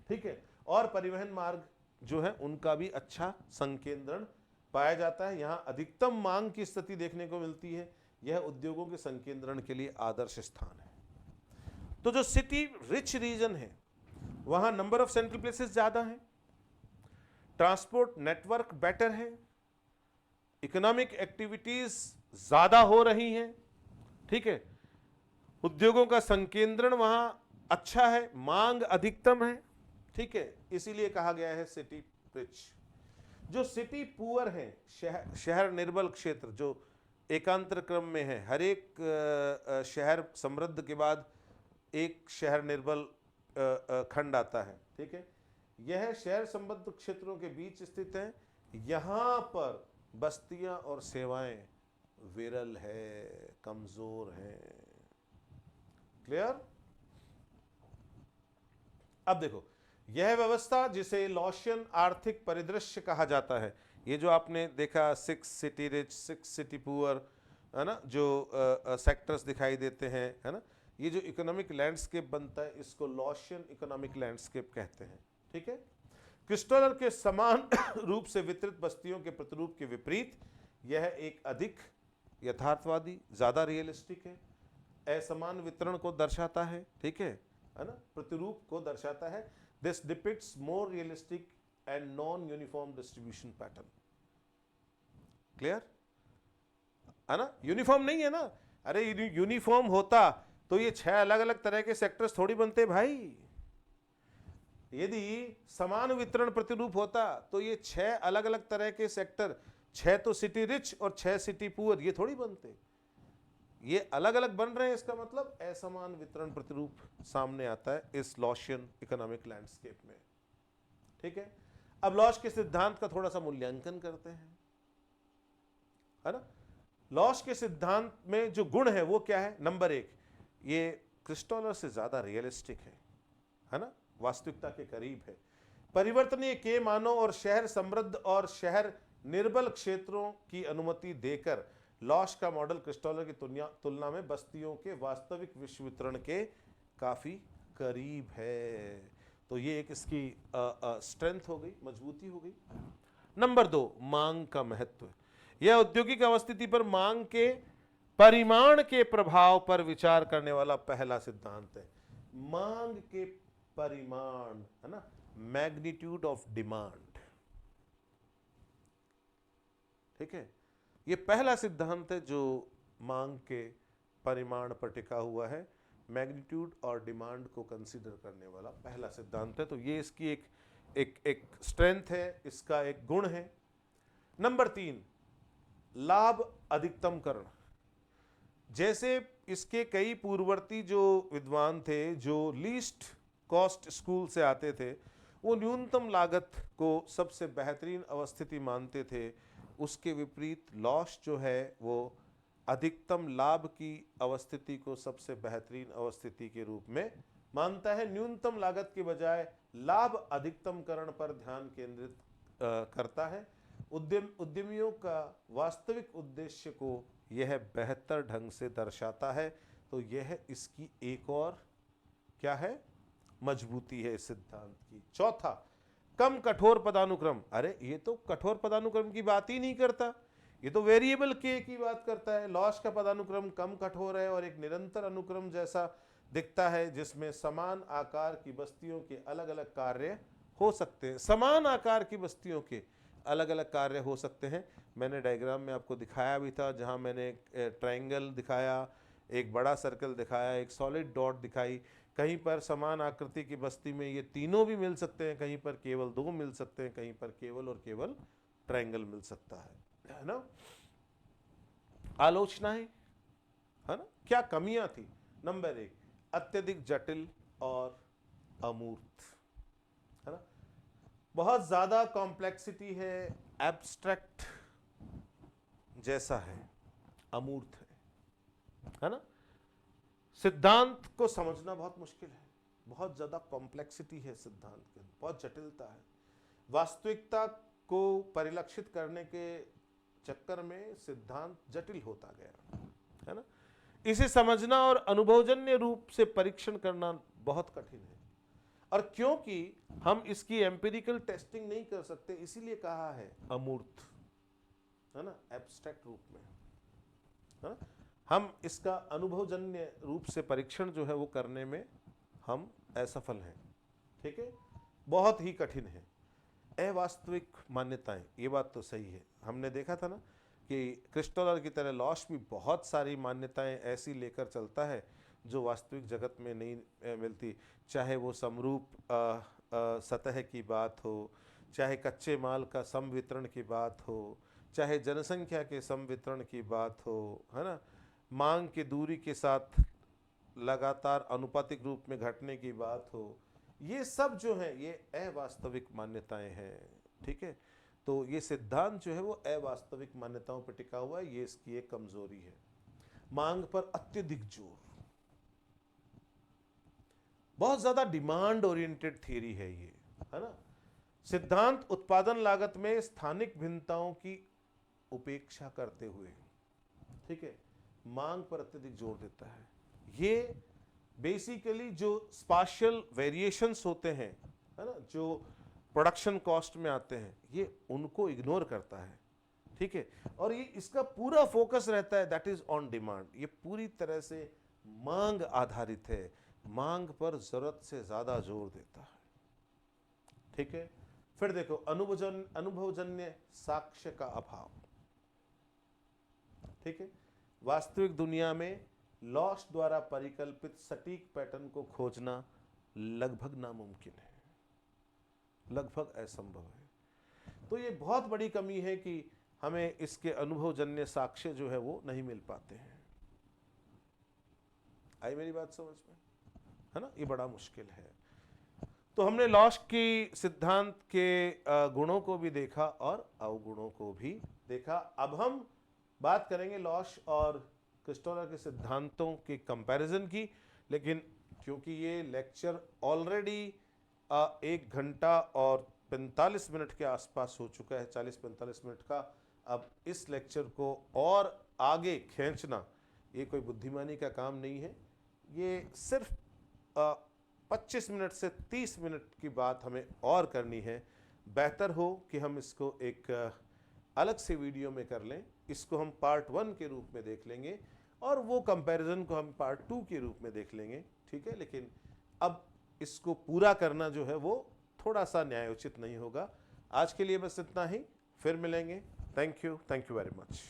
ठीक है, और परिवहन मार्ग जो है उनका भी अच्छा संकेंद्रण पाया जाता है। यहाँ अधिकतम मांग की स्थिति देखने को मिलती है, यह उद्योगों के संकेंद्रण के लिए आदर्श स्थान है। तो जो सिटी रिच रीजन है वहां नंबर ऑफ सेंट्रल प्लेसेस ज्यादा है, ट्रांसपोर्ट नेटवर्क बेटर है, इकोनॉमिक एक्टिविटीज ज्यादा हो रही हैं, ठीक है, उद्योगों का संकेंद्रण वहां अच्छा है, मांग अधिकतम है, ठीक है, इसीलिए कहा गया है सिटी रिच। जो सिटी पुअर है, शहर निर्बल क्षेत्र जो एकांतर क्रम में है, हर एक शहर समृद्ध के बाद एक शहर निर्बल खंड आता है, ठीक है, यह शहर समृद्ध क्षेत्रों के बीच स्थित है। यहां पर बस्तियां और सेवाएं विरल है, कमजोर है। क्लियर? अब देखो, यह व्यवस्था जिसे लॉशियन आर्थिक परिदृश्य कहा जाता है, ये जो आपने देखा 6 सिटी रिच 6 सिटी पुअर, है ना, जो सेक्टर्स दिखाई देते हैं, है ना, ये जो इकोनॉमिक लैंडस्केप बनता है इसको लॉशियन इकोनॉमिक लैंडस्केप कहते हैं, ठीक है। क्रिस्टोलर के समान रूप से वितरित बस्तियों के प्रतिरूप के विपरीत यह एक अधिक यथार्थवादी, ज्यादा रियलिस्टिक है, असमान वितरण को दर्शाता है, ठीक है ना, प्रतिरूप को दर्शाता है। This depicts more realistic and non uniform distribution pattern. Clear है ना? यूनिफॉर्म नहीं है ना, अरे यूनिफॉर्म होता तो ये 6 अलग अलग तरह के सेक्टर्स थोड़ी बनते भाई। यदि समान वितरण प्रतिरूप होता तो ये 6 अलग अलग तरह के सेक्टर, 6 तो सिटी रिच और 6 सिटी पुअर, ये थोड़ी बनते। ये अलग अलग बन रहे हैं, इसका मतलब असमान वितरण प्रतिरूप सामने आता है इस लॉशियन इकोनॉमिक लैंडस्केप में, ठीक है। अब लॉश के सिद्धांत का थोड़ा सा मूल्यांकन करते हैं, है ना। लॉश के सिद्धांत में जो गुण है वो क्या है? नंबर 1, ये क्रिस्टोलर से ज्यादा रियलिस्टिक है ना, वास्तविकता के करीब है। परिवर्तनीय के मानों और शहर समृद्ध और शहर निर्बल क्षेत्रों की अनुमति देकर लॉश का मॉडल क्रिस्टोलर की तुलना में बस्तियों के वास्तविक विश्व वितरण के काफी करीब है। तो ये एक इसकी स्ट्रेंथ हो गई, मजबूती हो गई। नंबर 2, मांग का महत्व। यह औद्योगिक अवस्थिति पर मांग के परिमाण के प्रभाव पर विचार करने वाला पहला सिद्धांत है। मांग के परिमाण, है ना, मैग्नीट्यूड ऑफ डिमांड, ठीक है। ये पहला सिद्धांत है जो मांग के परिमाण पर टिका हुआ है, मैग्नीट्यूड और डिमांड को कंसीडर करने वाला पहला सिद्धांत है। तो ये इसकी एक स्ट्रेंथ है, इसका एक गुण है। नंबर 3, लाभ अधिकतमकरण। जैसे इसके कई पूर्ववर्ती जो विद्वान थे, जो लीस्ट कॉस्ट स्कूल से आते थे, वो न्यूनतम लागत को सबसे बेहतरीन अवस्थिति मानते थे। उसके विपरीत लॉश जो है वो अधिकतम लाभ की अवस्थिति को सबसे बेहतरीन अवस्थिति के रूप में मानता है। न्यूनतम लागत के बजाय लाभ अधिकतमकरण पर ध्यान केंद्रित करता है। उद्यमियों का वास्तविक उद्देश्य को यह बेहतर ढंग से दर्शाता है। तो यह इसकी एक और क्या है? मजबूती है इस सिद्धांत की। चौथा, कम कठोर पदानुक्रम। अरे ये तो कठोर पदानुक्रम की बात ही नहीं करता, ये तो वेरिएबल के की बात करता है। लॉश का पदानुक्रम कम कठोर है और एक निरंतर अनुक्रम जैसा दिखता है, जिसमें समान आकार की बस्तियों के अलग अलग कार्य हो सकते हैं। समान आकार की बस्तियों के अलग अलग कार्य हो सकते हैं। मैंने डायग्राम में आपको दिखाया भी था, जहां मैंने एक ट्रायंगल दिखाया, एक बड़ा सर्कल दिखाया, एक सॉलिड डॉट दिखाई। कहीं पर समान आकृति की बस्ती में ये तीनों भी मिल सकते हैं, कहीं पर केवल 2 मिल सकते हैं, कहीं पर केवल और केवल ट्रायंगल मिल सकता है ना। आलोचनाएं, है ना, क्या कमियां थी? नंबर 1, अत्यधिक जटिल और अमूर्त, है ना, बहुत ज्यादा कॉम्प्लेक्सिटी है, एब्स्ट्रैक्ट जैसा है, अमूर्त है ना। सिद्धांत को समझना बहुत मुश्किल है, बहुत ज्यादा कॉम्प्लेक्सिटी है सिद्धांत के, बहुत जटिलता है। वास्तविकता को परिलक्षित करने के चक्कर में सिद्धांत जटिल होता गया, है ना। इसे समझना और अनुभवजन्य रूप से परीक्षण करना बहुत कठिन है। और क्योंकि हम इसकी एम्पिरिकल टेस्टिंग नहीं कर सकते, इसीलिए कहा है अमूर्त, है ना, एब्स्ट्रैक्ट रूप में, है ना। हम इसका अनुभवजन्य रूप से परीक्षण जो है वो करने में हम असफल हैं। ठीक है, बहुत ही कठिन है। अवास्तविक मान्यताएं, ये बात तो सही है। हमने देखा था ना कि क्रिस्टोलर की तरह लॉश भी बहुत सारी मान्यताएं ऐसी लेकर चलता है जो वास्तविक जगत में नहीं मिलती। चाहे वो समरूप सतह की बात हो, चाहे कच्चे माल का सम वितरण की बात हो, चाहे जनसंख्या के सम वितरण की बात हो, है ना, मांग की दूरी के साथ लगातार अनुपातिक रूप में घटने की बात हो, ये सब जो है ये अवास्तविक मान्यताएं हैं। ठीक है, तो ये सिद्धांत जो है वो अवास्तविक मान्यताओं पर टिका हुआ है, ये इसकी एक कमजोरी है। मांग पर अत्यधिक जोर, बहुत ज्यादा डिमांड ओरिएंटेड थ्योरी है ये, है ना। सिद्धांत उत्पादन लागत में स्थानिक भिन्नताओं की उपेक्षा करते हुए, ठीक है, मांग पर अत्यधिक जोर देता है। ये बेसिकली जो स्पाशियल वेरिएशंस होते हैं, है ना, जो प्रोडक्शन कॉस्ट में आते हैं, ये उनको इग्नोर करता है। ठीक है, और ये इसका पूरा फोकस रहता है दैट इज ऑन डिमांड। ये पूरी तरह से मांग आधारित है, मांग पर जरूरत से ज्यादा जोर देता है। ठीक है, फिर देखो अनुभवजन्य साक्ष्य का अभाव। ठीक है, वास्तविक दुनिया में लॉश द्वारा परिकल्पित सटीक पैटर्न को खोजना लगभग नामुमकिन है, लगभग असंभव है। तो ये बहुत बड़ी कमी है कि हमें इसके अनुभवजन्य साक्ष्य जो है वो नहीं मिल पाते हैं। आई मेरी बात समझ में, है ना, ये बड़ा मुश्किल है। तो हमने लॉश की सिद्धांत के गुणों को भी देखा और अवगुणों को भी देखा। अब हम बात करेंगे लॉश और क्रिस्टोलर के सिद्धांतों के कंपैरिजन की, लेकिन क्योंकि ये लेक्चर ऑलरेडी 1 घंटा और 45 मिनट के आसपास हो चुका है, 40-45 मिनट का, अब इस लेक्चर को और आगे खींचना ये कोई बुद्धिमानी का काम नहीं है। ये सिर्फ 25 मिनट से 30 मिनट की बात हमें और करनी है। बेहतर हो कि हम इसको एक अलग से वीडियो में कर लें, इसको हम पार्ट 1 के रूप में देख लेंगे और वो कंपैरिजन को हम पार्ट 2 के रूप में देख लेंगे। ठीक है, लेकिन अब इसको पूरा करना जो है वो थोड़ा सा न्यायोचित नहीं होगा। आज के लिए बस इतना ही, फिर मिलेंगे। Thank you very much.